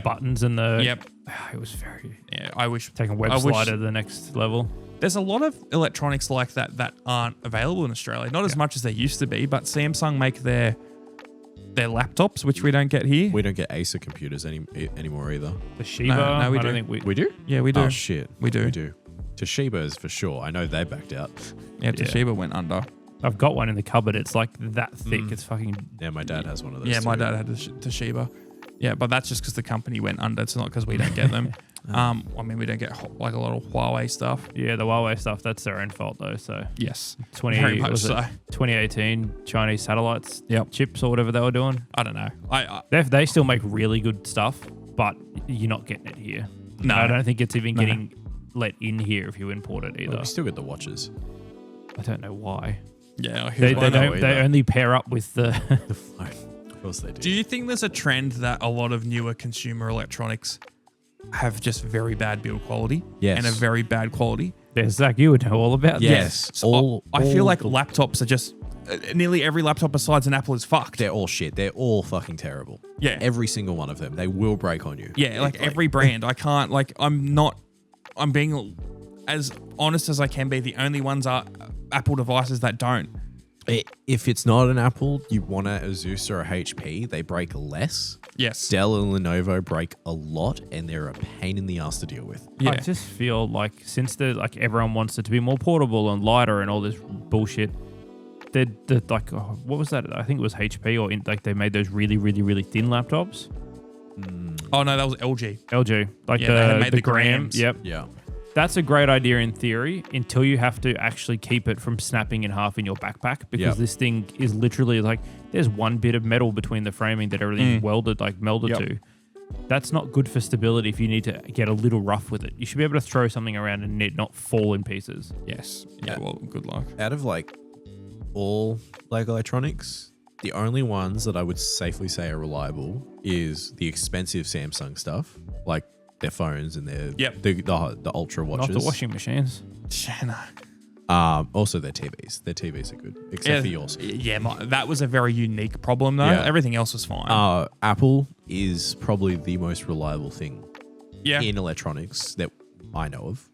buttons and the... Yep. It was very... Yeah, I wish. Taking web slider to the next level. There's a lot of electronics like that aren't available in Australia. Not as much as they used to be, but Samsung make their laptops, which we don't get here. We don't get Acer computers anymore either. The Toshiba, No, we I don't do. think we... We do? Yeah, we do. Oh shit, We do. We do. Toshiba is for sure. I know they backed out. Yeah, Toshiba went under. I've got one in the cupboard. It's like that thick. It's fucking... Yeah, my dad has one of those. Yeah, my too. dad had a Toshiba. Yeah, but that's just because the company went under. It's not because we don't get them. I mean, we don't get like a lot of Huawei stuff. Yeah, the Huawei stuff, that's their own fault though. So Yes, very much so. 2018 Chinese satellites Yep. chips or whatever they were doing. I don't know. I They still make really good stuff, but you're not getting it here. No. I don't think it's even getting let in here if you import it either. Well, we still get the watches. I don't know why. yeah. They here's one. know don't. They either. only pair up with the. The phone. Of course they do. Do you think there's a trend that a lot of newer consumer electronics have just very bad build quality? Yes. And a very bad quality? There's Zach. You would know all about Yes. this. So I feel all like the- laptops are just nearly every laptop besides an Apple is fucked. They're all shit. They're all fucking terrible. Yeah. Every single one of them. They will break on you. Yeah, like every brand. I can't, like, I'm being as honest as I can be. The only ones are Apple devices that don't. If it's not an Apple, you want a Asus or a HP, they break less. Yes. Dell and Lenovo break a lot, and they're a pain in the ass to deal with. Yeah. I just feel like since everyone wants it to be more portable and lighter and all this bullshit, they're like, what was that? I think it was HP or they made those really, really, really thin laptops. Oh, no, that was LG. LG, like Yeah, they had made the the Gram. Grams. Yep. Yeah. That's a great idea in theory until you have to actually keep it from snapping in half in your backpack, because Yep. this thing is literally like there's one bit of metal between the framing that everything's melded Yep. to. That's not good for stability if you need to get a little rough with it. You should be able to throw something around and it not fall in pieces. Yes. Yeah, Yeah. well, good luck. Out of like all like electronics, the only ones that I would safely say are reliable is the expensive Samsung stuff, like their phones and their Yep. the Ultra watches. Not the washing machines. Shana. Also, their TVs. Their TVs are good, except for yours. Yeah, that was a very unique problem though. Yeah. Everything else was fine. Apple is probably the most reliable thing yeah. in electronics that I know of.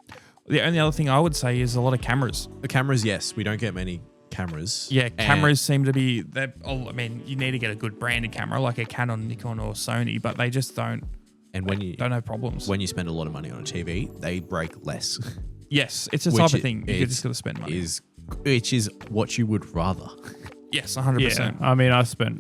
The only other thing I would say is a lot of cameras. The cameras, yes, we don't get many cameras. Yeah, And- cameras seem to be. I mean, you need to get a good branded camera like a Canon, Nikon, or Sony, but they just don't And when you have problems. when you spend a lot of money on a TV, they break less. Yes, it's a Which type of it- thing. You it's- just got to spend money. Which is what you would rather. Yes, 100%. Yeah, I mean,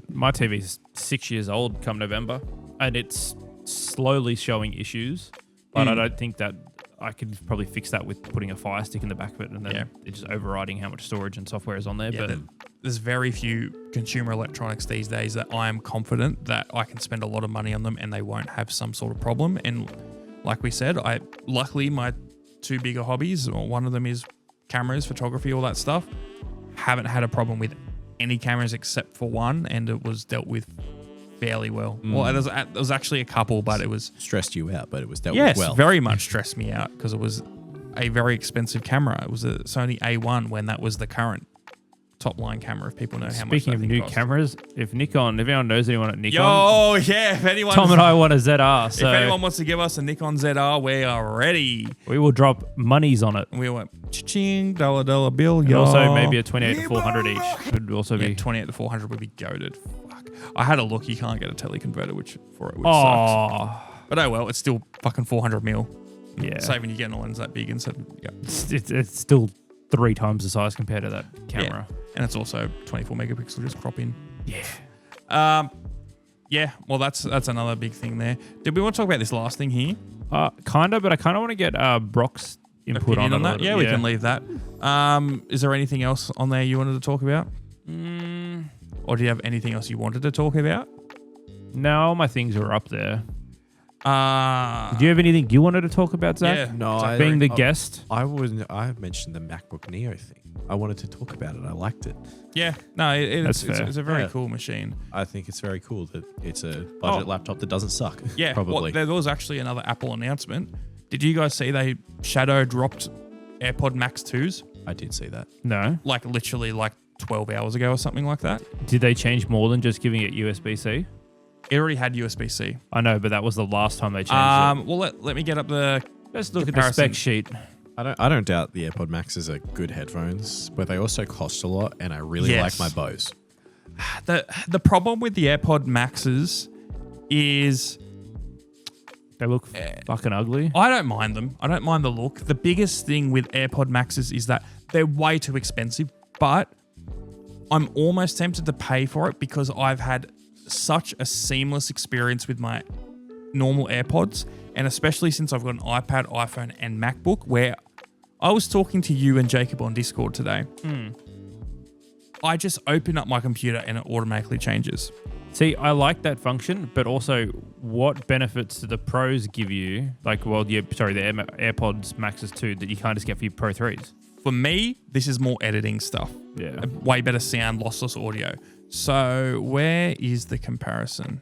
my TV's 6 years old come November, and it's slowly showing issues, but I don't think that I could probably fix that with putting a Fire Stick in the back of it and then it's just overriding how much storage and software is on there. Yeah, but there's very few consumer electronics these days that I am confident that I can spend a lot of money on them and they won't have some sort of problem. And like we said, luckily my two bigger hobbies, or one of them is cameras, photography, all that stuff. Haven't had a problem with any cameras except for one, and it was dealt with fairly well. Well, there was actually a couple, but it was Stressed you out, but it was dealt yes, with well. very much stressed me out because it was a very expensive camera. It was a Sony A1 when that was the current top line camera. If people know how much. speaking of new cameras, if anyone knows anyone at Nikon, Yo, yeah, if anyone, Tom and I want a ZR, so if anyone wants to give us a Nikon ZR, we are ready. we will drop monies on it. We went cha-ching, dollar bill, And yo. also maybe a 28 to 400 each would also yeah, be. 28 to 400 would be goaded. Fuck. I had a look. You can't get a teleconverter, which sucks. Oh, But oh well, it's still fucking 400 mil. yeah. Saving you getting a lens that big instead. Yeah. It's still 3 times the size compared to that camera. And it's also 24 megapixel, just crop in. Yeah. Yeah, well, that's another big thing there. Did we want to talk about this last thing here? Kind of, but I kind of want to get Brock's input Opinion on that? it. Yeah, we can leave that. Is there anything else on there you wanted to talk about? Or do you have anything else you wanted to talk about? No, all my things are up there. Do Do you have anything you wanted to talk about, Zach? Yeah. No, Being the guest. I mentioned the MacBook Neo thing. I wanted to talk about it. I liked it. Yeah, no, That's it's fair. a very Yeah. cool machine. I think it's very cool that it's a budget laptop that doesn't suck. Yeah, probably. Well, there was actually another Apple announcement. Did you guys see they shadow dropped AirPod Max 2s? I did see that. No. Like literally like 12 hours ago or something like that. Did they change more than just giving it USB-C? It already had USB-C. I know, but that was the last time they changed it. Well, let me get up the Let's look at the comparison. spec sheet. I don't doubt the AirPod Maxes are good headphones, but they also cost a lot, and I really Yes. like my Bose. The problem with the AirPod Maxes is They look fucking ugly. I don't mind them. I don't mind the look. The biggest thing with AirPod Maxes is that they're way too expensive, but I'm almost tempted to pay for it because I've had such a seamless experience with my normal AirPods, and especially since I've got an iPad, iPhone, and MacBook, where I was talking to you and Jacob on Discord today. I just open up my computer and it automatically changes. See, I like that function, but also what benefits do the Pros give you? Like, well, the AirPods Maxes 2 that you can't just get for your Pro 3s. For me, this is more editing stuff. Yeah. Way better sound, lossless audio. So where is the comparison?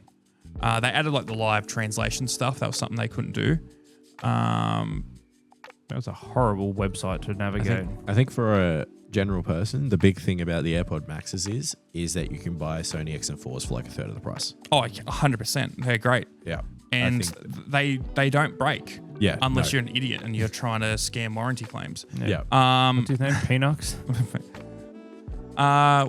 They added like the live translation stuff. That was something they couldn't do. That was a horrible website to navigate. I think for a general person, the big thing about the AirPod Maxes is that you can buy Sony XM4s for like a third of the price. Oh, 100%. They're great. Yeah. And they don't break. Yeah, Unless no. you're an idiot and you're trying to scam warranty claims. Yeah. What's his name? Peanux?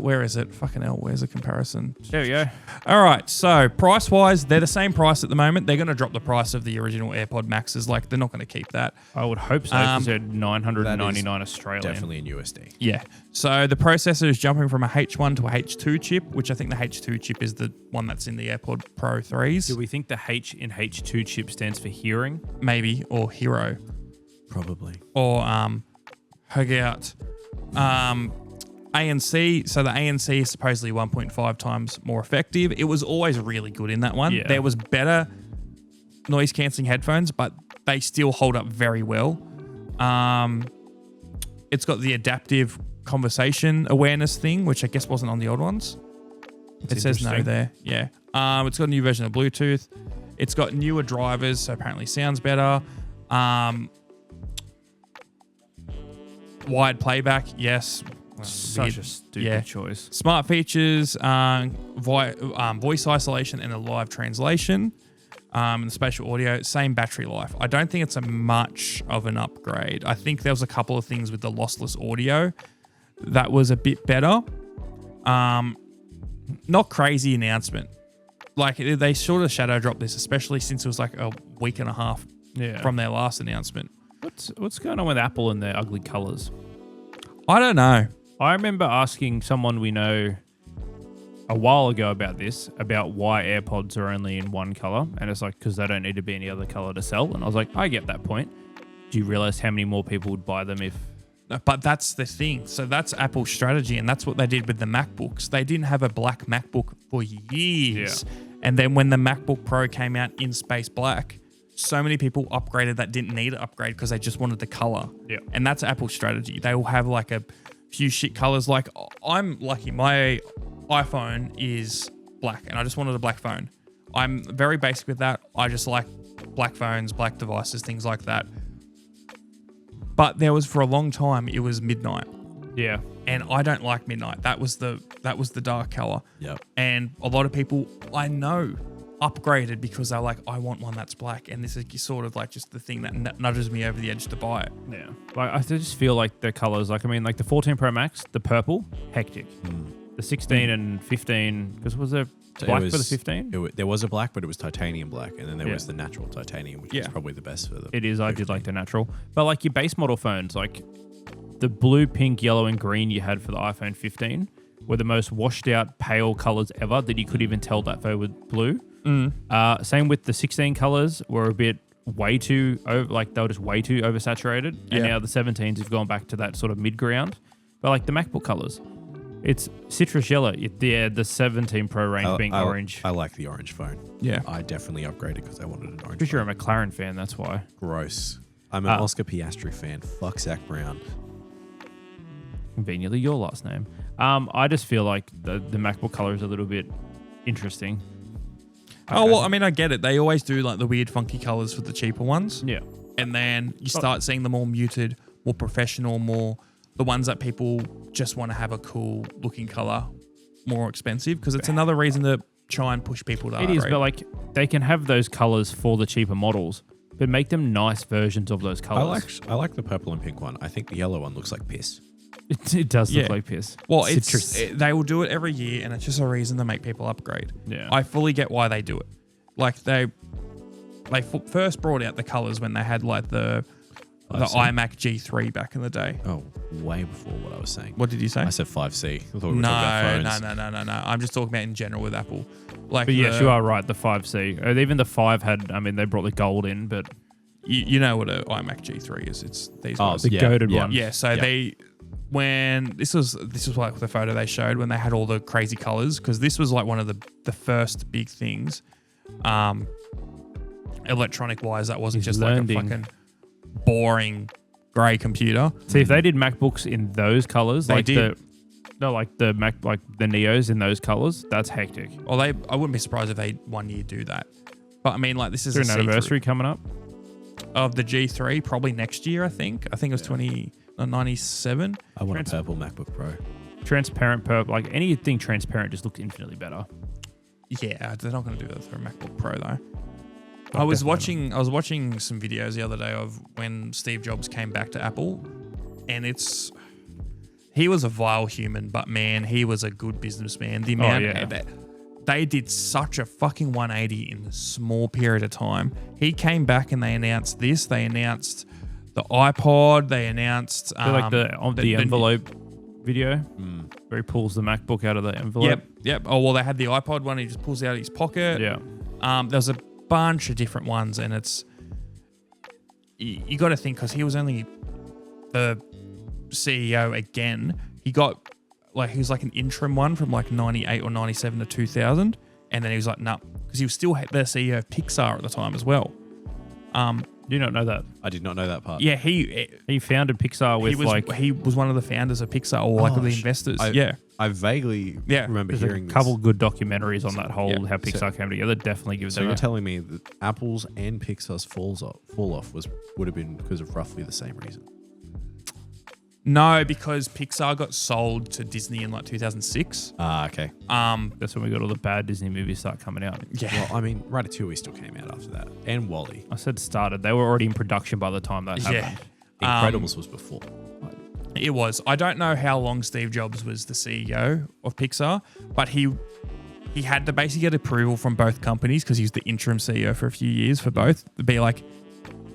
Where is it? Fucking hell, where's the comparison? There we go. All right, so price-wise, they're the same price at the moment. They're going to drop the price of the original AirPod Maxes. Like, they're not going to keep that. I would hope so, because they're 999 Australian. Definitely in USD. Yeah. So the processor is jumping from a H1 to a H2 chip, which I think the H2 chip is the one that's in the AirPod Pro 3s. Do we think the H in H2 chip stands for hearing? Maybe, or Hero, Probably. or Hogout. ANC, so the ANC is supposedly 1.5 times more effective. It was always really good in that one. Yeah. There was better noise cancelling headphones, but they still hold up very well. It's got the adaptive conversation awareness thing, which I guess wasn't on the old ones. It says no interesting. there. Yeah. It's got a new version of Bluetooth. It's got newer drivers, so apparently sounds better. Wide playback, yes. Such a stupid Yeah. choice. Smart features, voice isolation and a live translation, and the spatial audio, same battery life. I don't think it's a much of an upgrade. I think there was a couple of things with the lossless audio that was a bit better. Not crazy announcement. Like they sort of shadow dropped this, especially since it was like a week and a half from their last announcement. What's going on with Apple and their ugly colors? I don't know. I remember asking someone we know a while ago about this, about why AirPods are only in one color. And it's like, because they don't need to be any other color to sell. And I was like, I get that point. Do you realize how many more people would buy them if... No, but that's the thing. So that's Apple's strategy, and that's what they did with the MacBooks. They didn't have a black MacBook for years. Yeah. And then when the MacBook Pro came out in space black, so many people upgraded that didn't need to upgrade because they just wanted the color. Yeah. And that's Apple's strategy. They will have like a few shit colors. Like I'm lucky. My iPhone is black and I just wanted a black phone. I'm very basic with that. I just like black phones, black devices, things like that. But there was for a long time, it was midnight. Yeah. And I don't like midnight. That was the dark color. Yep. And a lot of people I know upgraded because they're like, I want one that's black. And this is sort of like just the thing that nudges me over the edge to buy it. Yeah. Like I just feel like the colors, like, I mean, like the 14 Pro Max, the purple, hectic. The 16 and 15, because was there black for the 15? There was a black, but it was titanium black. And then there Yeah. was the natural titanium, which is probably the best for the... It is. I did like the natural. But like your base model phones, like the blue, pink, yellow, and green you had for the iPhone 15 were the most washed out, pale colors ever that you could even tell that phone was blue. Same with the 16 colors were a bit way too, like they were just way too oversaturated. And now the 17s have gone back to that sort of mid ground. But like the MacBook colors, it's citrus yellow. The 17 Pro range being orange. I like the orange phone. Yeah. I definitely upgraded because I wanted an orange Pretty sure phone. I'm a McLaren fan, that's why. Gross. I'm an Oscar Piastri fan. Fuck Zach Brown. Conveniently your last name. I just feel like the MacBook color is a little bit interesting. Oh, well, I mean, I get it. They always do like the weird funky colors for the cheaper ones. Yeah. And then you start seeing the more muted, more professional, more the ones that people just want to have a cool looking color, more expensive, because it's another reason to try and push people to It is, upgrade. but like they can have those colors for the cheaper models, but make them nice versions of those colors. I like the purple and pink one. I think the yellow one looks like piss. It does look Yeah. like piss. Well, Citrus. they will do it every year, and it's just a reason to make people upgrade. Yeah. I fully get why they do it. Like they first brought out the colors when they had like the iMac G3 back in the day. Oh, way before what I was saying. What did you say? I said 5C. I thought we were talking about phones. No. I'm just talking about in general with Apple. Like, But yes, you are right. The 5C, even the 5 had. I mean, they brought the gold in, but you know what an iMac G3 is? It's these guys. the goated one. Yeah, so when this was like the photo they showed when they had all the crazy colors, because this was like one of the first big things, electronic wise, that wasn't He's just like a learning. fucking boring grey computer. See, if they did MacBooks in those colors, They like did. the Mac, like the Neos in those colors, that's hectic. Or I wouldn't be surprised if they 1 year do that. But I mean, like this is Is there a an anniversary coming up? of the G3, probably next year. I think it was 97. I want a purple MacBook Pro. Transparent purple, like anything transparent, just looks infinitely better. Yeah, they're not going to do that for a MacBook Pro though. I was watching some videos the other day of when Steve Jobs came back to Apple, and he was a vile human, but man, he was a good businessman. The amount that they did such a fucking 180 in a small period of time. He came back and they announced this. They announced the iPod. They announced Like the envelope video where he pulls the MacBook out of the envelope. Yep. Oh well, they had the iPod one. He just pulls it out of his pocket. Yeah. There's a bunch of different ones, and it's you got to think, because he was only the CEO again. He was like an interim one from like 98 or 97 to 2000, and then he was like, nah, because he was still the CEO of Pixar at the time as well. Do you not know that? I did not know that part. Yeah, He founded Pixar with he was one of the founders of Pixar, or like the investors. I vaguely remember There's hearing a couple good documentaries on that whole Yeah. how Pixar came together. Definitely give So them you're a telling me that Apple's and Pixar's fall off would have been because of roughly the same reason? No, because Pixar got sold to Disney in like 2006. Okay. That's when we got all the bad Disney movies start coming out. Yeah. Well, I mean, Ratatouille still came out after that, and Wall-E. I said started. They were already in production by the time that Yeah. happened. Incredibles was before. It was. I don't know how long Steve Jobs was the CEO of Pixar, but he had to basically get approval from both companies because he was the interim CEO for a few years for both. To be like,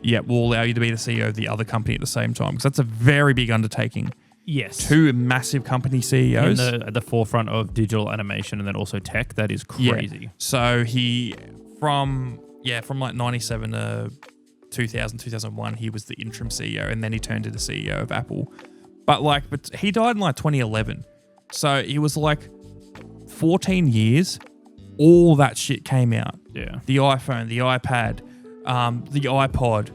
yeah, we'll allow you to be the CEO of the other company at the same time because that's a very big undertaking. Yes. Two massive company CEOs. At the forefront of digital animation and then also tech. That is crazy. Yeah. So he, from like 97 to 2000, 2001, he was the interim CEO and then he turned into CEO of Apple. But he died in like 2011. So he was like 14 years, all that shit came out. Yeah. The iPhone, the iPad, the iPod,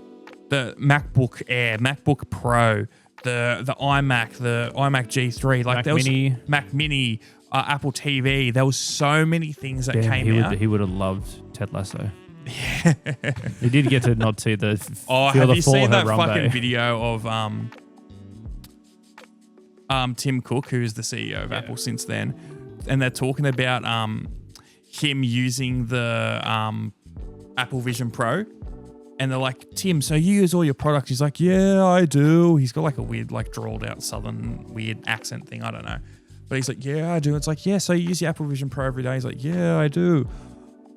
the MacBook Air, MacBook Pro, the iMac, the iMac G3, like Mac there was Mini. Mac Mini, Apple TV. There was so many things that Damn, came out. He would have loved Ted Lasso. He did get to not see the Oh, feel have the you fall seen that Harambe. fucking video of Tim Cook, who's the CEO of Apple since then, and they're talking about him using the Apple Vision Pro, and they're like, Tim, so you use all your products? He's like, yeah, I do. He's got like a weird, like drawled out Southern weird accent thing. I don't know, but he's like, yeah, I do. It's like, yeah, so you use the Apple Vision Pro every day? He's like, yeah, I do.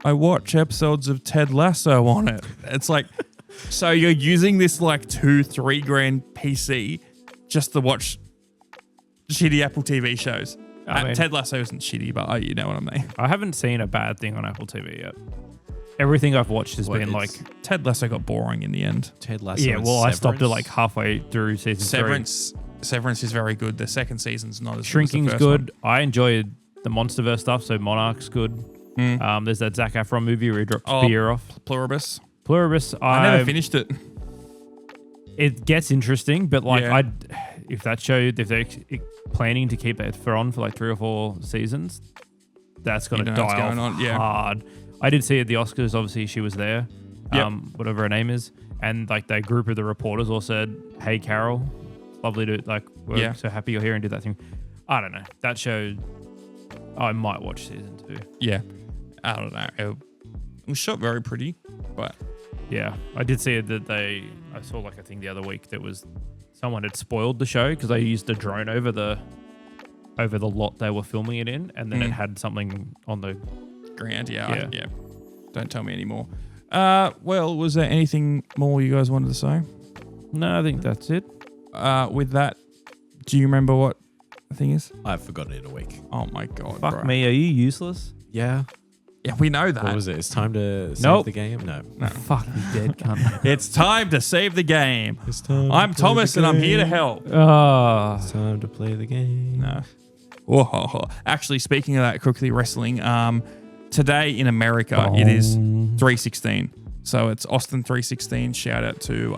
I watch episodes of Ted Lasso on it. It's like, so you're using this like $2-3 grand PC just to watch shitty Apple TV shows. I mean- Ted Lasso isn't shitty, but you know what I mean. I haven't seen a bad thing on Apple TV yet. Everything I've watched has been like, Ted Lasso got boring in the end. Ted Lasso. yeah, and well, I stopped it Severance. like halfway through season 3. Severance is very good. The second season's not as Shrinking's good. As the first good. I enjoyed the MonsterVerse stuff, so Monarch's good. There's that Zac Efron movie where he drops beer off. one. Pluribus. Pluribus, I never finished it. It gets interesting, but like Yeah. if they're planning to keep it for like 3 or 4 seasons, that's gonna You know what's die going off on, yeah. hard. I did see at the Oscars. Obviously, she was there. Yep. Whatever her name is, and like that group of the reporters all said, "Hey, Carol, lovely to we're Yeah. so happy you're here and did that thing." I don't know. That show, I might watch season 2. Yeah. I don't know. It was shot very pretty, but Yeah, I did see that I saw like a thing the other week that was someone had spoiled the show because they used a drone over the lot they were filming it in, and then it had something on the. grand. Yeah. Yeah. Don't tell me anymore. Well, was there anything more you guys wanted to say? No, I think that's it. With that, do you remember what the thing is? I've forgotten it in a week. Oh my god, Fuck bro. me, are you useless? Yeah. Yeah, we know that. What was it? It's time to save Nope. the game? No. Fuck you, dead cunt. It's time to save the game. It's time I'm to play Thomas the and I'm here to game. help. It's time to play the game. No. Whoa. Actually, speaking of that, quickly wrestling. Today in America, it is 316. So it's Austin 316. Shout out to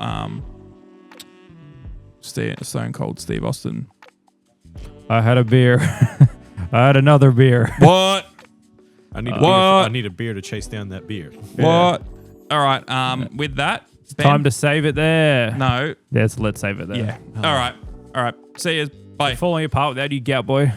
Stone Cold Steve Austin. I had a beer. I had another beer. What? I need, What? I need a beer to chase down that beer. What? All right. With that, Ben? Time to save it there. No. Yes, let's save it there. Yeah. All right. See you. Bye. Falling apart without you, Gout Boy.